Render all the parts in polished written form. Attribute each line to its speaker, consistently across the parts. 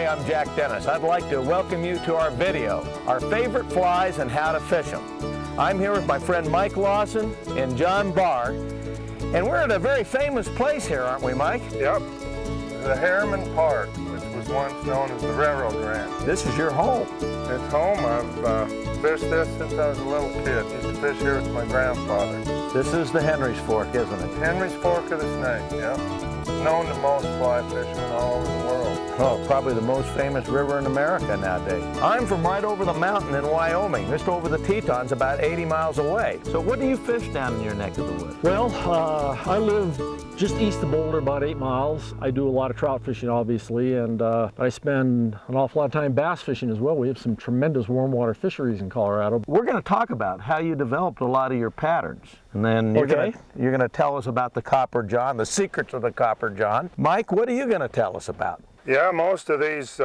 Speaker 1: Hi, I'm Jack Dennis. I'd like to welcome you to our video, our favorite flies and how to fish them. I'm here with my friend Mike Lawson and John Barr, and we're at a very famous place here, aren't we, Mike?
Speaker 2: Yep, the Harriman Park, which was once known as the Railroad Ranch.
Speaker 1: This is your home.
Speaker 2: It's home. I've fished this since I was a little kid. Used to fish here with my grandfather.
Speaker 1: This is the Henry's Fork, isn't it?
Speaker 2: Henry's Fork of the Snake, yep. Known to most fly fishermen all over the world.
Speaker 1: Oh, probably the most famous river in America nowadays. I'm from right over the mountain in Wyoming, just over the Tetons, about 80 miles away. So what do you fish down in your neck of the woods?
Speaker 3: Well, I live just east of Boulder, about 8 miles. I do a lot of trout fishing, obviously, and I spend an awful lot of time bass fishing as well. We have some tremendous warm water fisheries in Colorado.
Speaker 1: We're going to talk about how you developed a lot of your patterns, and then you're going to tell us about the Copper John, the secrets of the Copper John. Mike, what are you going to tell us about?
Speaker 2: Yeah, most of these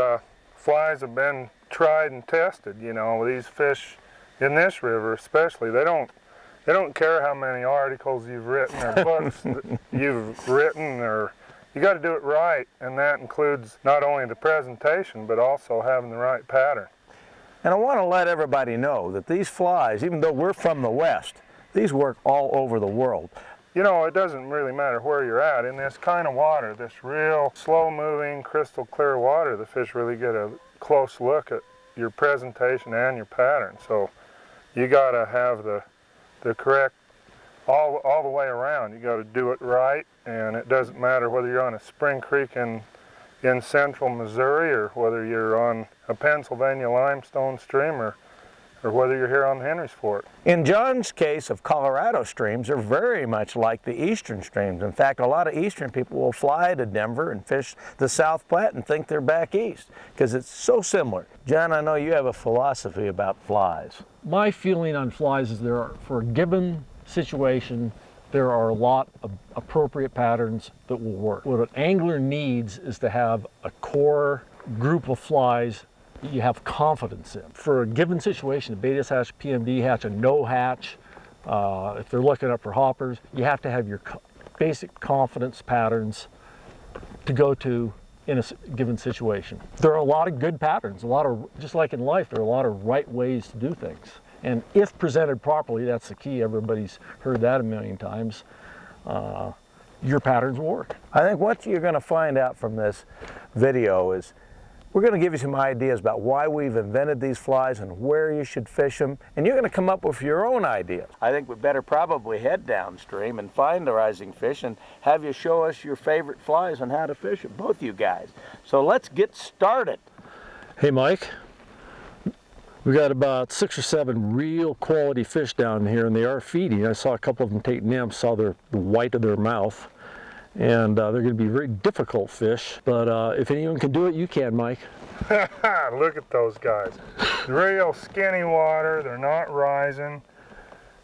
Speaker 2: flies have been tried and tested. You know, these fish in this river especially, they don't care how many articles you've written or books you've written, or you got to do it right, and that includes not only the presentation but also having the right pattern.
Speaker 1: And I want to let everybody know that these flies, even though we're from the West, these work all over the world.
Speaker 2: You know, it doesn't really matter where you're at. In this kind of water, this real slow-moving, crystal clear water, the fish really get a close look at your presentation and your pattern. So you got to have the correct, all the way around. You got to do it right, and it doesn't matter whether you're on a spring creek in central Missouri, or whether you're on a Pennsylvania limestone stream, or whether you're here on the Henry's Fork.
Speaker 1: In John's case of Colorado streams, they're very much like the eastern streams. In fact, a lot of eastern people will fly to Denver and fish the South Platte and think they're back east because it's so similar. John, I know you have a philosophy about flies.
Speaker 3: My feeling on flies is for a given situation, there are a lot of appropriate patterns that will work. What an angler needs is to have a core group of flies you have confidence in. For a given situation, a beta hatch, PMD hatch, a no hatch, if they're looking up for hoppers, you have to have your basic confidence patterns to go to in a given situation. There are a lot of good patterns, just like in life, there are a lot of right ways to do things. And if presented properly, that's the key. Everybody's heard that a million times. Your patterns will work.
Speaker 1: I think what you're going to find out from this video is we're going to give you some ideas about why we've invented these flies and where you should fish them, and you're going to come up with your own ideas. I think we better probably head downstream and find the rising fish and have you show us your favorite flies and how to fish them, both you guys. So let's get started.
Speaker 3: Hey Mike, we got about 6 or 7 real quality fish down here, and they are feeding. I saw a couple of them take nymphs, saw the white of their mouth. And they're going to be very difficult fish, but if anyone can do it, you can, Mike.
Speaker 2: Look at those guys. Real skinny water. They're not rising.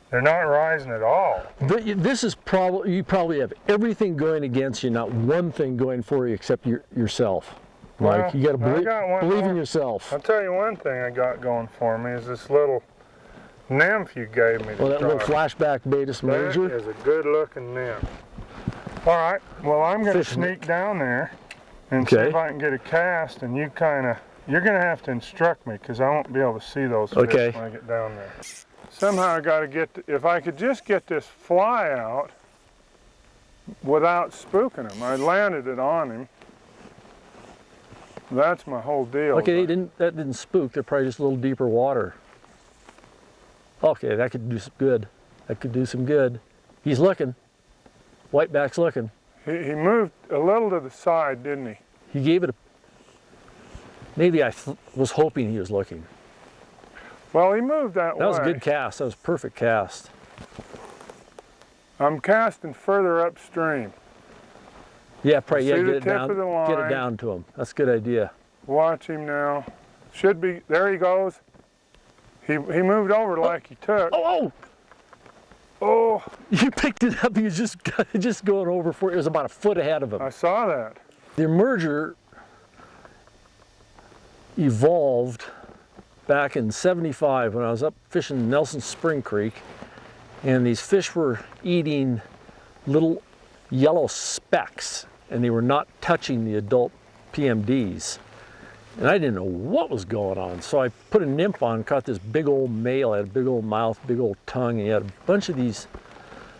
Speaker 2: They're not rising at all.
Speaker 3: This is you probably have everything going against you, not one thing going for you except yourself. Mike, you got to believe in yourself.
Speaker 2: I'll tell you one thing I got going for me is this little nymph you gave me.
Speaker 3: Well, that little flashback beta major?
Speaker 2: That is a good-looking nymph. All right, well, I'm going to sneak down there and see if I can get a cast, and you're going to have to instruct me because I won't be able to see those fish when I get down there. Somehow I got to if I could just get this fly out without spooking him. I landed it on him. That's my whole deal.
Speaker 3: Okay, that didn't spook. They're probably just a little deeper water. Okay, that could do some good. That could do some good. He's looking. Whiteback's looking.
Speaker 2: He moved a little to the side, didn't he?
Speaker 3: He gave it maybe I was hoping he was looking.
Speaker 2: Well, he moved that way.
Speaker 3: That was a good cast. That was a perfect cast.
Speaker 2: I'm casting further upstream.
Speaker 3: Yeah, probably. Yeah,
Speaker 2: get it
Speaker 3: down to him. That's a good idea.
Speaker 2: Watch him now. Should be. There he goes. He moved over like he took.
Speaker 3: Oh!
Speaker 2: Oh!
Speaker 3: You picked it up. He was just going over for it. It was about a foot ahead of him.
Speaker 2: I saw that.
Speaker 3: The emerger evolved back in '75 when I was up fishing Nelson Spring Creek, and these fish were eating little yellow specks, and they were not touching the adult PMDs. and I didn't know what was going on. So I put a nymph on, caught this big old male, had a big old mouth, big old tongue, and he had a bunch of these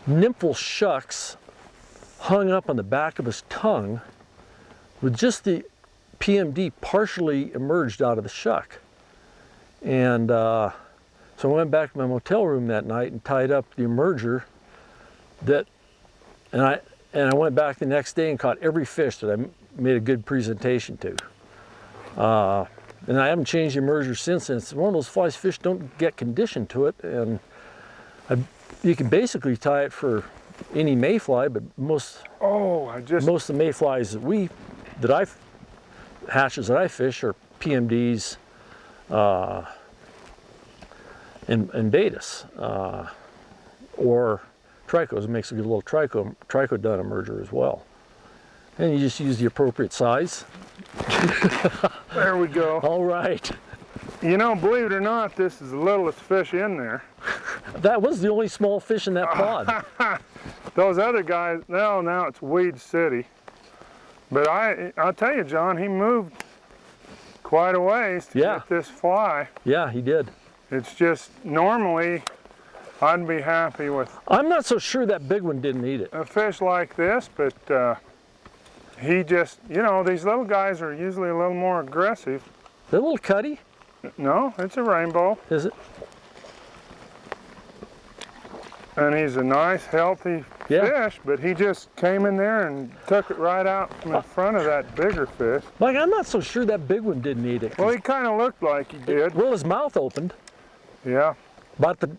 Speaker 3: nymphal shucks hung up on the back of his tongue with just the PMD partially emerged out of the shuck. And so I went back to my motel room that night and tied up the emerger and I went back the next day and caught every fish that I made a good presentation to. And I haven't changed the emerger since. And it's one of those flies fish don't get conditioned to it. And you can basically tie it for any mayfly, but most of the mayflies hatches that I fish are PMDs and betas or tricos. It makes a good little trico dun emerger as well. And you just use the appropriate size.
Speaker 2: There we go.
Speaker 3: All right.
Speaker 2: You know, believe it or not, this is the littlest fish in there.
Speaker 3: That was the only small fish in that pond.
Speaker 2: Those other guys, now it's Weed City. But I'll tell you, John, he moved quite a ways to get this fly.
Speaker 3: Yeah, he did.
Speaker 2: It's just, normally, I'd be happy with...
Speaker 3: I'm not so sure that big one didn't eat it.
Speaker 2: A fish like this, but he just, you know, these little guys are usually a little more aggressive.
Speaker 3: The little cutty?
Speaker 2: No, it's a rainbow.
Speaker 3: Is it?
Speaker 2: And he's a nice, healthy fish, but he just came in there and took it right out from in front of that bigger fish.
Speaker 3: Like, I'm not so sure that big one didn't eat it.
Speaker 2: Well, he kind of looked like he did.
Speaker 3: Well, his mouth opened.
Speaker 2: Yeah.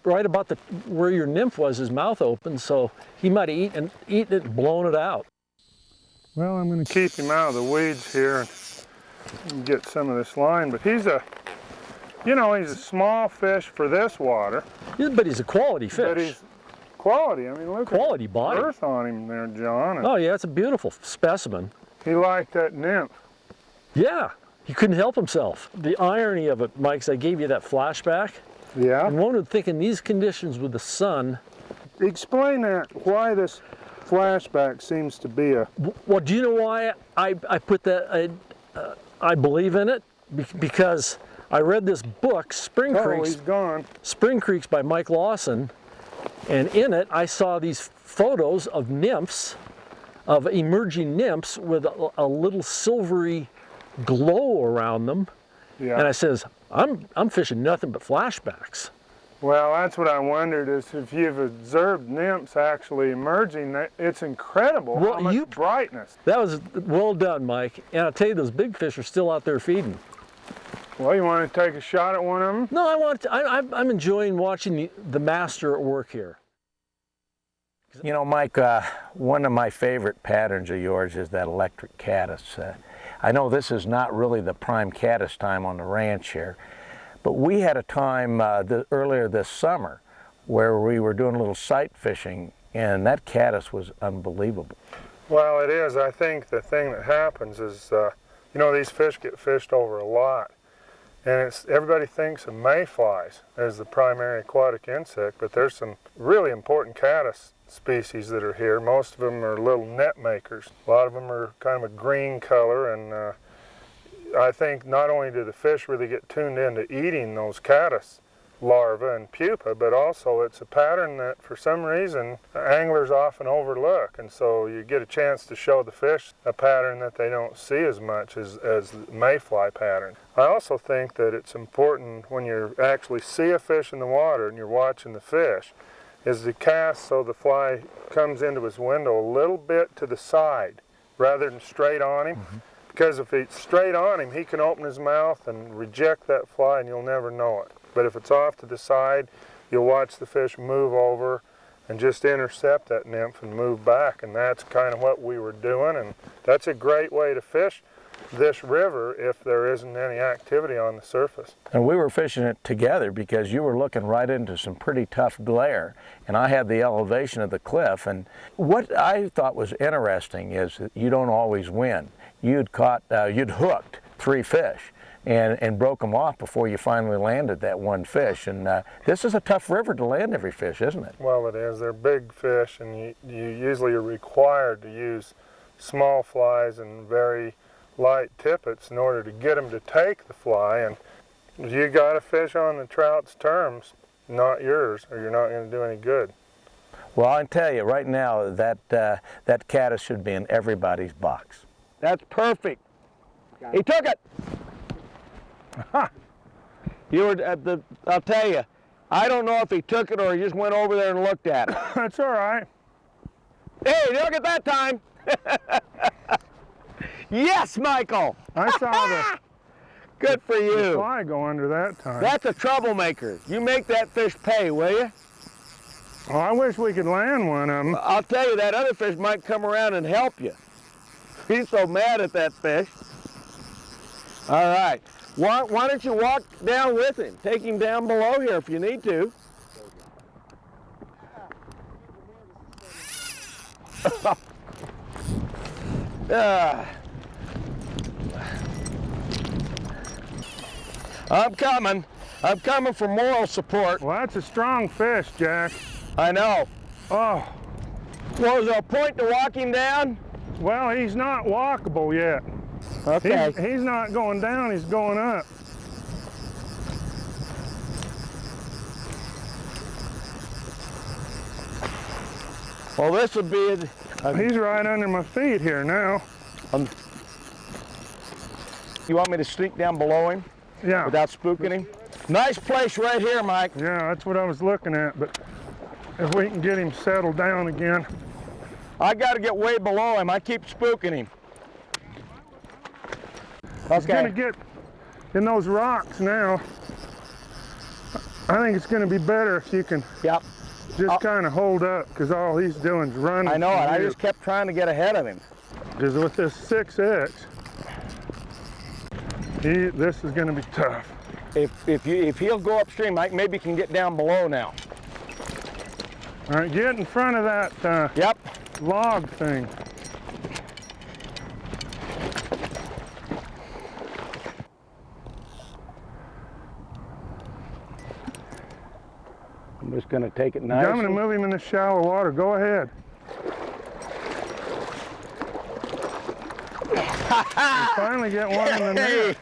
Speaker 3: Right about where your nymph was, his mouth opened, so he might have eaten it and blown it out.
Speaker 2: Well, I'm going to keep him out of the weeds here and get some of this line, but he's a, you know, he's a small fish for this water.
Speaker 3: Yeah, but he's a quality fish.
Speaker 2: But he's quality. I mean, look
Speaker 3: quality
Speaker 2: at the
Speaker 3: body.
Speaker 2: girth on him there, John.
Speaker 3: Oh yeah, it's a beautiful specimen.
Speaker 2: He liked that nymph.
Speaker 3: Yeah, he couldn't help himself. The irony of it, Mike, is I gave you that flashback.
Speaker 2: Yeah.
Speaker 3: And one would think in these conditions with the sun.
Speaker 2: Explain that, why this flashback seems to be a...
Speaker 3: Well, do you know why I put that, I believe in it? Because I read this book, Spring Creeks.
Speaker 2: He's gone.
Speaker 3: Spring Creeks by Mike Lawson. And in it, I saw these photos of nymphs, of emerging nymphs with a little silvery glow around them.
Speaker 2: Yeah.
Speaker 3: And I says, I'm fishing nothing but flashbacks.
Speaker 2: Well, that's what I wondered, is if you've observed nymphs actually emerging, it's incredible how much brightness.
Speaker 3: That was well done, Mike. And I'll tell you, those big fish are still out there feeding.
Speaker 2: Well, you want to take a shot at one of them?
Speaker 3: No, I'm enjoying watching the master at work here.
Speaker 1: You know, Mike, one of my favorite patterns of yours is that electric caddis. I know this is not really the prime caddis time on the ranch here, but we had a time earlier this summer where we were doing a little sight fishing, and that caddis was unbelievable.
Speaker 2: Well, it is. I think the thing that happens is, you know, these fish get fished over a lot. And everybody thinks of mayflies as the primary aquatic insect, but there's some really important caddis species that are here. Most of them are little net makers. A lot of them are kind of a green color, and I think not only do the fish really get tuned into eating those caddis larvae and pupa, but also it's a pattern that for some reason anglers often overlook, and so you get a chance to show the fish a pattern that they don't see as much as the mayfly pattern. I also think that it's important when you actually see a fish in the water and you're watching the fish is to cast so the fly comes into his window a little bit to the side rather than straight on him. Mm-hmm. Because if it's straight on him, he can open his mouth and reject that fly and you'll never know it. But if it's off to the side, you'll watch the fish move over and just intercept that nymph and move back. And that's kind of what we were doing. And that's a great way to fish this river if there isn't any activity on the surface.
Speaker 1: And we were fishing it together because you were looking right into some pretty tough glare, and I had the elevation of the cliff. And what I thought was interesting is that you don't always win. You'd hooked 3 fish and broke them off before you finally landed that one fish. And this is a tough river to land every fish, isn't it? Well,
Speaker 2: it is. They're big fish, and you usually are required to use small flies and very light tippets in order to get them to take the fly, and you got to fish on the trout's terms, not yours, or you're not going to do any good.
Speaker 1: Well, I can tell you right now that that caddis should be in everybody's box. That's perfect. He took it. You were at the, I'll tell you, I don't know if he took it or he just went over there and looked at it.
Speaker 2: That's all right.
Speaker 1: Hey, look at that time. Yes, Michael.
Speaker 2: I saw the
Speaker 1: Good for you.
Speaker 2: fly go under that time.
Speaker 1: That's a troublemaker. You make that fish pay, will you?
Speaker 2: Oh, I wish we could land one of them.
Speaker 1: I'll tell you, that other fish might come around and help you. He's so mad at that fish. All right. Why don't you walk down with him? Take him down below here if you need to. I'm coming. I'm coming for moral support.
Speaker 2: Well, that's a strong fish, Jack.
Speaker 1: I know.
Speaker 2: Oh,
Speaker 1: Well, is there a point to walking down?
Speaker 2: well, he's not walkable yet.
Speaker 1: Okay.
Speaker 2: He's not going down, he's going up.
Speaker 1: Well, this would be
Speaker 2: He's right under my feet here now.
Speaker 1: You want me to sneak down below him
Speaker 2: Yeah.
Speaker 1: without spooking him? Nice place right here, Mike.
Speaker 2: Yeah, that's what I was looking at, but if we can get him settled down again.
Speaker 1: I got to get way below him. I keep spooking him.
Speaker 2: He's gonna
Speaker 1: Okay.
Speaker 2: get in those rocks now. I think it's gonna be better if you can
Speaker 1: Yep.
Speaker 2: just kind of hold up, because all he's doing is running.
Speaker 1: I know it.
Speaker 2: from
Speaker 1: I
Speaker 2: you.
Speaker 1: just kept trying to get ahead of him.
Speaker 2: Because with this 6X, this is gonna be tough.
Speaker 1: If he'll go upstream, Mike, maybe he can get down below now.
Speaker 2: All right, get in front of that
Speaker 1: Yep.
Speaker 2: log thing.
Speaker 1: I'm just going to take it
Speaker 2: I'm
Speaker 1: nice.
Speaker 2: gonna move him in the shallow water. Go ahead. Finally get one in the net.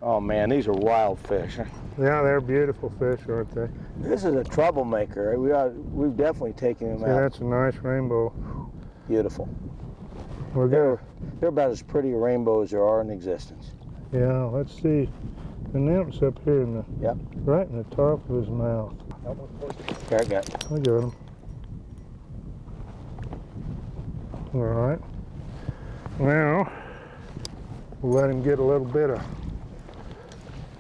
Speaker 1: Oh man, these are wild fish.
Speaker 2: Yeah, they're beautiful fish, aren't they?
Speaker 1: This is a troublemaker. We've definitely taken him
Speaker 2: See,
Speaker 1: out.
Speaker 2: that's a nice rainbow.
Speaker 1: Beautiful.
Speaker 2: We're good.
Speaker 1: They're about as pretty a rainbow as there are in existence.
Speaker 2: Yeah, let's see. The nymph's up here in the
Speaker 1: Yep.
Speaker 2: right in the top of his mouth.
Speaker 1: There, I got it.
Speaker 2: I got him. All right. Now we'll let him get a little bit of.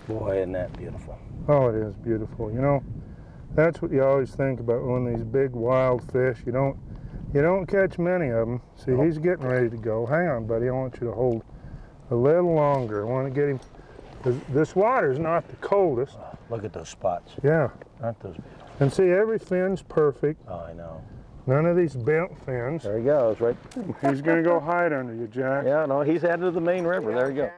Speaker 1: Boy, isn't that beautiful.
Speaker 2: Oh, it is beautiful. You know, that's what you always think about when these big wild fish. You don't catch many of them. See,
Speaker 1: Nope.
Speaker 2: he's getting ready to go. Hang on, buddy. I want you to hold a little longer. I want to get him. This water's not the coldest.
Speaker 1: Oh, look at those spots.
Speaker 2: Yeah.
Speaker 1: Aren't those beautiful?
Speaker 2: And see, every fin's perfect.
Speaker 1: Oh, I know.
Speaker 2: None of these bent fins.
Speaker 1: There he goes, right?
Speaker 2: He's going to go hide under you, Jack.
Speaker 1: Yeah, no, he's headed to the main river. There you go.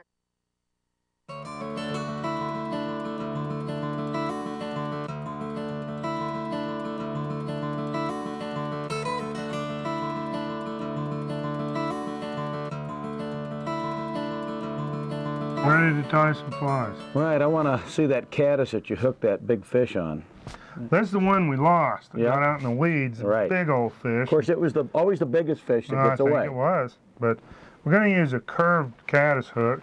Speaker 2: Ready to tie some flies.
Speaker 1: Right, I want to see that caddis that you hooked that big fish on.
Speaker 2: That's the one we lost. It
Speaker 1: Yeah.
Speaker 2: got out in the weeds.
Speaker 1: Right.
Speaker 2: Big old fish.
Speaker 1: Of course, it was always the biggest fish that
Speaker 2: I
Speaker 1: gets
Speaker 2: think
Speaker 1: away.
Speaker 2: it was. But we're going to use a curved caddis hook.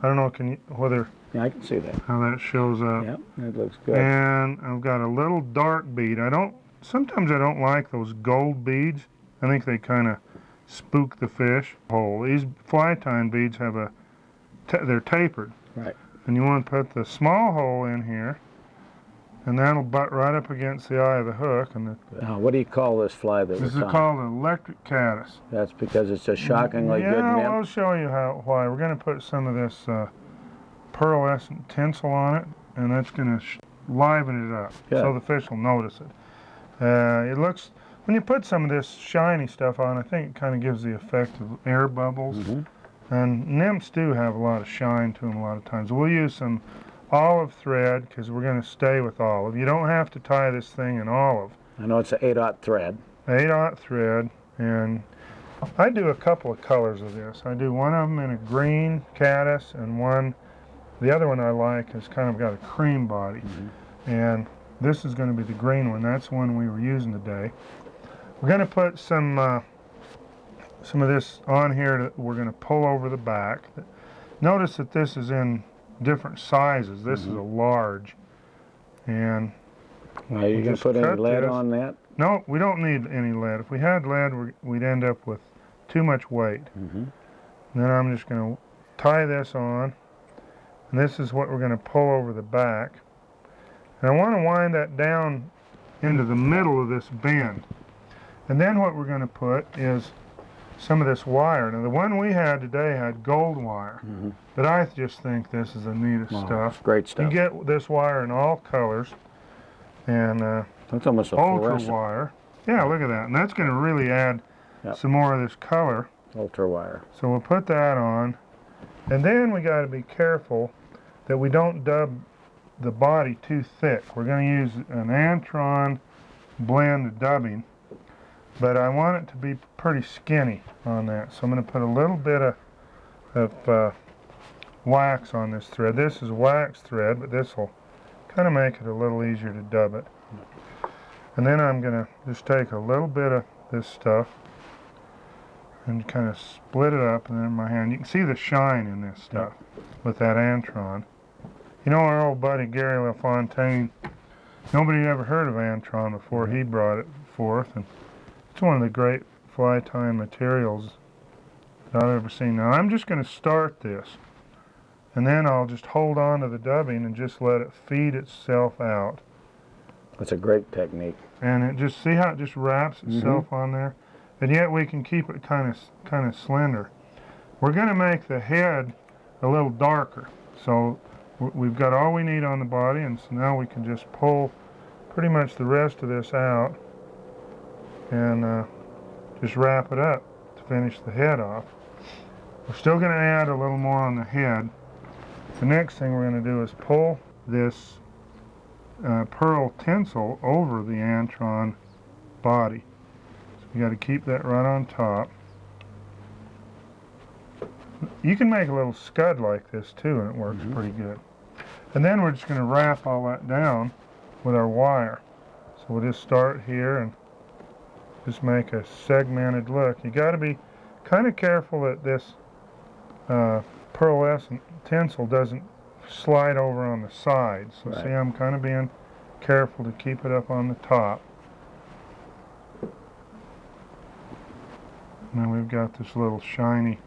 Speaker 2: I don't know whether
Speaker 1: Yeah, I can see that.
Speaker 2: how that shows up.
Speaker 1: Yep, that looks good.
Speaker 2: And I've got a little dark bead. Sometimes I don't like those gold beads. I think they kind of spook the fish. These fly tying beads have they're tapered.
Speaker 1: Right.
Speaker 2: And you want to put the small hole in here, and that'll butt right up against the eye of the hook. And
Speaker 1: What do you call this fly that
Speaker 2: this
Speaker 1: we're
Speaker 2: is
Speaker 1: tying?
Speaker 2: called an electric caddis.
Speaker 1: That's because it's a shockingly good
Speaker 2: Yeah,
Speaker 1: nymph.
Speaker 2: I'll show you why. We're going to put some of this pearlescent tinsel on it, and that's going to liven it up,
Speaker 1: Good.
Speaker 2: so the fish will notice it. It looks, when you put some of this shiny stuff on, I think it kind of gives the effect of air bubbles.
Speaker 1: Mm-hmm.
Speaker 2: And nymphs do have a lot of shine to them a lot of times. We'll use some olive thread because we're going to stay with olive. You don't have to tie this thing in olive.
Speaker 1: I know it's an 8/0 thread.
Speaker 2: 8/0 thread, and I do a couple of colors of this. I do one of them in a green caddis, and the other one I like has kind of got a cream body. And this is going to be the green one. That's the one we were using today. We're going to put some of this on here that we're going to pull over the back. Notice that this is in different sizes. This is a large. And
Speaker 1: Now, are you going to put any lead on that?
Speaker 2: no, we don't need any lead. If we had lead, we'd end up with too much weight. Then I'm just going to tie this on. And this is what we're going to pull over the back. And I want to wind that down into the middle of this bend. And then what we're going to put is some of this wire. Now the one we had today had gold wire, but I just think this is the neatest stuff.
Speaker 1: Great stuff.
Speaker 2: You get this wire in all colors, and
Speaker 1: that's almost a
Speaker 2: ultra
Speaker 1: fluorescent
Speaker 2: wire. Yeah, look at that. And that's going to really add some more of this color.
Speaker 1: ultra wire.
Speaker 2: So we'll put that on, and then we got to be careful that we don't dub the body too thick. We're going to use an Antron blend dubbing, but I want it to be pretty skinny on that. So I'm going to put a little bit of wax on this thread. This is wax thread, but this will kind of make it a little easier to dub it. And then I'm going to just take a little bit of this stuff and kind of split it up in my hand. You can see the shine in this stuff with that Antron. You know, our old buddy Gary LaFontaine, nobody ever heard of Antron before he brought it forth, and it's one of the great fly tying materials that I've ever seen. Now I'm just going to start this, and then I'll just hold on to the dubbing and just let it feed itself out.
Speaker 1: That's a great technique.
Speaker 2: And it just, see how it just wraps itself on there? And yet we can keep it kind of slender. We're going to make the head a little darker. So we've got all we need on the body, and so now we can just pull pretty much the rest of this out and just wrap it up to finish the head off. We're still going to add a little more on the head. The next thing we're going to do is pull this pearl tinsel over the Antron body. So you got to keep that right on top. You can make a little scud like this too, and it works pretty good. And then we're just going to wrap all that down with our wire. So we'll just start here and just make a segmented look. You got to be kind of careful that this pearlescent tinsel doesn't slide over on the sides. So see, I'm kind of being careful to keep it up on the top. Now we've got this little shiny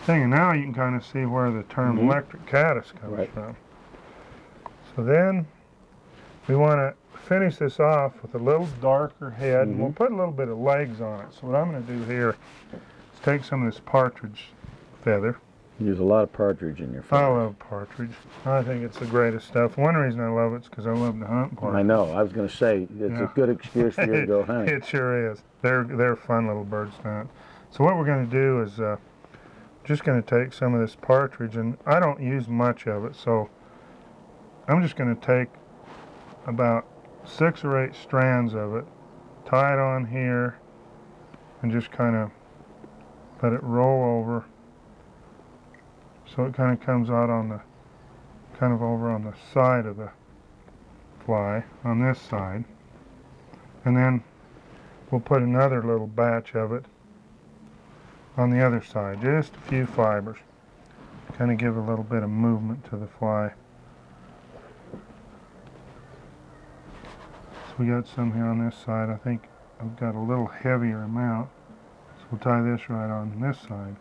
Speaker 2: thing, and now you can kind of see where the term electric caddis comes from. So then we want to finish this off with a little darker head, and we'll put a little bit of legs on it. So what I'm going to do here is take some of this partridge feather.
Speaker 1: You use a lot of partridge in your feathers.
Speaker 2: I love partridge. I think it's the greatest stuff. One reason I love it is because I love to hunt partridge.
Speaker 1: I know. I was going to say, it's a good excuse for you to go hunting.
Speaker 2: It sure is. They're fun little birds to hunt. So what we're going to do is just going to take some of this partridge, and I don't use much of it, so I'm just going to take about 6 or 8 strands of it, tie it on here, and just kind of let it roll over. So it kind of comes out on the, kind of over on the side of the fly, on this side. And then we'll put another little batch of it on the other side, just a few fibers. Kind of give a little bit of movement to the fly. So we got some here on this side. I think I've got a little heavier amount. So we'll tie this right on this side.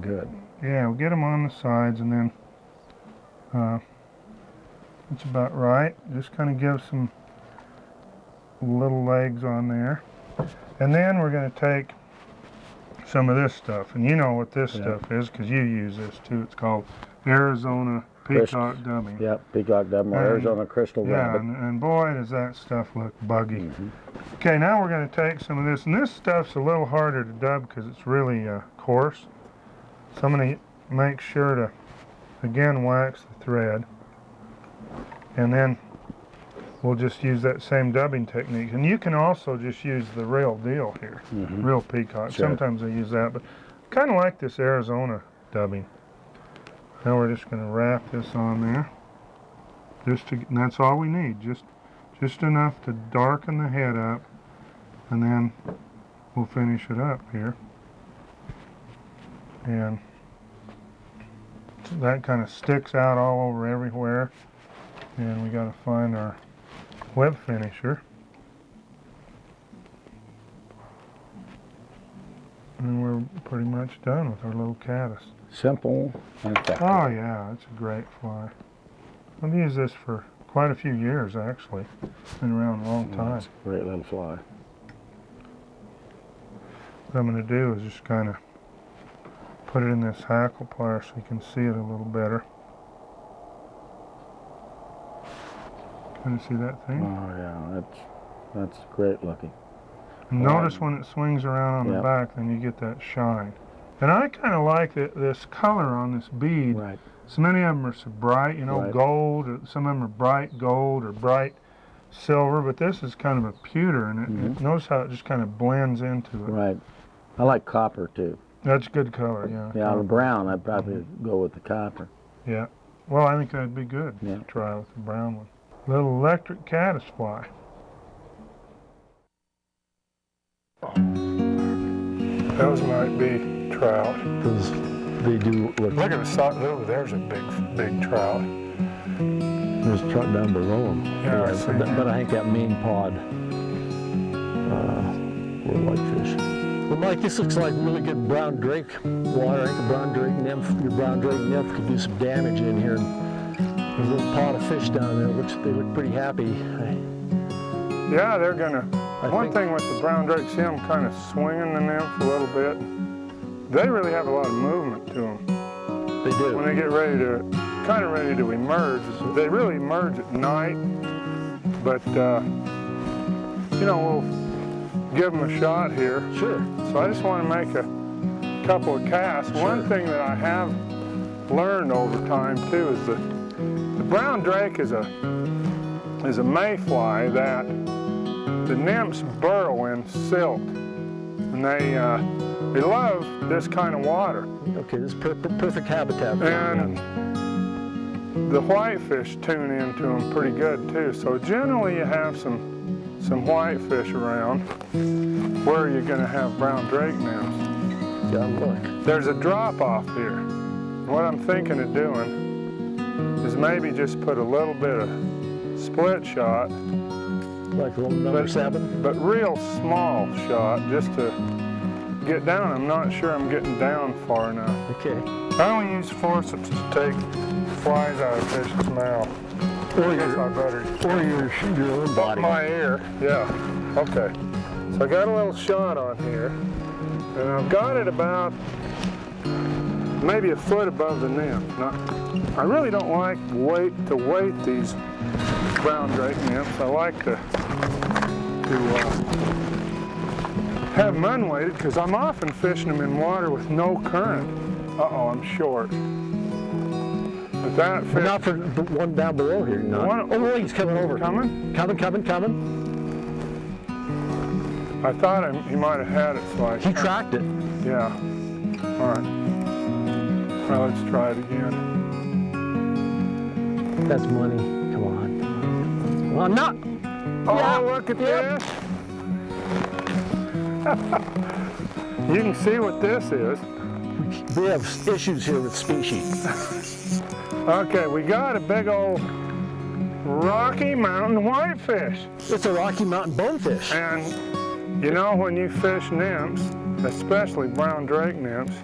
Speaker 1: Good.
Speaker 2: Yeah, we'll get them on the sides, and then it's about right. Just kind of give some little legs on there. And then we're going to take some of this stuff. And you know what this stuff is because you use this too. It's called Arizona Peacock Dummy.
Speaker 1: Yep, Peacock Dummy, Arizona Crystal Rabbit.
Speaker 2: And boy, does that stuff look buggy. Okay, now we're going to take some of this. And this stuff's a little harder to dub because it's really coarse. So I'm going to make sure to, again, wax the thread. And then we'll just use that same dubbing technique. And you can also just use the real deal here, real peacock.
Speaker 1: Sure.
Speaker 2: Sometimes I use that, but I kind of like this Arizona dubbing. Now we're just going to wrap this on there. And that's all we need, just enough to darken the head up, and then we'll finish it up here. And that kind of sticks out all over everywhere. And we got to find our web finisher. And we're pretty much done with our little caddis.
Speaker 1: Simple and effective.
Speaker 2: Oh yeah, it's a great fly. I've used this for quite a few years actually. Been around a long time.
Speaker 1: It's a great little fly.
Speaker 2: What I'm going to do is just kind of put it in this hackle plier so you can see it a little better. Can you see that thing?
Speaker 1: Oh yeah, that's great looking.
Speaker 2: And notice when it swings around on the back, then you get that shine. And I kind of like this color on this bead.
Speaker 1: Right.
Speaker 2: So many of them are so bright, you know, gold, or some of them are bright gold or bright silver, but this is kind of a pewter, and it, notice how it just kind of blends into it.
Speaker 1: Right. I like copper too.
Speaker 2: That's good color, yeah.
Speaker 1: Yeah, on the brown, I'd probably go with the copper.
Speaker 2: Yeah. Well, I think that'd be good.
Speaker 1: Yeah.
Speaker 2: Try with the brown one. Little electric caddis fly. Those might be trout.
Speaker 3: Because they do look.
Speaker 2: Look at the size. Oh, there's a big trout.
Speaker 3: There's trout down below them.
Speaker 2: Yeah, I see.
Speaker 3: But I think that main pod were whitefish. Well, Mike, this looks like really good brown drake water. I think a brown drake nymph, your brown drake nymph could do some damage in here. There's a little pot of fish down there. They look pretty happy.
Speaker 2: Yeah, they're gonna. One thing with the brown drake, see them kind of swinging the nymph a little bit. They really have a lot of movement to them.
Speaker 3: They do.
Speaker 2: When they get ready to, kind of ready to emerge, they really emerge at night. But you know, we'll give them a shot here.
Speaker 3: Sure.
Speaker 2: So I just want to make a couple of casts. Sure. One thing that I have learned over time too is the brown drake is a mayfly that the nymphs burrow in silt, and they love this kind of water.
Speaker 3: Okay, this is perfect habitat for
Speaker 2: them. And the whitefish tune into them pretty good too. So generally you have some whitefish around where you're going to have brown drake nymphs.
Speaker 3: Yeah, look.
Speaker 2: There's a drop off here. What I'm thinking of doing is maybe just put a little bit of split shot.
Speaker 3: Like a little number 7?
Speaker 2: But real small shot, just to get down. I'm not sure I'm getting down far enough.
Speaker 3: Okay.
Speaker 2: I only use forceps to take flies out of fish's mouth.
Speaker 3: Or your own body.
Speaker 2: My ear, yeah. Okay. So I got a little shot on here, and I've got it about maybe a foot above the nymph. Now, I really don't like to weight these brown drake nymphs. I like to have them unweighted because I'm often fishing them in water with no current. Uh-oh, I'm short. But that fish...
Speaker 3: But not for the one down below here, not. Oh, he's coming over.
Speaker 2: Coming?
Speaker 3: Coming.
Speaker 2: I thought he might have had it, so I...
Speaker 3: He tracked it.
Speaker 2: Yeah. All right. Well, let's try it again.
Speaker 3: That's money. Come on. Well, I'm not.
Speaker 2: Oh, yeah. Look at this. You can see what this is.
Speaker 3: We have issues here with species.
Speaker 2: Okay, we got a big old Rocky Mountain whitefish.
Speaker 3: It's a Rocky Mountain bonefish.
Speaker 2: And you know, when you fish nymphs, especially brown drake nymphs,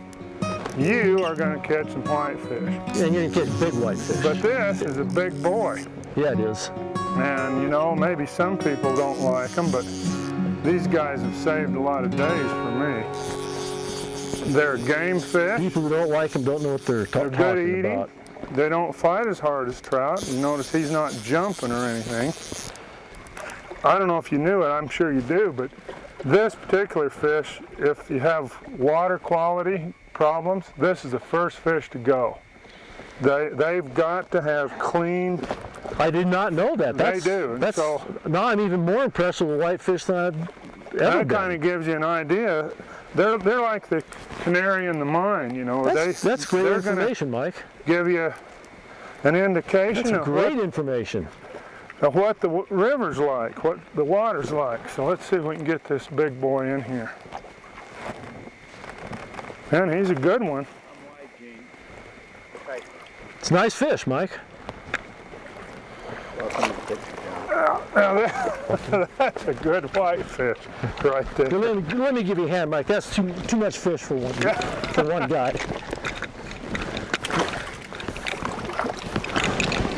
Speaker 2: you are going to catch some whitefish.
Speaker 3: Yeah, you're going to catch big whitefish.
Speaker 2: But this is a big boy.
Speaker 3: Yeah, it is.
Speaker 2: And you know, maybe some people don't like them, but these guys have saved a lot of days for me. They're game fish.
Speaker 3: People who don't like them don't know what they're talking about.
Speaker 2: They're good eating. They don't fight as hard as trout. You notice he's not jumping or anything. I don't know if you knew it, I'm sure you do, but this particular fish, if you have water quality problems, this is the first fish to go. They've got to have clean
Speaker 3: I did not know that.
Speaker 2: They do.
Speaker 3: That's,
Speaker 2: so
Speaker 3: now I'm even more impressed with the whitefish than I've ever been.
Speaker 2: That kind of gives you an idea. They're like the canary in the mine, you know.
Speaker 3: That's great information, Mike.
Speaker 2: Give you an indication
Speaker 3: That's great information.
Speaker 2: Of what the river's like, what the water's like. So let's see if we can get this big boy in here. And he's a good one.
Speaker 3: It's a nice fish, Mike.
Speaker 2: Now that's a good whitefish right there.
Speaker 3: Let me give you a hand, Mike. That's too much fish for one guy.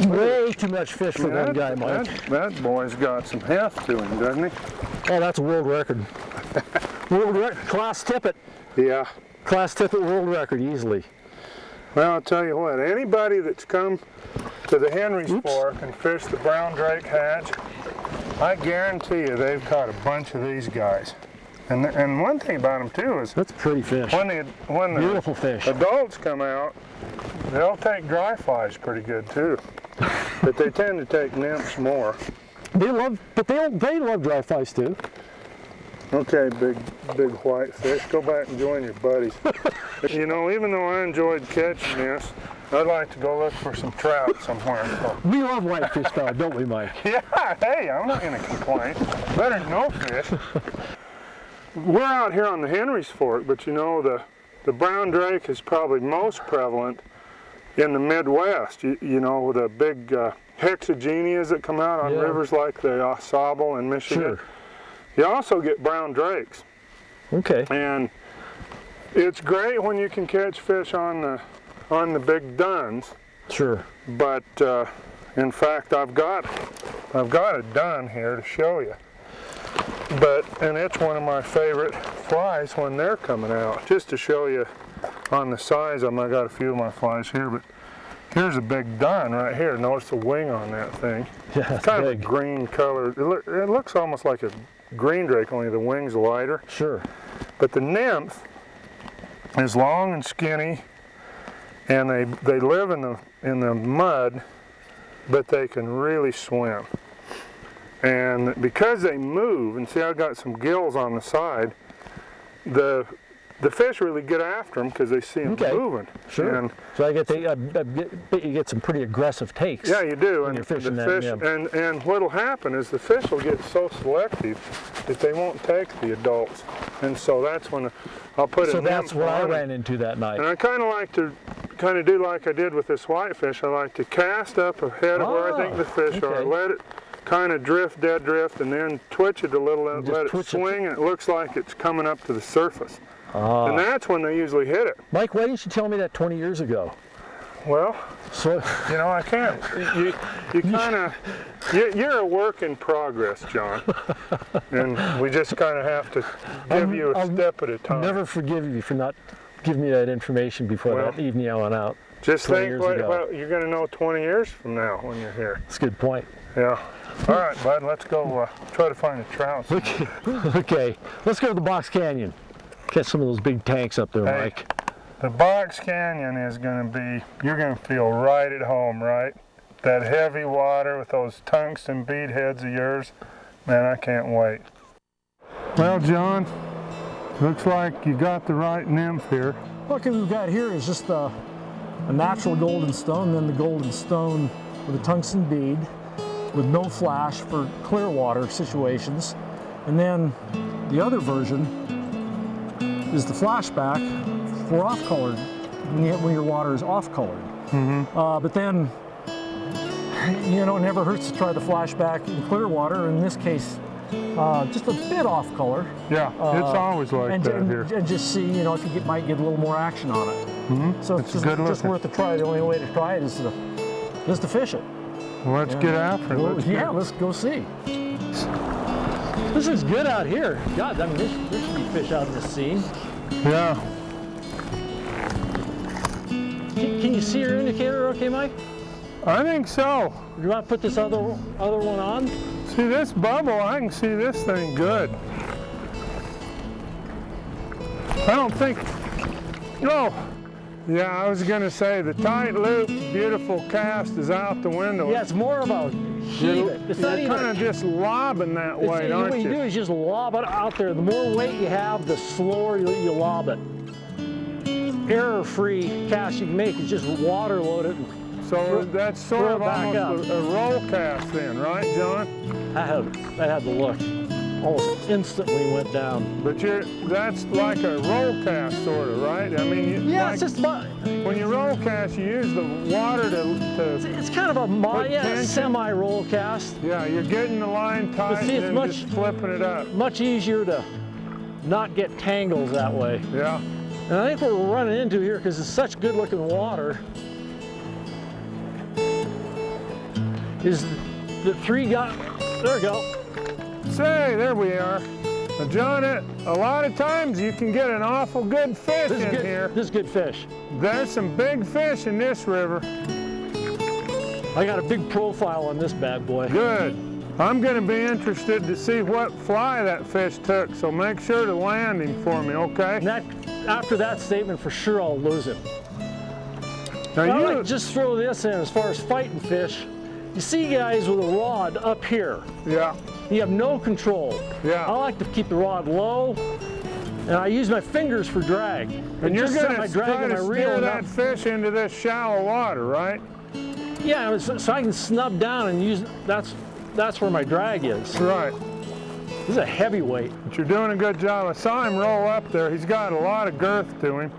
Speaker 3: Way too much fish for one guy, Mike.
Speaker 2: That boy's got some heft to him, doesn't he?
Speaker 3: Oh, that's a world record. World record, class tippet.
Speaker 2: Yeah.
Speaker 3: Class tippet world record, easily.
Speaker 2: Well, I'll tell you what, anybody that's come to the Henry's Fork and fished the brown drake hatch, I guarantee you they've caught a bunch of these guys. And one thing about them too is
Speaker 3: that's a pretty fish.
Speaker 2: When the
Speaker 3: beautiful fish.
Speaker 2: Adults come out, they'll take dry flies pretty good too, but they tend to take nymphs more.
Speaker 3: They love dry flies too.
Speaker 2: Okay, big white fish, go back and join your buddies. You know, even though I enjoyed catching this, I'd like to go look for some trout somewhere. So.
Speaker 3: We love whitefish though, don't we, Mike?
Speaker 2: Yeah, hey, I'm not going to complain. Better than no fish. We're out here on the Henry's Fork, but you know, the brown drake is probably most prevalent in the Midwest. You know, the big hexagenias that come out on rivers like the Ausable in Michigan.
Speaker 3: Sure.
Speaker 2: You also get brown drakes.
Speaker 3: Okay.
Speaker 2: And it's great when you can catch fish on the big duns.
Speaker 3: Sure.
Speaker 2: But in fact, I've got a dun here to show you. And it's one of my favorite flies when they're coming out. Just to show you on the size of them, I got a few of my flies here, but here's a big dun right here. Notice the wing on that thing.
Speaker 3: Yeah,
Speaker 2: it's kind of a green color. It looks almost like a green drake, only the wing's lighter.
Speaker 3: Sure.
Speaker 2: But the nymph is long and skinny, and they live in the mud, but they can really swim. And because they move, and see I've got some gills on the side, the fish really get after them because they see them moving.
Speaker 3: Sure. And so I bet you get some pretty aggressive takes.
Speaker 2: Yeah, you do.
Speaker 3: When
Speaker 2: and
Speaker 3: you're fishing
Speaker 2: the fish, and what'll happen is the fish will get so selective that they won't take the adults. And so that's when I'll put
Speaker 3: So
Speaker 2: a
Speaker 3: that's
Speaker 2: nymph
Speaker 3: what I
Speaker 2: on
Speaker 3: ran into that night.
Speaker 2: And I kind of like to do like I did with this whitefish. I like to cast up ahead of where I think the fish are, let it kind of dead drift, and then twitch it a little and let it swing, and it looks like it's coming up to the surface. And that's when they usually hit it.
Speaker 3: Mike, why didn't you tell me that 20 years ago?
Speaker 2: Well, you know, I can't. You kind of, you're a work in progress, John. And we just kind of have to give you a step at a time.
Speaker 3: I'll never forgive you for not giving me that information before that evening I went out.
Speaker 2: Just think what you're going to know 20 years from now when you're here.
Speaker 3: That's a good point.
Speaker 2: Yeah. All right, bud, let's go try to find a trout.
Speaker 3: Okay, let's go to the Box Canyon. Catch some of those big tanks up there, Mike.
Speaker 2: The Box Canyon is going to be, you're going to feel right at home, right? That heavy water with those tungsten bead heads of yours. Man, I can't wait. Well, John, looks like you got the right nymph here.
Speaker 3: What we've got here is just a natural golden stone, then the golden stone with a tungsten bead with no flash for clear water situations. And then the other version is the flashback for off-colored, when your water is off-colored. But then, you know, it never hurts to try the flashback in clear water. In this case, just a bit off-color.
Speaker 2: Yeah, it's always like that here.
Speaker 3: And just see, you know, if you might get a little more action on it. So it's just worth a try. The only way to try it is to fish it.
Speaker 2: Well, let's get after it.
Speaker 3: Let's go see. This is good out here. God, I mean, there should be fish out in this scene.
Speaker 2: Yeah.
Speaker 3: Can you see your indicator okay, Mike?
Speaker 2: I think so.
Speaker 3: You want to put this other one on?
Speaker 2: See this bubble, I can see this thing good. I don't think, no, Yeah, I was going to say the tight loop, beautiful cast is out the window.
Speaker 3: Yeah, it's more about heave it. It's not
Speaker 2: You're
Speaker 3: even
Speaker 2: kind of just lobbing that way, aren't
Speaker 3: what you do is just lob it out there. The more weight you have, the slower you lob it. Error-free cast you can make is just water load it.
Speaker 2: So that's sort of almost a roll cast then, right, John?
Speaker 3: That had the look. Almost instantly went down.
Speaker 2: But that's like a roll cast sort of, right? I mean,
Speaker 3: yeah,
Speaker 2: like,
Speaker 3: it's just about,
Speaker 2: when you roll cast, you use the water to
Speaker 3: it's kind of a semi-roll cast.
Speaker 2: Yeah, you're getting the line tight
Speaker 3: see,
Speaker 2: and then just flipping it up.
Speaker 3: Much easier to not get tangles that way.
Speaker 2: Yeah.
Speaker 3: And I think what we're running into here, because it's such good looking water, is the three got, there we go.
Speaker 2: Say, there we are. Now, John, a lot of times you can get an awful good fish in here.
Speaker 3: This is good fish.
Speaker 2: There's some big fish in this river.
Speaker 3: I got a big profile on this bad boy.
Speaker 2: Good. I'm going to be interested to see what fly that fish took, so make sure to land him for me, okay?
Speaker 3: And after that statement, for sure I'll lose him.
Speaker 2: Now
Speaker 3: I'll just throw this in as far as fighting fish. You see guys with a rod up here.
Speaker 2: Yeah.
Speaker 3: You have no control.
Speaker 2: Yeah.
Speaker 3: I like to keep the rod low, and I use my fingers for drag.
Speaker 2: And you're going to
Speaker 3: try
Speaker 2: to steer that fish into this shallow water, right?
Speaker 3: Yeah, so I can snub down and use, that's where my drag is.
Speaker 2: Right.
Speaker 3: This is a heavyweight.
Speaker 2: But you're doing a good job. I saw him roll up there. He's got a lot of girth to him.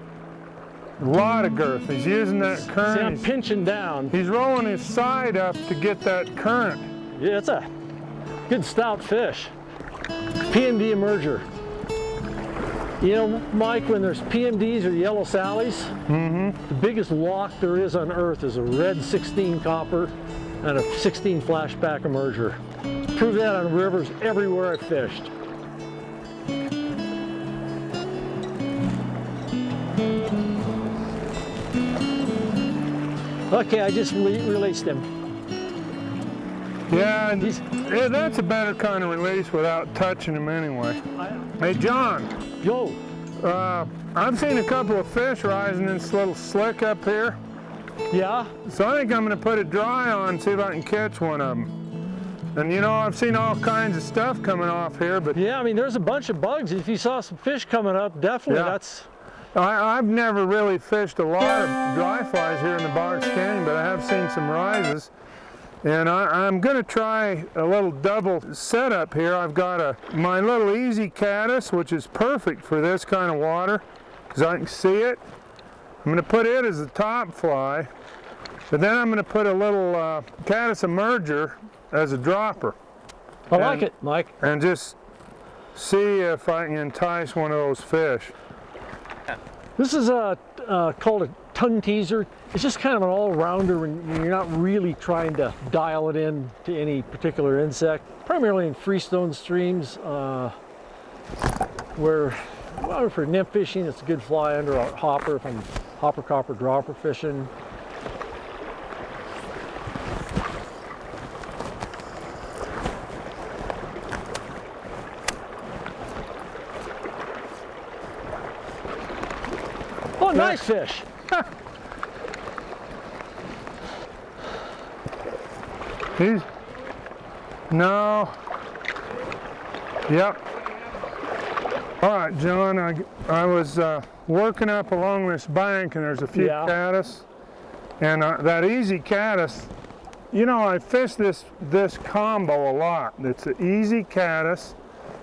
Speaker 2: A lot of girth. He's using that current.
Speaker 3: See, I'm pinching down.
Speaker 2: He's rolling his side up to get that current.
Speaker 3: Yeah, it's a good stout fish. PMD emerger. You know, Mike, when there's PMDs or yellow sallies, the biggest lock there is on earth is a red 16 copper and a 16 flashback emerger. Prove that on rivers everywhere I've fished. Okay, I just released him.
Speaker 2: Yeah, and that's a better kind of release without touching him anyway. Hey, John.
Speaker 3: Yo.
Speaker 2: I've seen a couple of fish rising in this little slick up here.
Speaker 3: Yeah?
Speaker 2: So I think I'm going to put it dry on and see if I can catch one of them. And you know, I've seen all kinds of stuff coming off here, but...
Speaker 3: Yeah, I mean, there's a bunch of bugs. If you saw some fish coming up, definitely that's...
Speaker 2: I've never really fished a lot of dry flies here in the Box Canyon, but I have seen some rises. And I'm going to try a little double setup here. I've got my little easy Caddis, which is perfect for this kind of water, because I can see it. I'm going to put it as the top fly, but then I'm going to put a little Caddis emerger as a dropper.
Speaker 3: I like it, Mike.
Speaker 2: And just see if I can entice one of those fish.
Speaker 3: This is called a tongue teaser. It's just kind of an all-rounder when you're not really trying to dial it in to any particular insect. Primarily in freestone streams where, well, for nymph fishing, it's a good fly under a hopper if I'm hopper, copper, dropper fishing. Oh, nice fish.
Speaker 2: No. Yep. All right, John, I was working up along this bank and there's a few Caddis. And that easy Caddis, you know, I fish this combo a lot. It's an easy Caddis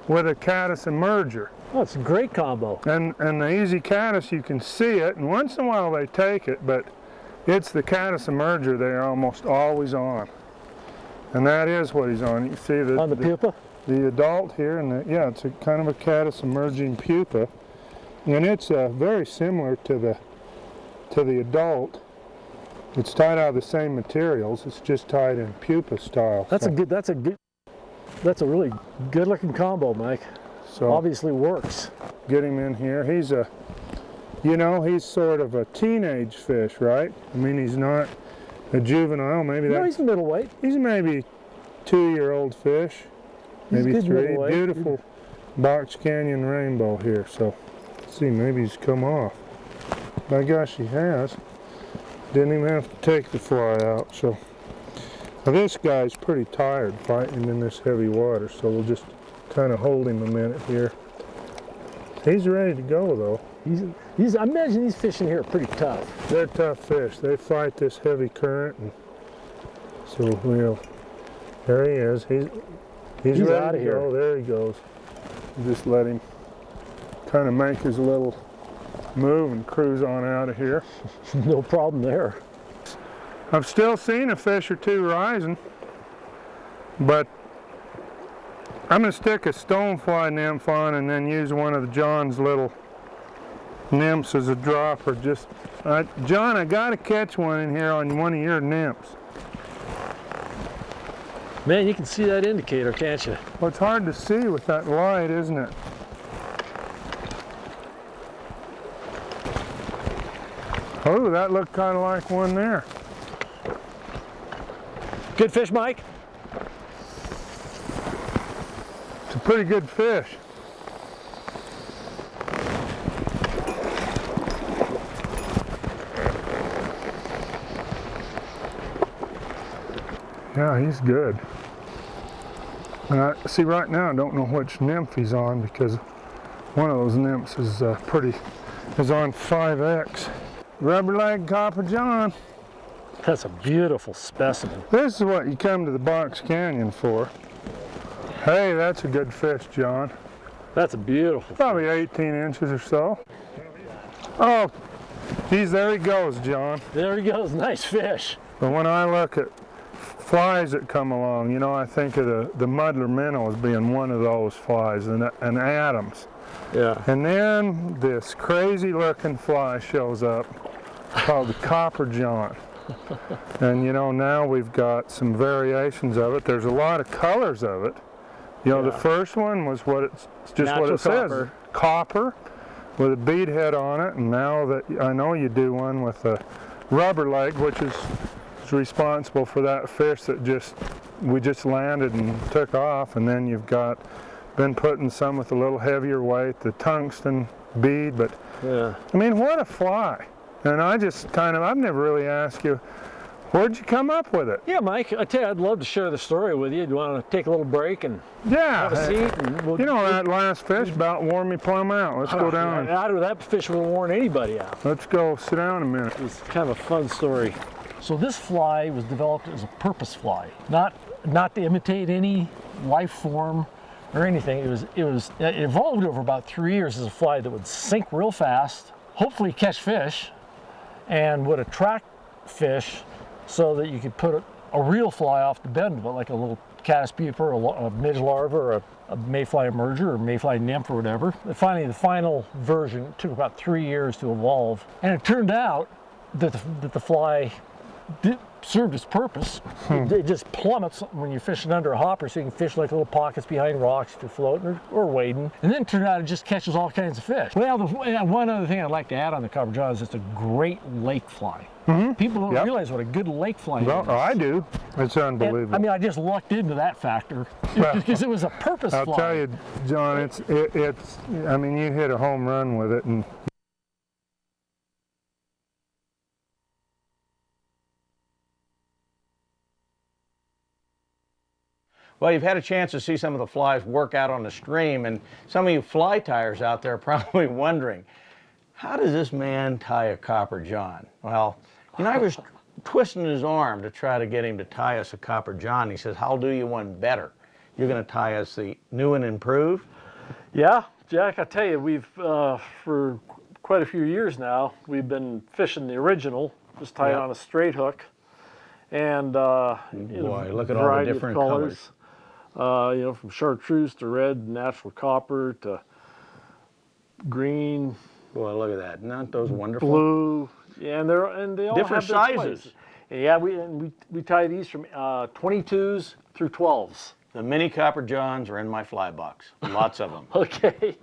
Speaker 2: with a Caddis emerger.
Speaker 3: Oh, it's a great combo.
Speaker 2: And the easy Caddis, you can see it, and once in a while they take it, but it's the Caddis emerger they're almost always on. And that is what he's on. You can see
Speaker 3: on the pupa?
Speaker 2: The adult here, and it's a kind of a Caddis emerging pupa. And it's very similar to the adult. It's tied out of the same materials, it's just tied in pupa style.
Speaker 3: That's a really good looking combo, Mike.
Speaker 2: So
Speaker 3: obviously works.
Speaker 2: Get him in here. He's he's sort of a teenage fish, right? I mean, he's not a juvenile. Maybe
Speaker 3: no, he's middleweight.
Speaker 2: He's maybe 2-year-old fish, maybe 3. Beautiful Box Canyon rainbow here. So let's see, maybe he's come off. by gosh, he has. Didn't even have to take the fly out. So now this guy's pretty tired fighting in this heavy water, so we'll just kind of hold him a minute here. He's ready to go though.
Speaker 3: I imagine these fish in here are pretty tough.
Speaker 2: They're tough fish. They fight this heavy current, and so there he is. He's ready
Speaker 3: out of here.
Speaker 2: go. There he goes. Just let him kind of make his little move and cruise on out of here.
Speaker 3: No problem there.
Speaker 2: I've still seen a fish or two rising, but I'm going to stick a stonefly nymph on and then use one of John's little nymphs as a dropper. John, I got to catch one in here on one of your nymphs.
Speaker 3: Man, you can see that indicator, can't you?
Speaker 2: Well, it's hard to see with that light, isn't it? Oh, that looked kind of like one there.
Speaker 3: Good fish, Mike?
Speaker 2: It's a pretty good fish. Yeah, he's good. And see, right now I don't know which nymph he's on because one of those nymphs is on 5X. Rubber leg Copper John.
Speaker 3: That's a beautiful specimen.
Speaker 2: This is what you come to the Box Canyon for. Hey, that's a good fish, John.
Speaker 3: That's a beautiful
Speaker 2: Probably 18 inches or so. Oh, there he goes, John.
Speaker 3: There he goes, nice fish.
Speaker 2: But when I look at flies that come along, you know, I think of the muddler minnow as being one of those flies, and Adams.
Speaker 3: Yeah.
Speaker 2: And then this crazy looking fly shows up called the Copper John. And you know, now we've got some variations of it. There's a lot of colors of it. You know, the first one was it's just
Speaker 3: natural
Speaker 2: what it
Speaker 3: copper.
Speaker 2: says, copper with a bead head on it. And now that I know you do one with a rubber leg, which is responsible for that fish that we just landed and took off. And then you've been putting some with a little heavier weight, the tungsten bead. But
Speaker 3: yeah,
Speaker 2: I mean, what a fly. And I've never really asked you, where'd you come up with it?
Speaker 3: Yeah, Mike, I tell you, I'd love to share the story with you. Do you want to take a little break and have a seat? And
Speaker 2: you know, that last fish about wore me plumb out. Let's go down.
Speaker 3: That fish would have worn anybody out.
Speaker 2: Let's go sit down a minute.
Speaker 3: It's kind of a fun story. So this fly was developed as a purpose fly, not to imitate any life form or anything. It evolved over about 3 years as a fly that would sink real fast, hopefully catch fish, and would attract fish so that you could put a real fly off the bend of it, like a little caddis pupa, a midge larva, or a mayfly emerger, or mayfly nymph, or whatever. And finally, the final version took about 3 years to evolve. And it turned out that the fly served its purpose. It just plummets when you're fishing under a hopper, so you can fish like little pockets behind rocks if you're floating or wading. And then it turned out it just catches all kinds of fish. Well, one other thing I'd like to add on the Copper John is it's a great lake fly. People don't realize what a good lake fly is.
Speaker 2: Well, I do. It's unbelievable.
Speaker 3: And, I mean, I just lucked into that factor because it was a purpose fly.
Speaker 2: I'll tell you, John, it's. I mean, you hit a home run with it, and
Speaker 1: Well, you've had a chance to see some of the flies work out on the stream, and some of you fly tyers out there are probably wondering, how does this man tie a Copper John? Well, you know, I was twisting his arm to try to get him to tie us a Copper John. He says, I'll do you one better. You're going to tie us the new and improved?
Speaker 3: Yeah, Jack, I tell you, we've, for quite a few years now, we've been fishing the original, just tied on a straight hook. And
Speaker 1: boy, look at all the different colors.
Speaker 3: You know, from chartreuse to red, natural copper to green.
Speaker 1: Boy, look at that! Aren't those wonderful?
Speaker 3: Blue. Yeah, and they all
Speaker 1: different
Speaker 3: have their
Speaker 1: sizes.
Speaker 3: Place. Yeah, we tie these from 22s through 12s.
Speaker 1: The mini Copper Johns are in my fly box. Lots of them.
Speaker 3: Okay.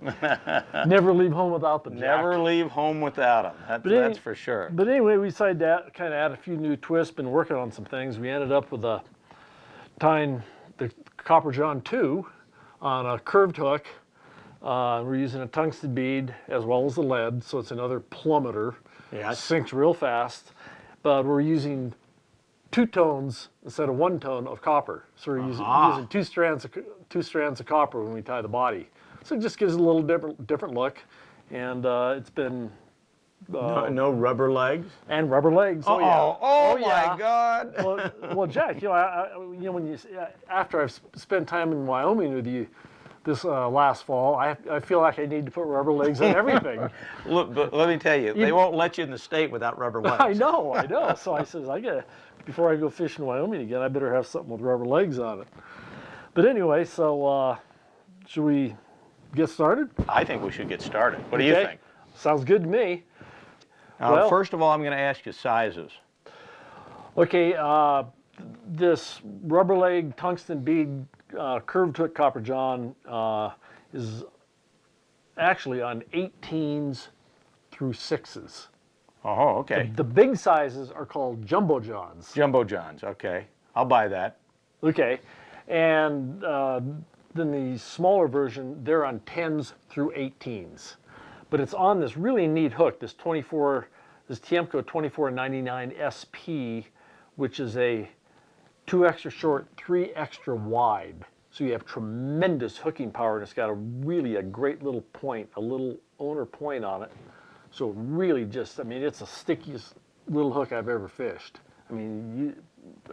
Speaker 3: Never leave home without them, Jack.
Speaker 1: Never leave home without them. That's for sure.
Speaker 3: But anyway, we decided to kind of add a few new twists. Been working on some things. We ended up with tying the Copper John 2 on a curved hook We're using a tungsten bead as well as the lead, so it's another plummeter.
Speaker 1: Yes.
Speaker 3: It sinks real fast, but we're using 2 tones instead of 1 tone of copper. So we're using two strands of copper when we tie the body. So it just gives it a little different look, and it's been
Speaker 1: no rubber legs?
Speaker 3: and rubber legs.
Speaker 1: Oh,
Speaker 3: Yeah.
Speaker 1: oh
Speaker 3: yeah.
Speaker 1: my God!
Speaker 3: Well, Jack, when after I've spent time in Wyoming with you this last fall, I feel like I need to put rubber legs on everything.
Speaker 1: Look, but let me tell you, they won't let you in the state without rubber legs.
Speaker 3: I know. So I says, before I go fishing in Wyoming again, I better have something with rubber legs on it. But anyway, so should we get started?
Speaker 1: I think we should get started. What do you think?
Speaker 3: Sounds good to me.
Speaker 1: Well, first of all, I'm going to ask you sizes.
Speaker 3: Okay, this rubber leg tungsten bead curved hook copper john is actually on 18s through 6s.
Speaker 1: Oh, okay.
Speaker 3: The big sizes are called jumbo johns.
Speaker 1: Jumbo johns, okay. I'll buy that.
Speaker 3: Okay, and then the smaller version, they're on 10s through 18s. But it's on this really neat hook, this Tiemco 2499 SP, which is a 2 extra short, 3 extra wide. So you have tremendous hooking power, and it's got a great little point, a little owner point on it. So really it's the stickiest little hook I've ever fished. I mean,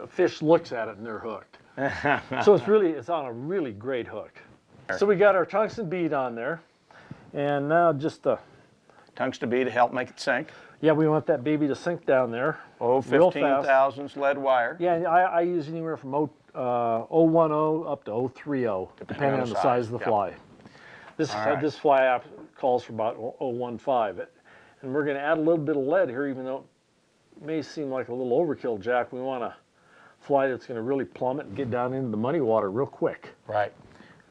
Speaker 3: a fish looks at it and they're hooked. So it's on a really great hook. So we got our tungsten bead on there, and now just the
Speaker 1: tungsten bead to help make it sink.
Speaker 3: Yeah, we want that baby to sink down there.
Speaker 1: Oh, 15 thousandths lead wire.
Speaker 3: Yeah, I use anywhere from 010 up to 030, depending on the size of the fly. This fly app calls for about 015. And we're going to add a little bit of lead here, even though it may seem like a little overkill, Jack. We want a fly that's going to really plummet and get down into the muddy water real quick.
Speaker 1: Right.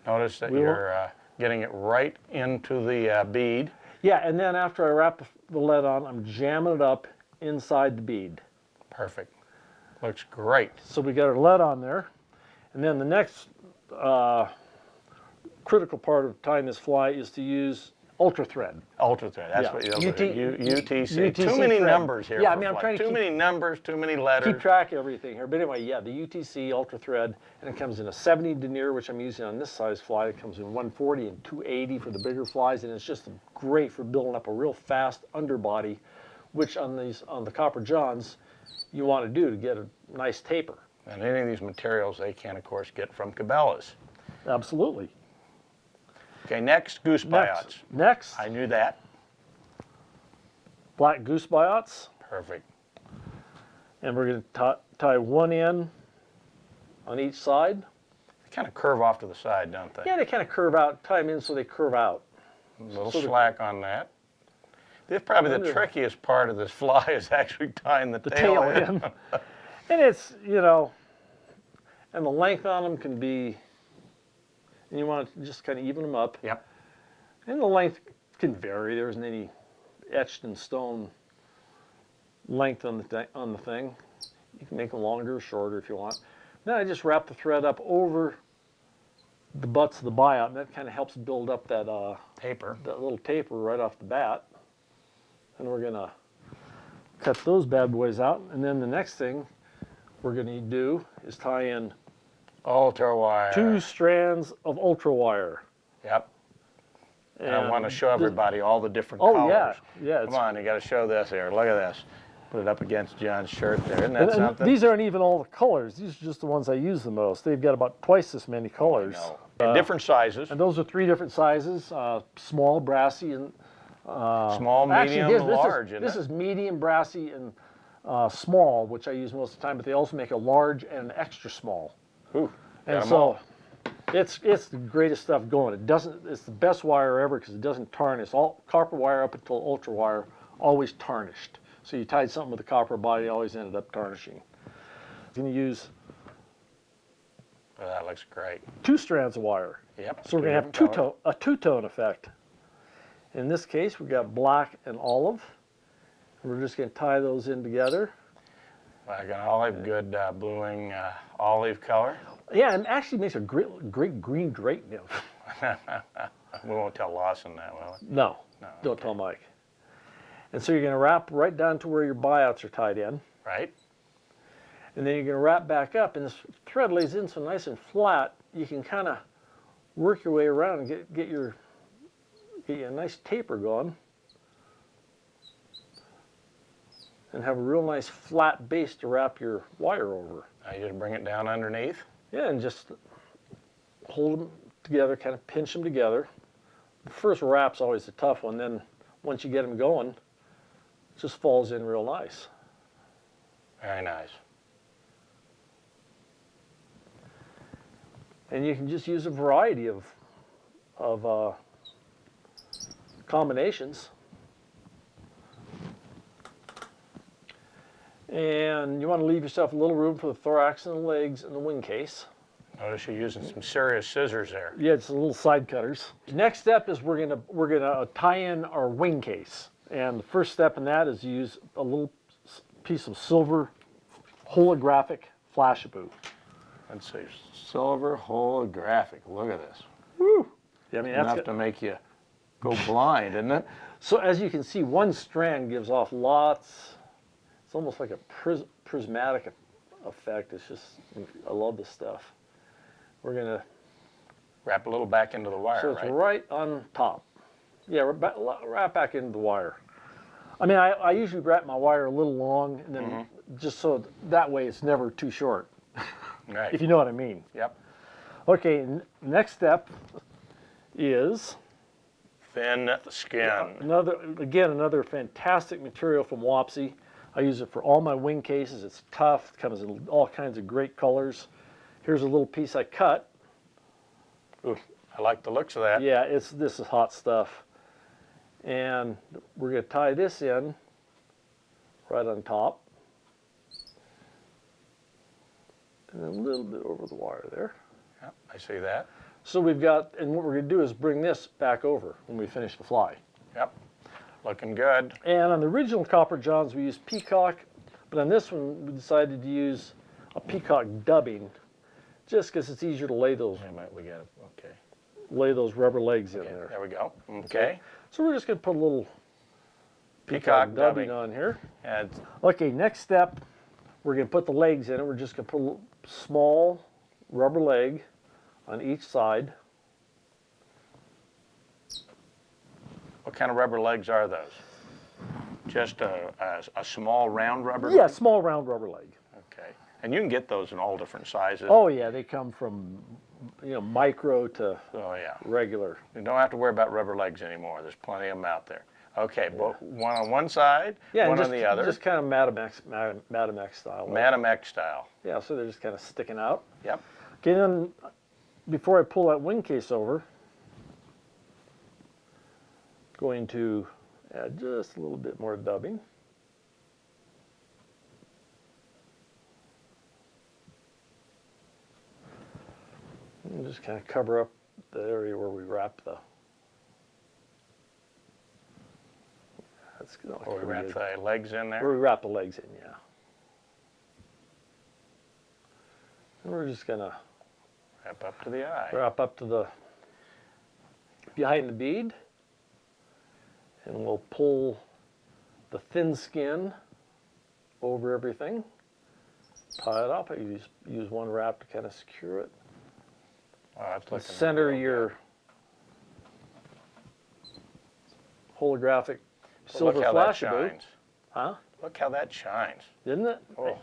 Speaker 1: Notice that you're getting it right into the bead.
Speaker 3: Yeah, and then after I wrap the lead on, I'm jamming it up inside the bead.
Speaker 1: Perfect. Looks great.
Speaker 3: So we got our lead on there. And then the next critical part of tying this fly is to use ultra thread.
Speaker 1: Ultra thread, that's what you're UTC. Too
Speaker 3: UTC
Speaker 1: many
Speaker 3: thread.
Speaker 1: numbers here.
Speaker 3: Yeah, I mean, I'm trying to
Speaker 1: too many numbers, too many letters.
Speaker 3: Keep track of everything here. But anyway, yeah, the UTC ultra thread, and it comes in a 70 denier, which I'm using on this size fly. It comes in 140 and 280 for the bigger flies, and it's just great for building up a real fast underbody, which on the copper johns you want to do to get a nice taper.
Speaker 1: And any of these materials they can, of course, get from Cabela's.
Speaker 3: Absolutely.
Speaker 1: Okay, next, goose biots.
Speaker 3: Next.
Speaker 1: I knew that.
Speaker 3: Black goose biots.
Speaker 1: Perfect.
Speaker 3: And we're going to tie one end on each side.
Speaker 1: They kind of curve off to the side, don't they?
Speaker 3: Yeah, they kind of curve out. Tie them in so they curve out.
Speaker 1: A little slack on that. This probably the trickiest part of this fly is actually tying the tail in.
Speaker 3: And it's, and the length on them can be, and you want to just kind of even them up.
Speaker 1: Yep.
Speaker 3: And the length can vary. There isn't any etched in stone length on the thing. You can make them longer or shorter if you want. Then I just wrap the thread up over the butts of the biot, and that kind of helps build up that
Speaker 1: taper,
Speaker 3: that little taper right off the bat. And we're gonna cut those bad boys out, and then the next thing we're gonna do is tie in
Speaker 1: ultra wire.
Speaker 3: 2 strands of ultra wire.
Speaker 1: Yep. And I want to show everybody all the different colors.
Speaker 3: Oh yeah.
Speaker 1: Come on, you got to show this here. Look at this. Put it up against John's shirt there. Isn't that something?
Speaker 3: These aren't even all the colors. These are just the ones I use the most. They've got about twice as many colors.
Speaker 1: Different sizes.
Speaker 3: And those are 3 different sizes: small, brassy, and
Speaker 1: small, medium, and large.
Speaker 3: This is medium, brassy, and small, which I use most of the time. But they also make a large and an extra small.
Speaker 1: Ooh,
Speaker 3: and so it's the greatest stuff going. It's the best wire ever because it doesn't tarnish. All copper wire up until ultra wire always tarnished. So you tied something with a copper body, it always ended up tarnishing. I'm going to use
Speaker 1: that looks great.
Speaker 3: 2 strands of wire.
Speaker 1: Yep.
Speaker 3: So we're going to have a two-tone effect. In this case, we've got black and olive. And we're just going to tie those in together.
Speaker 1: Like an olive, good bluing olive color.
Speaker 3: Yeah, and actually makes a great green drake nymph.
Speaker 1: We won't tell Lawson that, will we?
Speaker 3: No,
Speaker 1: No,
Speaker 3: don't
Speaker 1: okay.
Speaker 3: tell Mike. And so you're going to wrap right down to where your buyouts are tied in.
Speaker 1: Right?
Speaker 3: And then you're going to wrap back up, and this thread lays in so nice and flat, you can kind of work your way around and get you a nice taper going. And have a real nice flat base to wrap your wire over.
Speaker 1: Now you just bring it down underneath.
Speaker 3: Yeah, and just hold them together, kind of pinch them together. The first wrap's always the tough one, then once you get them going, it just falls in real nice.
Speaker 1: Very nice.
Speaker 3: And you can just use a variety of combinations. And you want to leave yourself a little room for the thorax and the legs and the wing case.
Speaker 1: Notice you're using some serious scissors there.
Speaker 3: Yeah, it's little side cutters. Next step is we're gonna tie in our wing case. And the first step in that is use a little piece of silver holographic flashaboo.
Speaker 1: Let's see, silver holographic. Look at this.
Speaker 3: Woo! Yeah, I mean, that's
Speaker 1: Enough to make you go blind, isn't it?
Speaker 3: So as you can see, one strand gives off lots. It's almost like a prismatic effect. It's just, I love this stuff. We're gonna
Speaker 1: Wrap a little back into the wire,
Speaker 3: so it's
Speaker 1: right?
Speaker 3: right on top. Yeah, wrap back into the wire. I mean, I usually wrap my wire a little long, and then just so that way it's never too short,
Speaker 1: Right.
Speaker 3: if you know what I mean.
Speaker 1: Yep.
Speaker 3: Okay, next step is
Speaker 1: Thin skin.
Speaker 3: another fantastic material from Wapsi. I use it for all my wing cases. It's tough. It comes in all kinds of great colors. Here's a little piece I cut.
Speaker 1: Ooh, I like the looks of that.
Speaker 3: Yeah, this is hot stuff. And we're going to tie this in right on top. And then a little bit over the wire there.
Speaker 1: Yep, I see that.
Speaker 3: So we've got, and what we're going to do is bring this back over when we finish the fly.
Speaker 1: Yep. Looking good.
Speaker 3: And on the original Copper Johns, we used peacock, but on this one, we decided to use a peacock dubbing, just because it's easier to lay those rubber legs in there.
Speaker 1: There we go. Okay.
Speaker 3: So we're just going to put a little
Speaker 1: Peacock dubbing
Speaker 3: on here.
Speaker 1: And
Speaker 3: Okay, next step, we're going to put the legs in it. We're just going to put a little small rubber leg on each side.
Speaker 1: what kind of rubber legs are those? Just a small round rubber
Speaker 3: Yeah,
Speaker 1: leg?
Speaker 3: small round rubber leg.
Speaker 1: Okay. And you can get those in all different sizes.
Speaker 3: Oh yeah, they come from micro to
Speaker 1: Oh, yeah.
Speaker 3: regular.
Speaker 1: You don't have to worry about rubber legs anymore. There's plenty of them out there. Okay, but one on one side,
Speaker 3: Yeah,
Speaker 1: one
Speaker 3: and
Speaker 1: on the other.
Speaker 3: just kind of Matamex style.
Speaker 1: Matamex style.
Speaker 3: Yeah, so they're just kind of sticking out.
Speaker 1: Yep.
Speaker 3: Okay, then before I pull that wing case over, going to add just a little bit more dubbing. And just kind of cover up the area where we wrap the. That's good.
Speaker 1: Or we wrap the legs in
Speaker 3: Where
Speaker 1: there.
Speaker 3: we wrap the legs in, yeah. And we're just gonna
Speaker 1: Wrap up to the eye.
Speaker 3: wrap up to the behind the bead, and we'll pull the thin skin over everything. Tie it up. I use one wrap to kind of secure it.
Speaker 1: Oh, that's looking
Speaker 3: Center
Speaker 1: real
Speaker 3: your holographic
Speaker 1: good.
Speaker 3: silver
Speaker 1: Look how that
Speaker 3: flashaboo.
Speaker 1: shines.
Speaker 3: Huh?
Speaker 1: Look how that shines.
Speaker 3: Isn't it?
Speaker 1: Oh,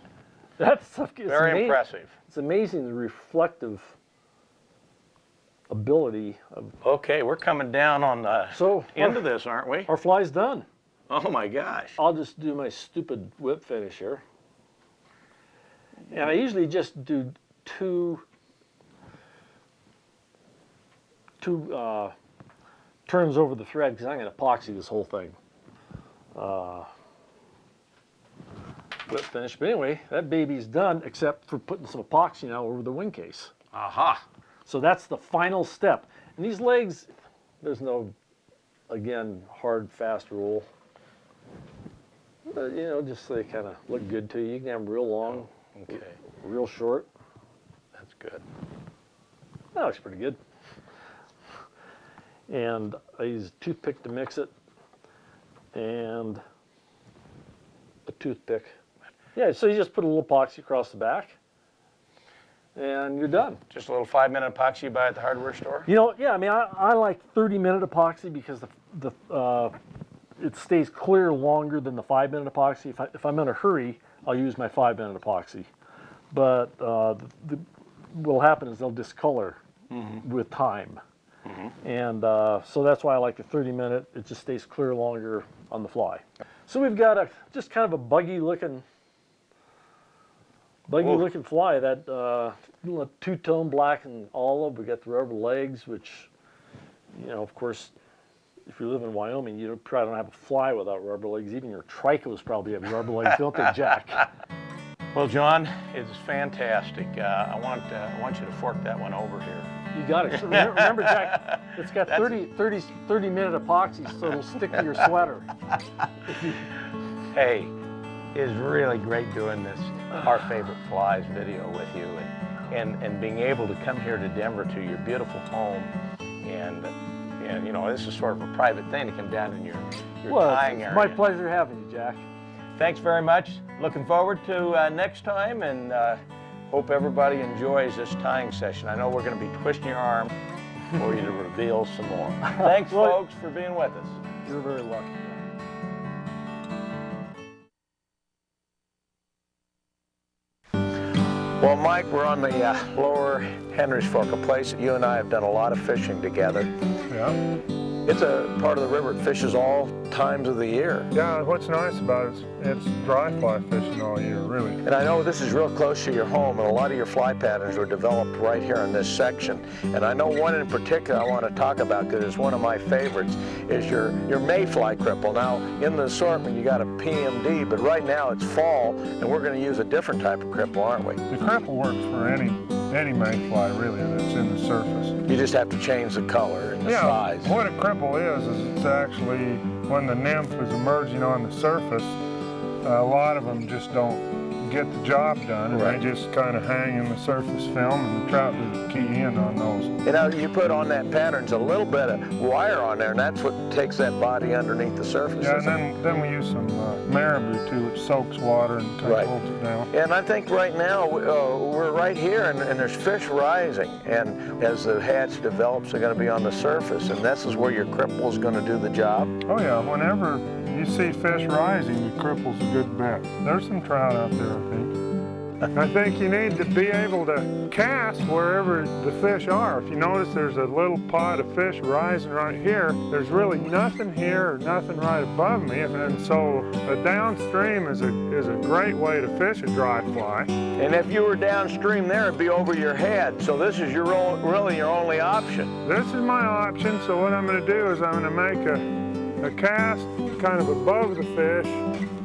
Speaker 3: That's it's
Speaker 1: very
Speaker 3: amazing.
Speaker 1: impressive.
Speaker 3: It's amazing the reflective ability of.
Speaker 1: Okay, we're coming down on the
Speaker 3: So
Speaker 1: end of this, aren't we?
Speaker 3: our fly's done.
Speaker 1: Oh my gosh.
Speaker 3: I'll just do my stupid whip finish here. And I usually just do two turns over the thread because I'm going to epoxy this whole thing. Whip finish. But anyway, that baby's done except for putting some epoxy now over the wing case.
Speaker 1: Aha.
Speaker 3: So that's the final step. And these legs, there's no, again, hard, fast rule. But, just so they kind of look good to you. You can have them real long,
Speaker 1: Okay,
Speaker 3: real short.
Speaker 1: that's good.
Speaker 3: That looks pretty good. and I use a toothpick to mix it, and a toothpick. Yeah, so you just put a little epoxy across the back, and you're done.
Speaker 1: Just a little 5-minute epoxy you buy at the hardware store?
Speaker 3: You know, yeah, I mean, I like 30-minute epoxy because it stays clear longer than the 5-minute epoxy. If I'm in a hurry, I'll use my 5-minute epoxy. But what'll happen is they'll discolor with time. And so that's why I like the 30-minute. It just stays clear longer on the fly. So we've got just kind of a buggy looking fly, that two-tone black and olive. We got the rubber legs, which, you know, of course, if you live in Wyoming, you probably don't have a fly without rubber legs. Even your tricos probably have rubber legs, don't they, Jack?
Speaker 1: Well, John, it's fantastic. I want you to fork that one over here.
Speaker 3: You got it. So remember, Jack, it's got 30-minute epoxy, so it'll stick to your sweater.
Speaker 1: Hey, it's really great doing this Our Favorite Flies video with you, and being able to come here to Denver to your beautiful home, and you know, this is sort of a private thing to come down in your tying area.
Speaker 3: It's my pleasure having you, Jack.
Speaker 1: Thanks very much. Looking forward to next time, and hope everybody enjoys this tying session. I know we're going to be twisting your arm for you to reveal some more. Thanks, folks, for being with us.
Speaker 3: You're very lucky.
Speaker 1: Well, Mike, we're on the lower Henry's Fork, a place that you and I have done a lot of fishing together.
Speaker 2: Yeah.
Speaker 1: It's a part of the river that fishes all times of the year.
Speaker 2: Yeah, what's nice about it is it's dry fly fishing all year, really.
Speaker 1: And I know this is real close to your home, and a lot of your fly patterns were developed right here in this section. And I know one in particular I want to talk about because it's one of my favorites, is your mayfly cripple. Now, in the assortment, you got a PMD, but right now it's fall, and we're going to use a different type of cripple, aren't we?
Speaker 2: The cripple works for any mayfly, really, that's in the surface.
Speaker 1: You just have to change the color and the size.
Speaker 2: What a cripple is it's actually when the nymph is emerging on the surface, a lot of them just don't get the job done, and they just kind of hang in the surface film, and the trout do key in on those.
Speaker 1: You know, you put on that pattern's a little bit of wire on there, and that's what takes that body underneath the surface.
Speaker 2: Yeah, and then we use some marabou too, which soaks water and kind of holds it down.
Speaker 1: And I think right now we're right here, and there's fish rising, and as the hatch develops, they're going to be on the surface, and this is where your cripple is going to do the job.
Speaker 2: Oh yeah, whenever you see fish rising, the cripple's a good bet. There's some trout out there, I think. I think you need to be able to cast wherever the fish are. If you notice there's a little pod of fish rising right here, there's really nothing here or nothing right above me, and so a downstream is a great way to fish a dry fly.
Speaker 1: And if you were downstream there, it'd be over your head, so this is really your only option.
Speaker 2: This is my option, so what I'm going to do is I'm going to make a cast kind of above the fish,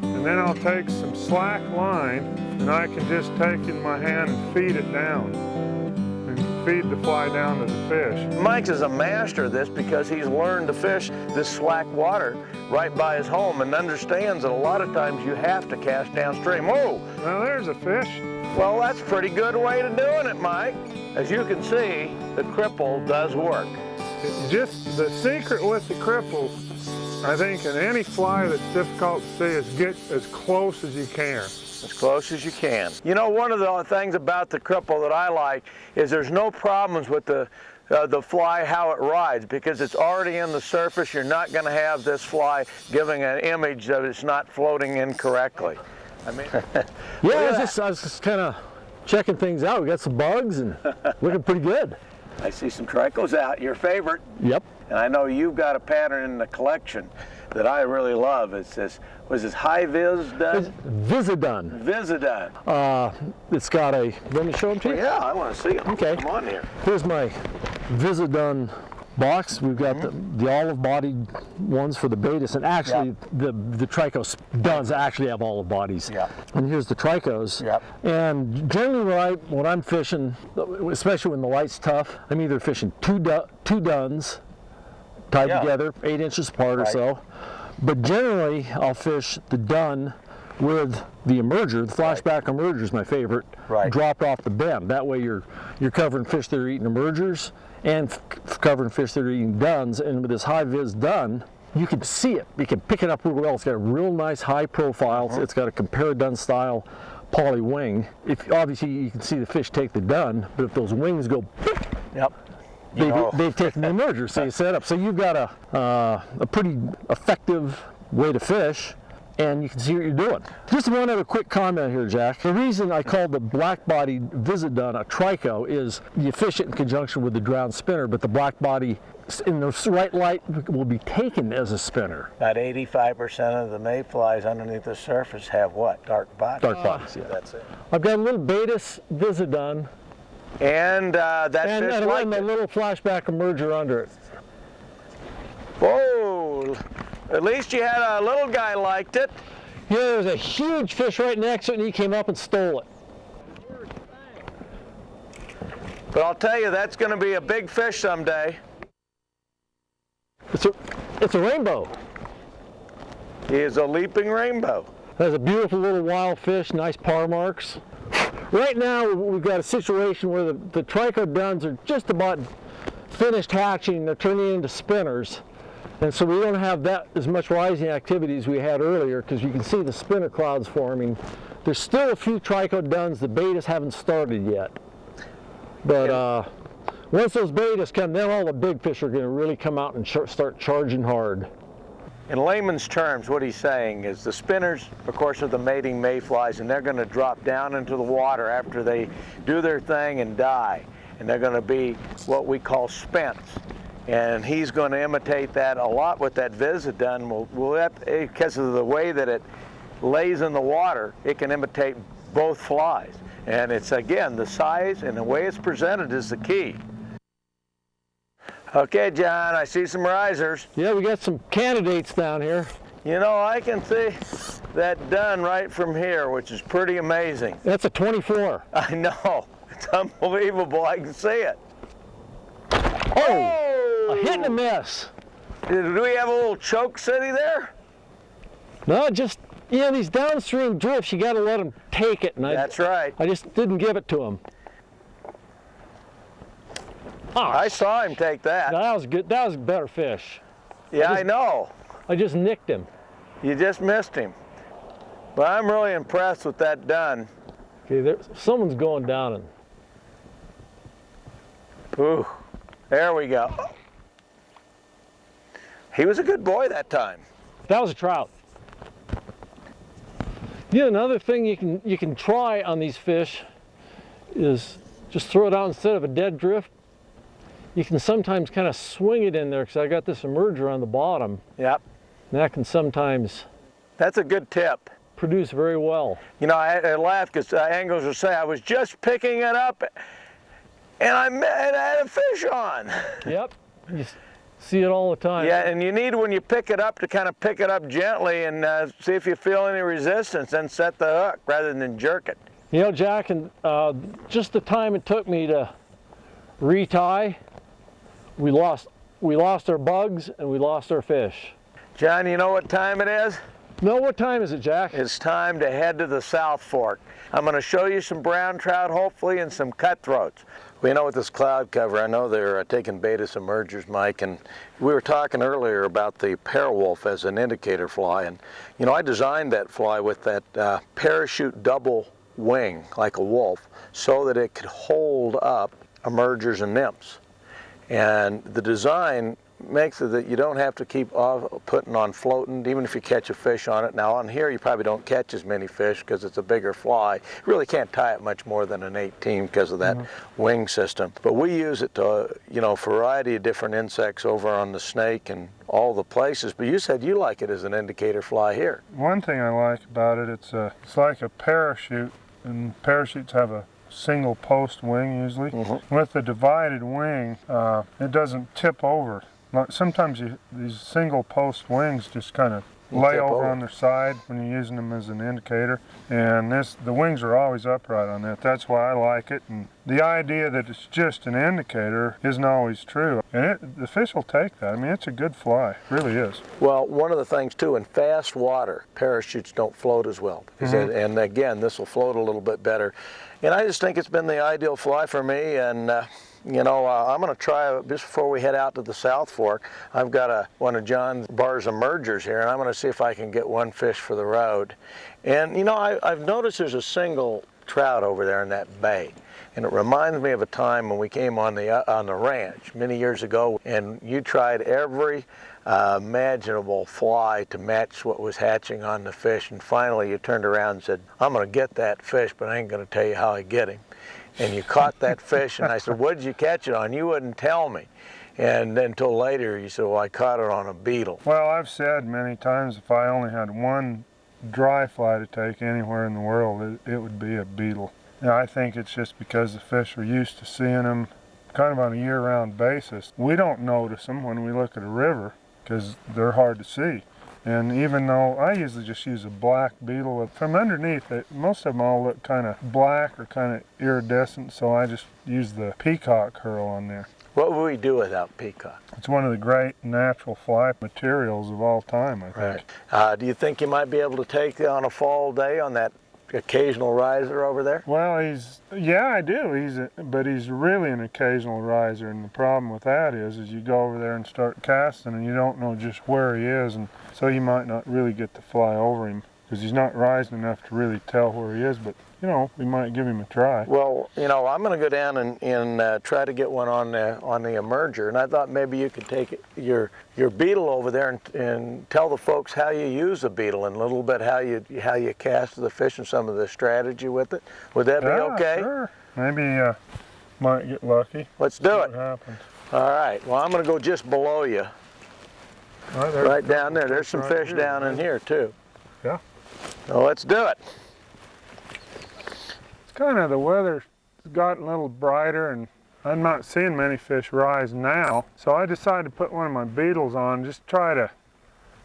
Speaker 2: and then I'll take some slack line, and I can just take it in my hand and feed it down, and feed the fly down to the fish.
Speaker 1: Mike is a master of this because he's learned to fish this slack water right by his home and understands that a lot of times you have to cast downstream. Whoa!
Speaker 2: Now there's a fish.
Speaker 1: Well, that's a pretty good way to doing it, Mike. As you can see, the cripple does work.
Speaker 2: Just the secret with the cripple, I think, in any fly that's difficult to see, is get as close as you can.
Speaker 1: As close as you can. You know, one of the things about the cripple that I like is there's no problems with the fly, how it rides, because it's already in the surface. You're not going to have this fly giving an image that it's not floating incorrectly. I mean,
Speaker 3: yeah, I was just kind of checking things out. We got some bugs and looking pretty good.
Speaker 1: I see some tricos out, your favorite.
Speaker 3: Yep.
Speaker 1: And I know you've got a pattern in the collection that I really love. It's this, was this high vis done?
Speaker 3: Visidun.
Speaker 1: Visidun.
Speaker 3: It's got a, let me show them to you?
Speaker 1: Yeah, I want to see them.
Speaker 3: Okay.
Speaker 1: Come on here.
Speaker 3: Here's my Visidun box. We've got the olive-bodied ones for the Batis, and actually the Tricos Duns actually have olive bodies.
Speaker 1: Yeah.
Speaker 3: And here's the Tricos.
Speaker 1: Yep.
Speaker 3: And generally when I'm fishing, especially when the light's tough, I'm either fishing two Duns tied together, 8 inches apart or so. But generally I'll fish the Dun with the emerger. The flashback emerger is my favorite.
Speaker 1: Right.
Speaker 3: Dropped off the bend. That way you're covering fish that are eating emergers and covering fish that are eating duns. And with this high vis dun, you can see it. You can pick it up real well. It's got a real nice high profile. It's got a compare dun style poly wing. If obviously you can see the fish take the dun, but if those wings go,
Speaker 1: Yep.
Speaker 3: they've taken the emerger. So you set up. So you've got a pretty effective way to fish, and you can see what you're doing. Just one other quick comment here, Jack. The reason I call the black-bodied visit dun a trico is you fish it in conjunction with the drowned spinner, but the black body in the right light will be taken as a spinner.
Speaker 1: About 85% of the mayflies underneath the surface have what? Dark bodies.
Speaker 3: Dark bodies, yeah.
Speaker 1: That's it.
Speaker 3: I've got a little Baetis visit dun
Speaker 1: And that
Speaker 3: and
Speaker 1: fish
Speaker 3: a
Speaker 1: liked it.
Speaker 3: little flashback emerger under it.
Speaker 1: Whoa! At least you had a little guy liked it.
Speaker 3: Yeah, there was a huge fish right next to it, and he came up and stole it.
Speaker 1: But I'll tell you, that's going to be a big fish someday.
Speaker 3: It's a rainbow.
Speaker 1: He is a leaping rainbow.
Speaker 3: Has a beautiful little wild fish, nice par marks. Right now, we've got a situation where the trico duns are just about finished hatching. They're turning into spinners. And so we don't have that as much rising activity as we had earlier, because you can see the spinner clouds forming. There's still a few trico duns. The Baetis haven't started yet. But once those Baetis come, then all the big fish are going to really come out and start charging hard.
Speaker 1: In layman's terms, what he's saying is the spinners, of course, are the mating mayflies, and they're going to drop down into the water after they do their thing and die. And they're going to be what we call spents. And he's going to imitate that a lot with that visit dun. Because of the way that it lays in the water, it can imitate both flies. And it's, again, the size and the way it's presented is the key. Okay, John, I see some risers.
Speaker 3: Yeah, we got some candidates down here.
Speaker 1: You know, I can see that dun right from here, which is pretty amazing.
Speaker 3: That's a 24.
Speaker 1: I know. It's unbelievable. I can see it.
Speaker 3: Oh! A hit and a miss.
Speaker 1: Do we have a little choke city there?
Speaker 3: No, just, these downstream drifts, you got to let them take it. And
Speaker 1: That's right.
Speaker 3: I just didn't give it to him. Oh,
Speaker 1: I saw him take that.
Speaker 3: that was good. That was a better fish.
Speaker 1: Yeah, I know.
Speaker 3: I just nicked him.
Speaker 1: You just missed him. But I'm really impressed with that dun.
Speaker 3: Okay, someone's going down and.
Speaker 1: Ooh, there we go. He was a good boy that time.
Speaker 3: That was a trout. Yeah, another thing you can try on these fish is just throw it out instead of a dead drift. You can sometimes kind of swing it in there, because I got this emerger on the bottom.
Speaker 1: Yep.
Speaker 3: And that can sometimes
Speaker 1: That's a good tip.
Speaker 3: produce very well.
Speaker 1: You know, I laugh because anglers will say, I was just picking it up and I had a fish on.
Speaker 3: Yep, you see it all the time.
Speaker 1: Yeah, and you need, when you pick it up, to kind of pick it up gently and see if you feel any resistance, then set the hook rather than jerk it.
Speaker 3: You know, Jack, and just the time it took me to retie, we lost our bugs and we lost our fish.
Speaker 1: John, you know what time it is?
Speaker 3: No, what time is it, Jack?
Speaker 1: It's time to head to the South Fork. I'm going to show you some brown trout, hopefully, and some cutthroats. We know with this cloud cover, I know they're taking Baetis emergers, Mike, and we were talking earlier about the pairwolf as an indicator fly, and you know, I designed that fly with that parachute double wing, like a wolf, so that it could hold up emergers and nymphs. And the design makes it that you don't have to keep putting on floating, even if you catch a fish on it. Now on here you probably don't catch as many fish because it's a bigger fly. You really can't tie it much more than an 18 because of that wing system. But we use it to, you know, for a variety of different insects over on the snake and all the places. But you said you like it as an indicator fly here.
Speaker 2: One thing I like about it, it's like a parachute, and parachutes have a single post wing usually. With the divided wing, it doesn't tip over. Sometimes these single post wings just kind of lay over on their side when you're using them as an indicator. And the wings are always upright on that. That's why I like it. And the idea that it's just an indicator isn't always true. And the fish will take that. I mean, it's a good fly. It really is.
Speaker 1: Well, one of the things too, in fast water, parachutes don't float as well. And again, this will float a little bit better. And I just think it's been the ideal fly for me. And you know, I'm going to try, just before we head out to the South Fork, I've got one of John Barr's emergers here, and I'm going to see if I can get one fish for the road. And you know, I've noticed there's a single trout over there in that bay. And it reminds me of a time when we came on the ranch many years ago, and you tried every imaginable fly to match what was hatching on the fish, and finally you turned around and said, I'm going to get that fish, but I ain't going to tell you how I get him. And you caught that fish, and I said, what did you catch it on? You wouldn't tell me. And then until later, you said, well, I caught it on a beetle.
Speaker 2: Well, I've said many times, if I only had one dry fly to take anywhere in the world, it would be a beetle. And I think it's just because the fish are used to seeing them kind of on a year-round basis. We don't notice them when we look at a river because they're hard to see. And even though I usually just use a black beetle, from underneath it, most of them all look kind of black or kind of iridescent, so I just use the peacock curl on there.
Speaker 1: What would we do without peacock?
Speaker 2: It's one of the great natural fly materials of all time, I think.
Speaker 1: Right. Do you think you might be able to take on a fall day on that occasional riser over there?
Speaker 2: Well, yeah, I do. But he's really an occasional riser, and the problem with that is you go over there and start casting, and you don't know just where he is, and so you might not really get to fly over him because he's not rising enough to really tell where he is. But you know, we might give him a try.
Speaker 1: Well, you know, I'm going to go down and try to get one on the emerger, and I thought maybe you could take your beetle over there and tell the folks how you use a beetle and a little bit how you cast the fish and some of the strategy with it. Would that be okay?
Speaker 2: Sure. Maybe might get lucky.
Speaker 1: Let's do it.
Speaker 2: What happens?
Speaker 1: All right. Well, I'm going to go just below you. Right down there. There's some fish down in here too.
Speaker 2: Yeah.
Speaker 1: So let's do it.
Speaker 2: Kind of the weather's gotten a little brighter, and I'm not seeing many fish rise now, so I decided to put one of my beetles on, just try to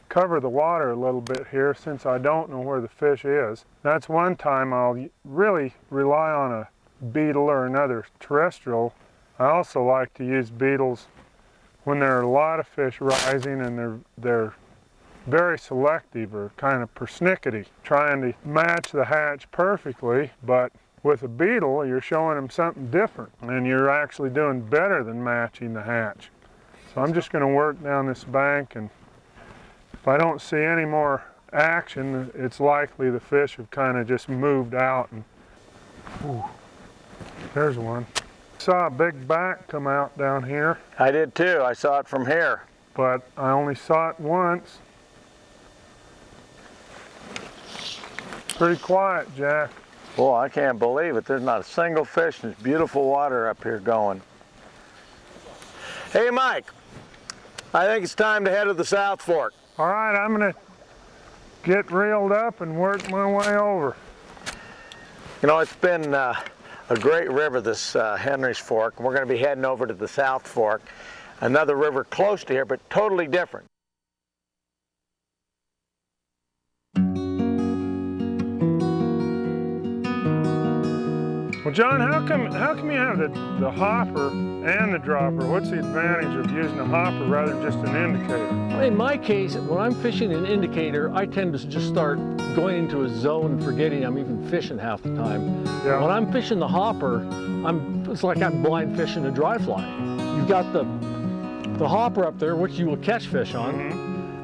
Speaker 2: cover the water a little bit here since I don't know where the fish is. That's one time I'll really rely on a beetle or another terrestrial. I also like to use beetles when there are a lot of fish rising and they're very selective or kind of persnickety, trying to match the hatch perfectly, but with a beetle, you're showing them something different, and you're actually doing better than matching the hatch. So I'm just going to work down this bank, and if I don't see any more action, it's likely the fish have kind of just moved out. And there's one. Saw a big back come out down here.
Speaker 1: I did too. I saw it from here.
Speaker 2: But I only saw it once. Pretty quiet, Jack.
Speaker 1: Boy, I can't believe it. There's not a single fish in this beautiful water up here going. Hey, Mike, I think it's time to head to the South Fork.
Speaker 2: All right, I'm going to get reeled up and work my way over.
Speaker 1: You know, it's been a great river, this Henry's Fork. We're going to be heading over to the South Fork, another river close to here, but totally different.
Speaker 2: Well, John, how come you have the hopper and the dropper? What's the advantage of using a hopper rather than just an indicator?
Speaker 3: In my case, when I'm fishing an indicator, I tend to just start going into a zone and forgetting I'm even fishing half the time.
Speaker 2: Yeah.
Speaker 3: When I'm fishing the hopper, it's like I'm blind fishing a dry fly. You've got the hopper up there, which you will catch fish on,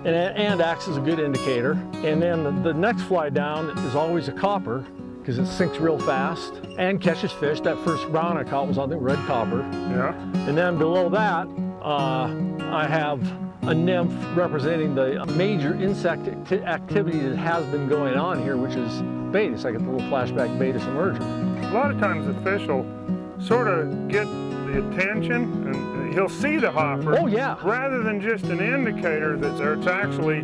Speaker 3: and acts as a good indicator. And then the next fly down is always a copper, because it sinks real fast and catches fish. That first brown I caught was on the red copper.
Speaker 2: Yeah.
Speaker 3: And then below that, I have a nymph representing the major insect activity that has been going on here, which is Baetis. I get the little flashback Baetis emerger.
Speaker 2: A lot of times the fish will sort of get the attention and he'll see the hopper.
Speaker 3: Oh yeah.
Speaker 2: Rather than just an indicator that's there. It's actually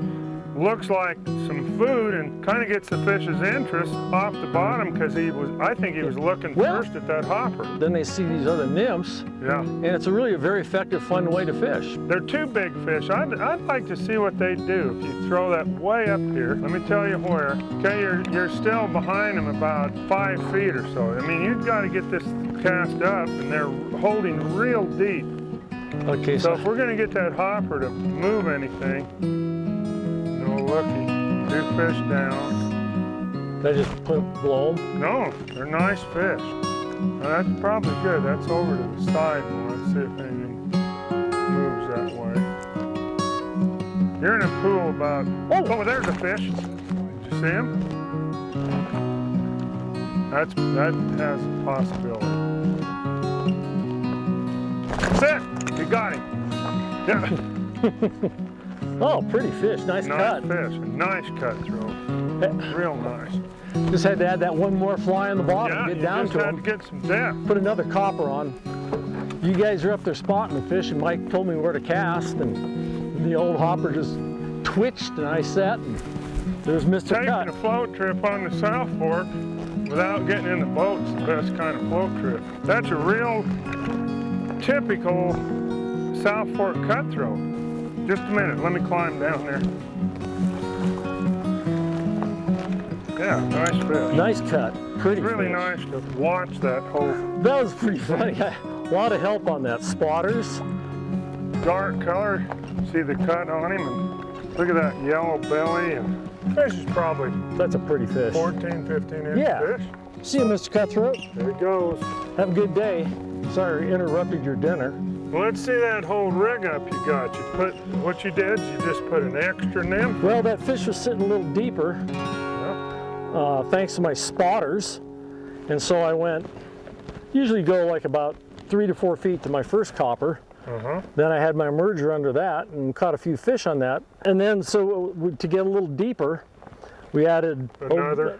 Speaker 2: looks like some food and kind of gets the fish's interest off the bottom because I think he was looking first at that hopper.
Speaker 3: Then they see these other nymphs. Yeah. And it's really a very effective, fun way to fish.
Speaker 2: They're two big fish. I'd like to see what they do if you throw that way up here. Let me tell you where. Okay, you're still behind them about 5 feet or so. I mean, you've got to get this cast up, and they're holding real deep.
Speaker 3: Okay.
Speaker 2: So if we're going to get that hopper to move anything, no looky, 2 fish down.
Speaker 3: Did I just blow them?
Speaker 2: No, they're nice fish. Now that's probably good. That's over to the side more. Let's see if anything moves that way. You're in a pool about, oh, there's a fish. Did you see him? That has a possibility. That's it. You got him. Yeah.
Speaker 3: Oh, pretty fish. Nice cut.
Speaker 2: Nice fish. Nice cutthroat. Real nice.
Speaker 3: Just had to add that one more fly on the bottom. Get down to him.
Speaker 2: To get some depth.
Speaker 3: Put another copper on. You guys are up there spotting the fish, and Mike told me where to cast, and the old hopper just twitched, and I set, and there's Mr. Cut.
Speaker 2: Taking a float trip on the South Fork without getting in the boat's the best kind of float trip. That's a real typical South Fork cutthroat. Just a minute, let me climb down there. Yeah, nice fish.
Speaker 3: Nice cut. Pretty
Speaker 2: It's really
Speaker 3: fish.
Speaker 2: nice to watch that whole...
Speaker 3: That was pretty funny. A lot of help on that. Spotters.
Speaker 2: Dark color. See the cut on him, and look at that yellow belly. And fish is probably...
Speaker 3: That's a pretty fish.
Speaker 2: 14, 15 inch fish.
Speaker 3: See you, Mr. Cutthroat.
Speaker 2: There it goes.
Speaker 3: Have a good day. Sorry I interrupted your dinner.
Speaker 2: Well, let's see that whole rig up you got. What you did, you just put an extra nymph?
Speaker 3: Well, that fish was sitting a little deeper. Thanks to my spotters, and so I went, usually go like about 3 to 4 feet to my first copper. Then I had my emerger under that and caught a few fish on that. And then so to get a little deeper, we added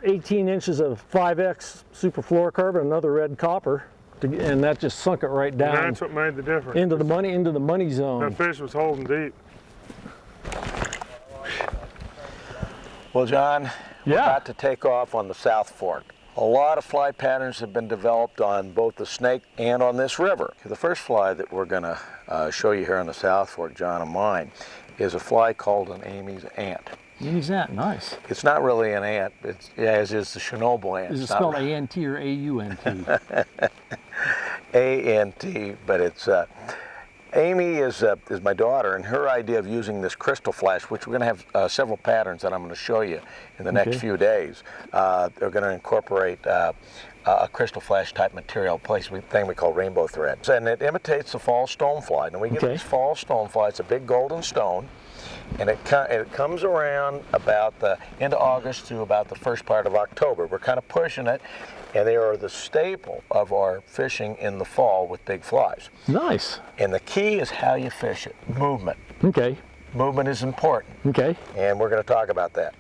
Speaker 3: 18 inches of 5X super fluorocarbon, another red copper, and that just sunk it right down.
Speaker 2: And that's what made the difference.
Speaker 3: Into the money zone.
Speaker 2: That fish was holding deep.
Speaker 1: Well, John, we're about to take off on the South Fork. A lot of fly patterns have been developed on both the Snake and on this river. The first fly that we're going to show you here on the South Fork, John and mine, is a fly called an Amy's ant.
Speaker 3: Amy's ant, nice.
Speaker 1: It's not really an ant, as is the Chernobyl ant.
Speaker 3: Is it spelled A-N-T or A-U-N-T?
Speaker 1: A-N-T, but it's... Amy is my daughter, and her idea of using this crystal flash, which we're going to have several patterns that I'm going to show you in the next few days. They're going to incorporate a crystal flash type material, thing we call rainbow thread. And it imitates the fall stonefly. And we get this fall stonefly. It's a big golden stone, and it comes around about the end of August to about the first part of October. We're kind of pushing it. And they are the staple of our fishing in the fall with big flies.
Speaker 3: Nice.
Speaker 1: And the key is how you fish it, movement.
Speaker 3: Okay.
Speaker 1: Movement is important. Okay. And we're going to talk about that.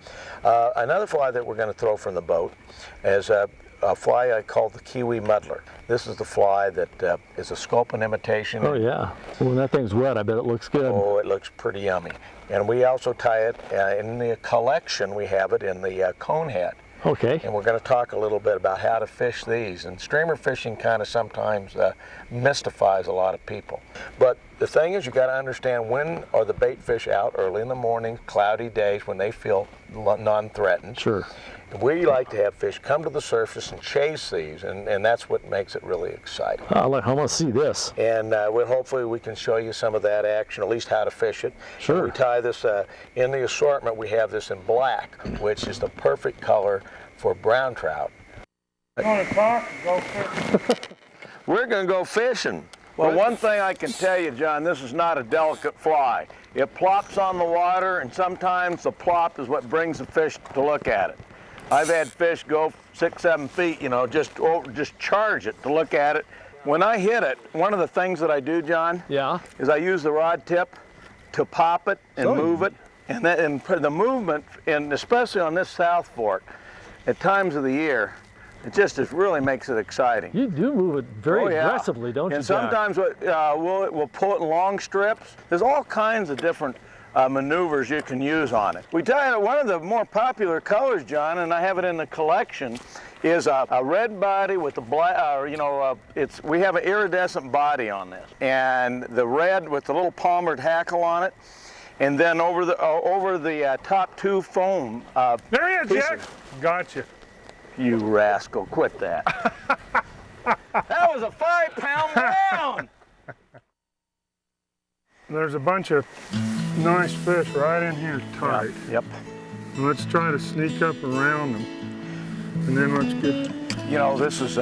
Speaker 1: Another fly that we're going to throw from the boat is a fly I call the Kiwi muddler. This is the fly that is a sculpin imitation.
Speaker 3: Oh yeah. Well, when that thing's wet, I bet it looks good.
Speaker 1: Oh, it looks pretty yummy. And we also tie it in the collection. We have it in the cone head.
Speaker 3: Okay.
Speaker 1: And we're going to talk a little bit about how to fish these. And streamer fishing kind of sometimes mystifies a lot of people. But the thing is, you got to understand when are the bait fish out early in the morning, cloudy days when they feel non-threatened.
Speaker 3: Sure.
Speaker 1: We like to have fish come to the surface and chase these, and that's what makes it really exciting.
Speaker 3: I want to see this.
Speaker 1: And hopefully we can show you some of that action, at least how to fish it.
Speaker 3: Sure.
Speaker 1: And we tie this, in the assortment we have this in black, which is the perfect color for brown trout.
Speaker 2: You want to talk and go fishing?
Speaker 1: We're going to go fishing. Well, one thing I can tell you, John, this is not a delicate fly. It plops on the water, and sometimes the plop is what brings the fish to look at it. I've had fish go 6, 7 feet, you know, just charge it to look at it. When I hit it, one of the things that I do, John, is I use the rod tip to pop it and move it. And the movement, and especially on this South Fork, at times of the year, it really makes it exciting.
Speaker 3: You do move it very aggressively, don't you,
Speaker 1: And sometimes we'll pull it in long strips. There's all kinds of different maneuvers you can use on it. We tell you one of the more popular colors, John, and I have it in the collection, is a red body with a black, we have an iridescent body on this, and the red with the little palmered hackle on it, and then over the top two foam.
Speaker 2: There he is, Jack. Gotcha.
Speaker 1: You rascal! Quit that. That was a 5-pound brown.
Speaker 2: There's a bunch of nice fish right in here tight.
Speaker 1: Yep.
Speaker 2: Let's try to sneak up around them, and then let's get.
Speaker 1: You know, this is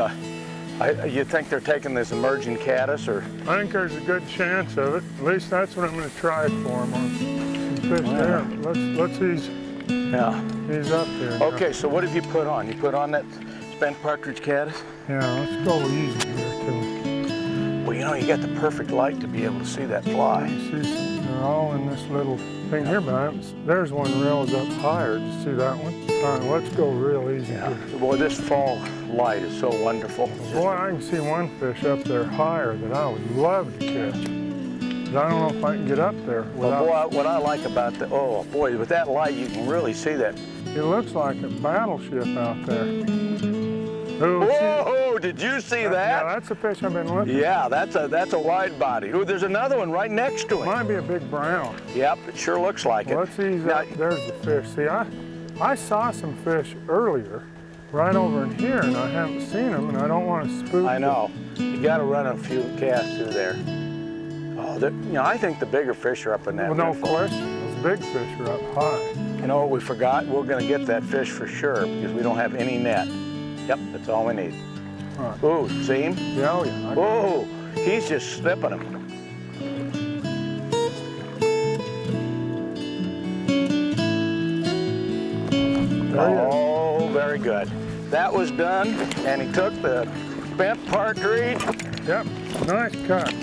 Speaker 1: you think they're taking this emerging caddis, or?
Speaker 2: I think there's a good chance of it. At least that's what I'm going to try for them on some fish there. Let's ease.
Speaker 1: Yeah.
Speaker 2: He's up there. Now.
Speaker 1: Okay, so what have you put on? You put on that spent partridge caddis?
Speaker 2: Yeah, let's go easy here too.
Speaker 1: Well, you know, you got the perfect light to be able to see that fly.
Speaker 2: See, they're all in this little thing here, but there's one rails up higher. Did you see that one? All right, let's go real easy here.
Speaker 1: Boy, this fall light is so wonderful.
Speaker 2: Boy, I can see one fish up there higher that I would love to catch. But I don't know if I can get up there without...
Speaker 1: Well, boy, what I like about the... Oh, boy, with that light, you can really see that.
Speaker 2: It looks like a battleship out there.
Speaker 1: Ooh, whoa, did you see that?
Speaker 2: Yeah, that's a fish I've been looking
Speaker 1: at. Yeah, that's a wide body. Ooh, there's another one right next to it.
Speaker 2: Might be a big brown.
Speaker 1: Yep, it sure looks like it.
Speaker 2: Let's ease up. There's the fish. See, I saw some fish earlier right over in here, and I haven't seen them, and I don't want to spook
Speaker 1: I know. You got to run a few casts through there. Oh, you know, I think the bigger fish are up in that
Speaker 2: Well, no
Speaker 1: riffle.
Speaker 2: question. Those big fish are up high.
Speaker 1: You know what we forgot? We're going to get that fish for sure because we don't have any net. Yep, that's all we need.
Speaker 2: All right.
Speaker 1: Ooh, see him?
Speaker 2: Yeah, oh yeah.
Speaker 1: Whoa, he's just snipping him. Oh, very good. That was done, and he took the spent partridge.
Speaker 2: Yep, nice cut.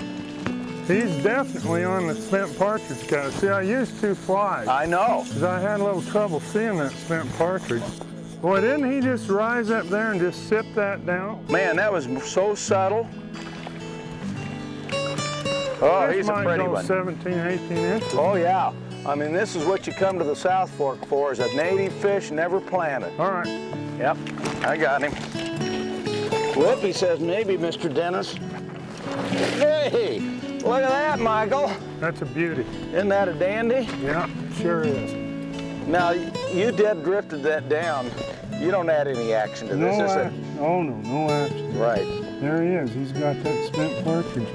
Speaker 2: He's definitely on the spent partridge cut. See, I used 2 flies.
Speaker 1: I know.
Speaker 2: Because I had a little trouble seeing that spent partridge. Boy, didn't he just rise up there and just sip that down?
Speaker 1: Man, that was so subtle. Oh, he's a pretty one.
Speaker 2: 17, 18 inches.
Speaker 1: Oh, yeah. I mean, this is what you come to the South Fork for, is a native fish never planted.
Speaker 2: All right.
Speaker 1: Yep, I got him. Whoop, he says maybe, Mr. Dennis. Hey, look at that, Michael.
Speaker 2: That's a beauty.
Speaker 1: Isn't that a dandy?
Speaker 2: Yeah, it sure is.
Speaker 1: Now, you dead drifted that down. You don't add any action to this, is it?
Speaker 2: Oh, no action.
Speaker 1: Right.
Speaker 2: There he is. He's got that spent partridge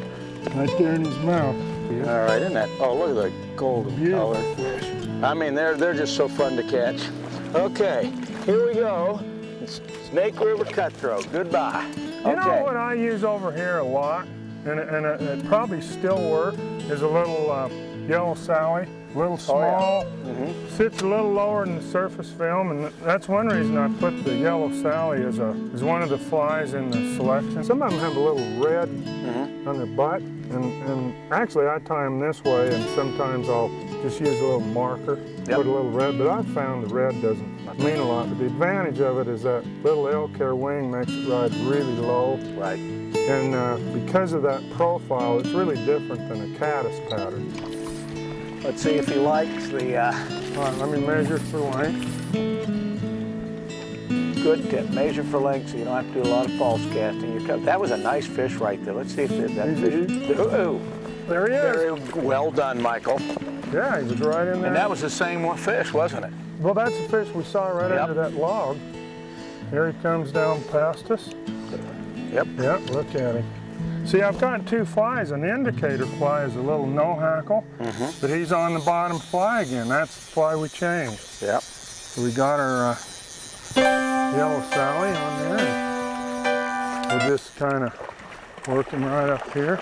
Speaker 2: right there in his mouth.
Speaker 1: Yeah. All right, isn't that? Oh, look at the golden
Speaker 2: Beautiful
Speaker 1: color.
Speaker 2: fish.
Speaker 1: I mean, they're just so fun to catch. Okay, here we go. It's Snake River Cutthroat. Goodbye.
Speaker 2: You know what I use over here a lot, and it probably still works, is a little yellow Sally. A little small, sits a little lower than the surface film, and that's one reason I put the yellow Sally as one of the flies in the selection. Some of them have a little red on their butt, and actually I tie them this way, and sometimes I'll just use a little marker, put a little red, but I've found the red doesn't mean a lot, but the advantage of it is that little elk hair wing makes it ride really low.
Speaker 1: Right.
Speaker 2: And because of that profile, it's really different than a caddis pattern.
Speaker 1: Let's see if he likes the...
Speaker 2: All right, let me measure for length.
Speaker 1: Good tip. Measure for length so you don't have to do a lot of false casting. That was a nice fish right there. Let's see if that fish... Ooh.
Speaker 2: There he is.
Speaker 1: Very well done, Michael.
Speaker 2: Yeah, he was right in there.
Speaker 1: And that was the same one fish, wasn't it?
Speaker 2: Well, that's the fish we saw right under that log. Here he comes down past us.
Speaker 1: Yep.
Speaker 2: Yep, look at him. See, I've got 2 flies. An indicator fly is a little no hackle, but he's on the bottom fly again. That's the fly we changed.
Speaker 1: Yep.
Speaker 2: So we got our yellow Sally on there. We'll just kind of work him right up here.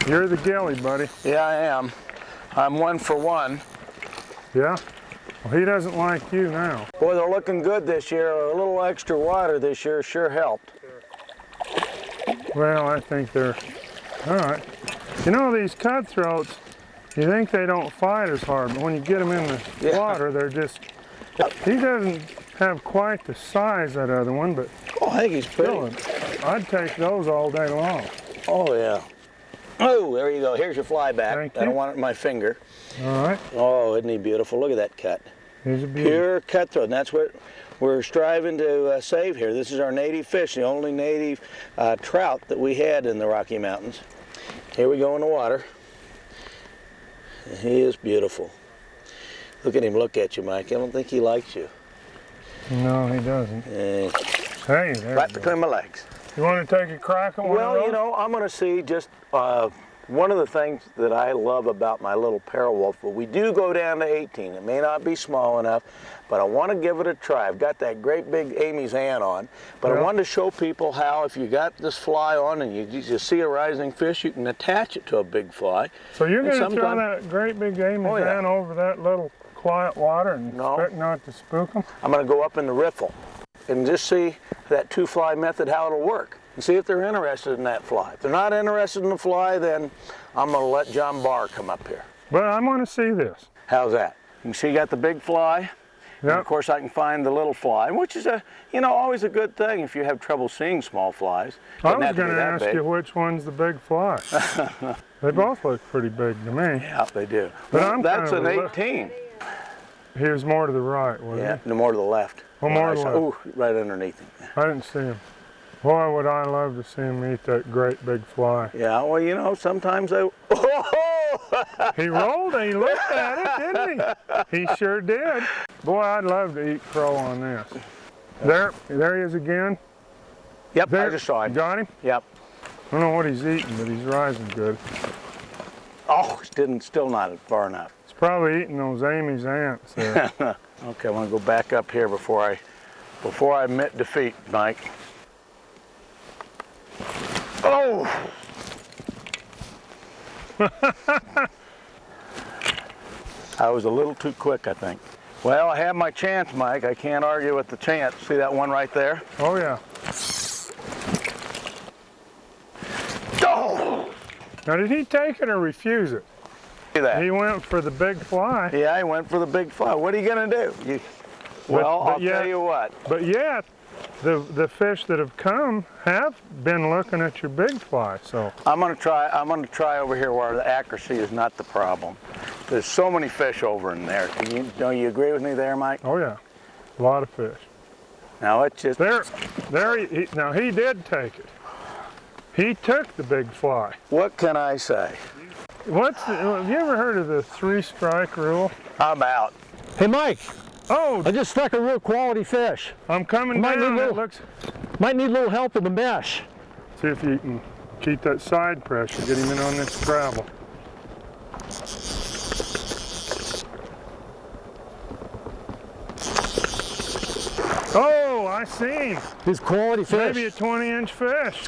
Speaker 2: You're the gilly, buddy.
Speaker 1: Yeah, I am. I'm 1 for 1.
Speaker 2: Yeah? Well, he doesn't like you now.
Speaker 1: Boy, they're looking good this year. A little extra water this year sure helped.
Speaker 2: Well, I think they're, all right. You know, these cutthroats, you think they don't fight as hard, but when you get them in the water, they're just, he doesn't have quite the size of that other one, but
Speaker 1: oh, I think he's pretty.
Speaker 2: I'd take those all day long.
Speaker 1: Oh, yeah. Oh, there you go. Here's your fly back.
Speaker 2: Thank
Speaker 1: I don't
Speaker 2: you.
Speaker 1: want it in my finger.
Speaker 2: All right.
Speaker 1: Oh, isn't he beautiful? Look at that cut.
Speaker 2: Here's a beauty.
Speaker 1: Pure cutthroat, and that's what we're striving to save here. This is our native fish, the only native trout that we had in the Rocky Mountains. Here we go in the water. He is beautiful. Look at him look at you, Mike. I don't think he likes you.
Speaker 2: No, he doesn't. Hey, there
Speaker 1: Right
Speaker 2: you go.
Speaker 1: between my legs.
Speaker 2: You want to take a crack at one of
Speaker 1: Well,
Speaker 2: those?
Speaker 1: you know, I'm going to see just one of the things that I love about my little Parrot Wolf, but we do go down to 18. It may not be small enough, but I want to give it a try. I've got that great big Amy's Ann on, but
Speaker 2: Yeah.
Speaker 1: I wanted to show people how if you got this fly on and you just see a rising fish, you can attach it to a big fly.
Speaker 2: So you're
Speaker 1: And
Speaker 2: going to throw
Speaker 1: sometime-
Speaker 2: that great big Amy's
Speaker 1: Oh, yeah.
Speaker 2: Ann over that little quiet water and
Speaker 1: No.
Speaker 2: expect not to spook them?
Speaker 1: I'm going to go up in the riffle and just see that two-fly method, how it'll work, and see if they're interested in that fly. If they're not interested in the fly, then I'm going to let John Barr come up here.
Speaker 2: But I want to see this.
Speaker 1: How's that? You can see you got the big fly. And
Speaker 2: Yep.
Speaker 1: of course, I can find the little fly, which is always a good thing if you have trouble seeing small flies.
Speaker 2: I
Speaker 1: Doesn't
Speaker 2: was
Speaker 1: have to be
Speaker 2: going to
Speaker 1: that
Speaker 2: ask
Speaker 1: big.
Speaker 2: you which one's the big fly. They both look pretty big to me.
Speaker 1: Yeah, they do.
Speaker 2: But
Speaker 1: Well,
Speaker 2: I'm
Speaker 1: that's
Speaker 2: kind
Speaker 1: an
Speaker 2: of
Speaker 1: 18.
Speaker 2: He was more to the right, wasn't
Speaker 1: Yeah, no more to the left.
Speaker 2: Oh, more to the left.
Speaker 1: Oh, right underneath him.
Speaker 2: he? I didn't see him. Boy, would I love to see him eat that great big fly.
Speaker 1: Yeah, well, you know, sometimes they.
Speaker 2: He rolled and he looked at it, didn't he? He sure did. Boy, I'd love to eat crow on this. There he is again.
Speaker 1: Yep,
Speaker 2: There,
Speaker 1: I just saw him.
Speaker 2: got him?
Speaker 1: Yep.
Speaker 2: I don't know what he's eating, but he's rising good.
Speaker 1: Oh, still not far enough.
Speaker 2: He's probably eating those Amy's ants there.
Speaker 1: Okay, I want to go back up here before I admit defeat, Mike. Oh! I was a little too quick, I think. Well, I had my chance, Mike. I can't argue with the chance. See that one right there?
Speaker 2: Oh, yeah.
Speaker 1: Oh!
Speaker 2: Now, did he take it or refuse it?
Speaker 1: See that?
Speaker 2: He went for the big fly.
Speaker 1: Yeah, I went for the big fly. What are you going to do? Well,
Speaker 2: but
Speaker 1: I'll
Speaker 2: yet-
Speaker 1: tell you what.
Speaker 2: But yet, the fish that have come have been looking at your big fly, so.
Speaker 1: I'm going to try over here where the accuracy is not the problem. There's so many fish over in there. Don't you agree with me there, Mike?
Speaker 2: Oh, yeah. A lot of fish.
Speaker 1: Now it's just
Speaker 2: Now, he did take it. He took the big fly.
Speaker 1: what can I say?
Speaker 2: Have you ever heard of the 3-strike rule?
Speaker 1: I'm out.
Speaker 3: Hey Mike,
Speaker 2: Oh,
Speaker 3: I just stuck a real quality fish.
Speaker 2: I'm coming
Speaker 3: Might
Speaker 2: down.
Speaker 3: need a
Speaker 2: It
Speaker 3: little-
Speaker 2: looks.
Speaker 3: Might need a little help with the mesh.
Speaker 2: See if you can keep that side pressure. Get him in on this gravel. Oh, I see him.
Speaker 3: These quality fish.
Speaker 2: Maybe a 20-inch fish.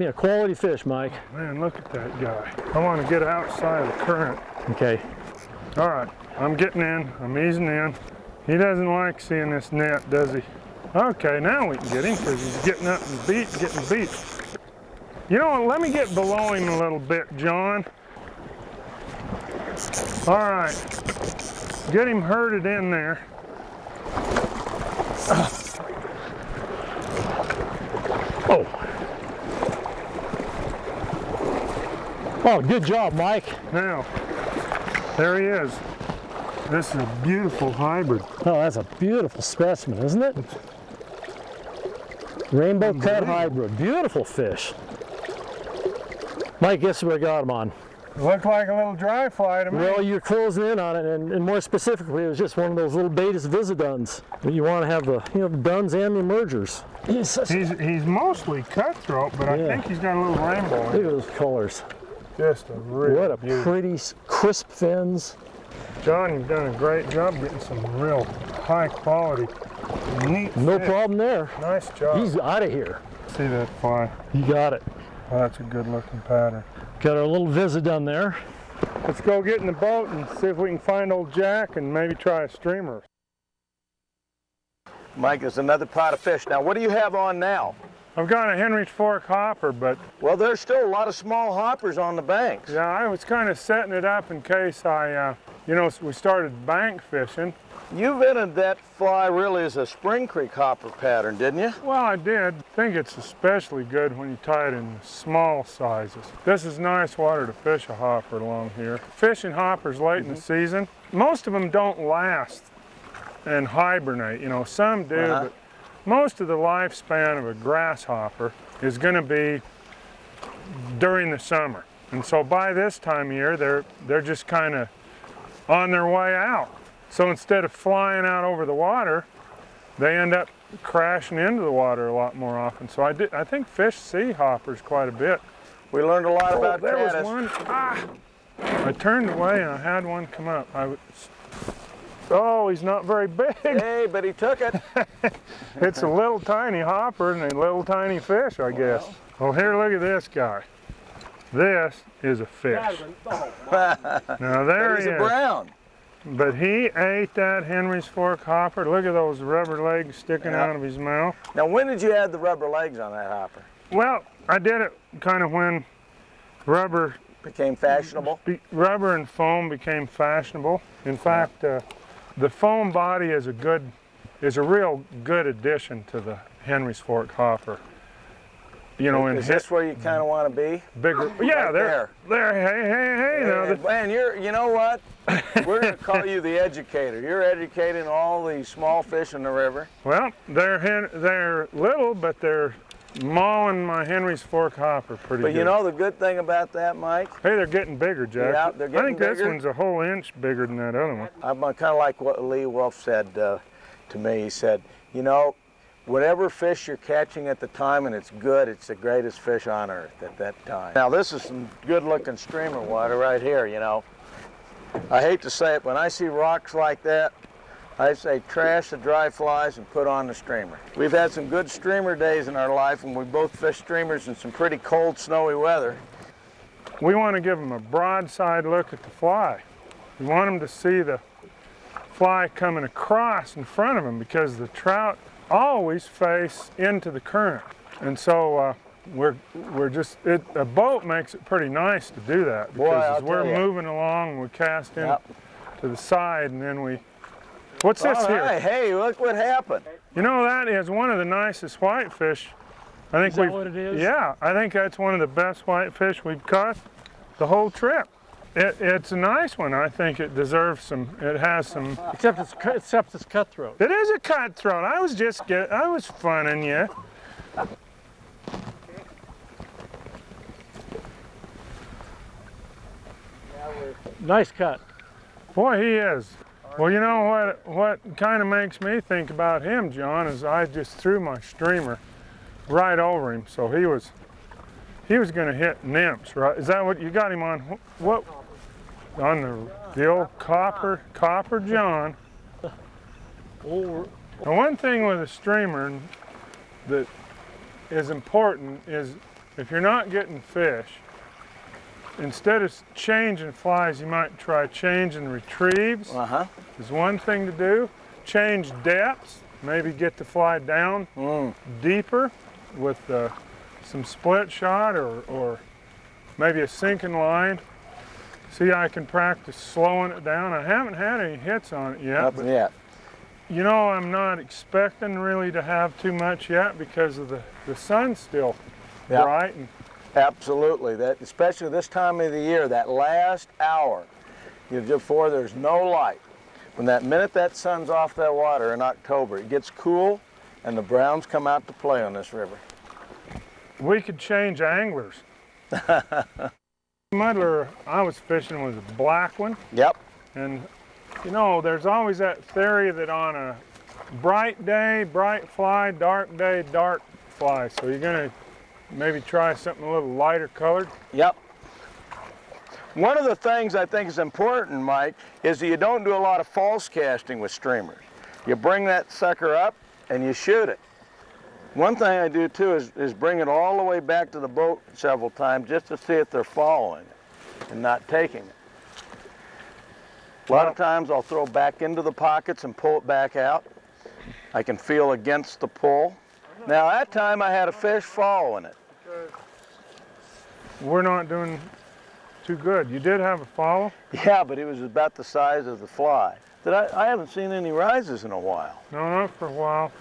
Speaker 3: A quality fish, Mike.
Speaker 2: Man, look at that guy. I want to get outside the current.
Speaker 3: Okay.
Speaker 2: All right, I'm getting in. I'm easing in. He doesn't like seeing this net, does he? Okay, now we can get him because he's getting up and getting beat. You know what? Let me get below him a little bit, John. All right, get him herded in there.
Speaker 3: Oh. Oh, good job, Mike.
Speaker 2: Now, there he is. This is a beautiful hybrid.
Speaker 3: Oh, that's a beautiful specimen, isn't it? Rainbow cut hybrid. Beautiful fish. Mike, guess what I got him on?
Speaker 2: It looked like a little dry fly to me.
Speaker 3: Well, you're closing in on it, and more specifically, it was just one of those little Baetis Visiduns. You want to have the, the duns and the emergers.
Speaker 2: He's mostly cutthroat, but I
Speaker 3: Yeah.
Speaker 2: think he's got a little rainbow in
Speaker 3: Look
Speaker 2: it.
Speaker 3: at those colors.
Speaker 2: Just a real
Speaker 3: What a
Speaker 2: beauty.
Speaker 3: pretty crisp fins.
Speaker 2: John, you've done a great job getting some real high quality, neat
Speaker 3: No
Speaker 2: fish.
Speaker 3: problem there.
Speaker 2: Nice job.
Speaker 3: He's out of here.
Speaker 2: See that fly?
Speaker 3: You got it.
Speaker 2: Oh, that's a good looking pattern.
Speaker 3: Got our little Visidun there.
Speaker 2: Let's go get in the boat and see if we can find old Jack and maybe try a streamer.
Speaker 1: Mike, there's another pot of fish. Now, what do you have on now?
Speaker 2: I've got a Henry's Fork hopper, but
Speaker 1: Well, there's still a lot of small hoppers on the banks.
Speaker 2: yeah, I was kind of setting it up in case we started bank fishing.
Speaker 1: You invented that fly really as a Spring Creek hopper pattern, didn't you?
Speaker 2: Well, I did. I think it's especially good when you tie it in small sizes. This is nice water to fish a hopper along here. Fishing hoppers late in the season, most of them don't last and hibernate. You know, some do, but most of the lifespan of a grasshopper is going to be during the summer. And so by this time of year, they're just kind of on their way out. So instead of flying out over the water, they end up crashing into the water a lot more often. So I think fish see hoppers quite a bit.
Speaker 1: We learned a lot about
Speaker 2: there
Speaker 1: Caddis.
Speaker 2: was one. I turned away and I had one come up. Oh, he's not very big.
Speaker 1: Hey, but he took it.
Speaker 2: It's a little tiny hopper and a little tiny fish, I guess. Well, here, look at this guy. This is a fish. Now there he is.
Speaker 1: He's a brown.
Speaker 2: But he ate that Henry's Fork hopper. Look at those rubber legs sticking out of his mouth.
Speaker 1: Now, when did you add the rubber legs on that hopper?
Speaker 2: Well, I did it kind of when rubber
Speaker 1: became fashionable.
Speaker 2: Rubber and foam became fashionable. In fact, the foam body is a real good addition to the Henry's Fork hopper. You know,
Speaker 1: is this where you kind of want to be?
Speaker 2: Bigger, yeah, right there. Hey.
Speaker 1: Man, you know what? We're going to call you the educator. You're educating all these small fish in the river.
Speaker 2: Well, they're little, but they're mauling my Henry's Fork hopper pretty good.
Speaker 1: But you know the good thing about that, Mike?
Speaker 2: Hey, they're getting bigger, Jack.
Speaker 1: Yeah, they're getting bigger.
Speaker 2: I think this one's a whole inch bigger than that other one.
Speaker 1: I'm kind of like what Lee Wolf said to me. He said, you know, whatever fish you're catching at the time and it's good, it's the greatest fish on earth at that time. Now this is some good looking streamer water right here, you know. I hate to say it, when I see rocks like that, I say trash the dry flies and put on the streamer. We've had some good streamer days in our life when we both fished streamers in some pretty cold, snowy weather.
Speaker 2: We want to give them a broadside look at the fly. We want them to see the fly coming across in front of them because the trout always face into the current. And so a boat makes it pretty nice to do that because as we're moving along, we cast in to the side and then what's this here?
Speaker 1: Hey, look what happened.
Speaker 2: You know, that is one of the nicest whitefish. I think
Speaker 3: is that what it is?
Speaker 2: Yeah, I think that's one of the best whitefish we've caught the whole trip. It's a nice one. I think it deserves some, it has some.
Speaker 3: Except it's cutthroat.
Speaker 2: It is a cutthroat. I was funning you.
Speaker 3: Nice cut.
Speaker 2: Boy, he is. Well, you know what kind of makes me think about him, John, is I just threw my streamer right over him. So he was going to hit nymphs, right? Is that what you got him on? What? On the old Copper John. The one thing with a streamer that is important is if you're not getting fish, instead of changing flies, you might try changing retrieves. Is one thing to do. Change depths, maybe get the fly down deeper with some split shot or maybe a sinking line. See, I can practice slowing it down. I haven't had any hits on it yet.
Speaker 1: Nothing yet.
Speaker 2: You know, I'm not expecting really to have too much yet because of the sun's still bright.
Speaker 1: Absolutely, especially this time of the year, that last hour before there's no light. When that minute that sun's off that water in October, it gets cool and the browns come out to play on this river.
Speaker 2: We could change anglers. The muddler I was fishing was a black one.
Speaker 1: Yep.
Speaker 2: And you know, there's always that theory that on a bright day, bright fly, dark day, dark fly. So you're gonna maybe try something a little lighter colored?
Speaker 1: Yep. One of the things I think is important, Mike, is that you don't do a lot of false casting with streamers. You bring that sucker up and you shoot it. One thing I do too is bring it all the way back to the boat several times just to see if they're following it and not taking it. A lot of times I'll throw back into the pockets and pull it back out. I can feel against the pull. Now that time I had a fish following it.
Speaker 2: We're not doing too good. You did have a follow?
Speaker 1: Yeah, but it was about the size of the fly. I haven't seen any rises in a while.
Speaker 2: No, not for a while.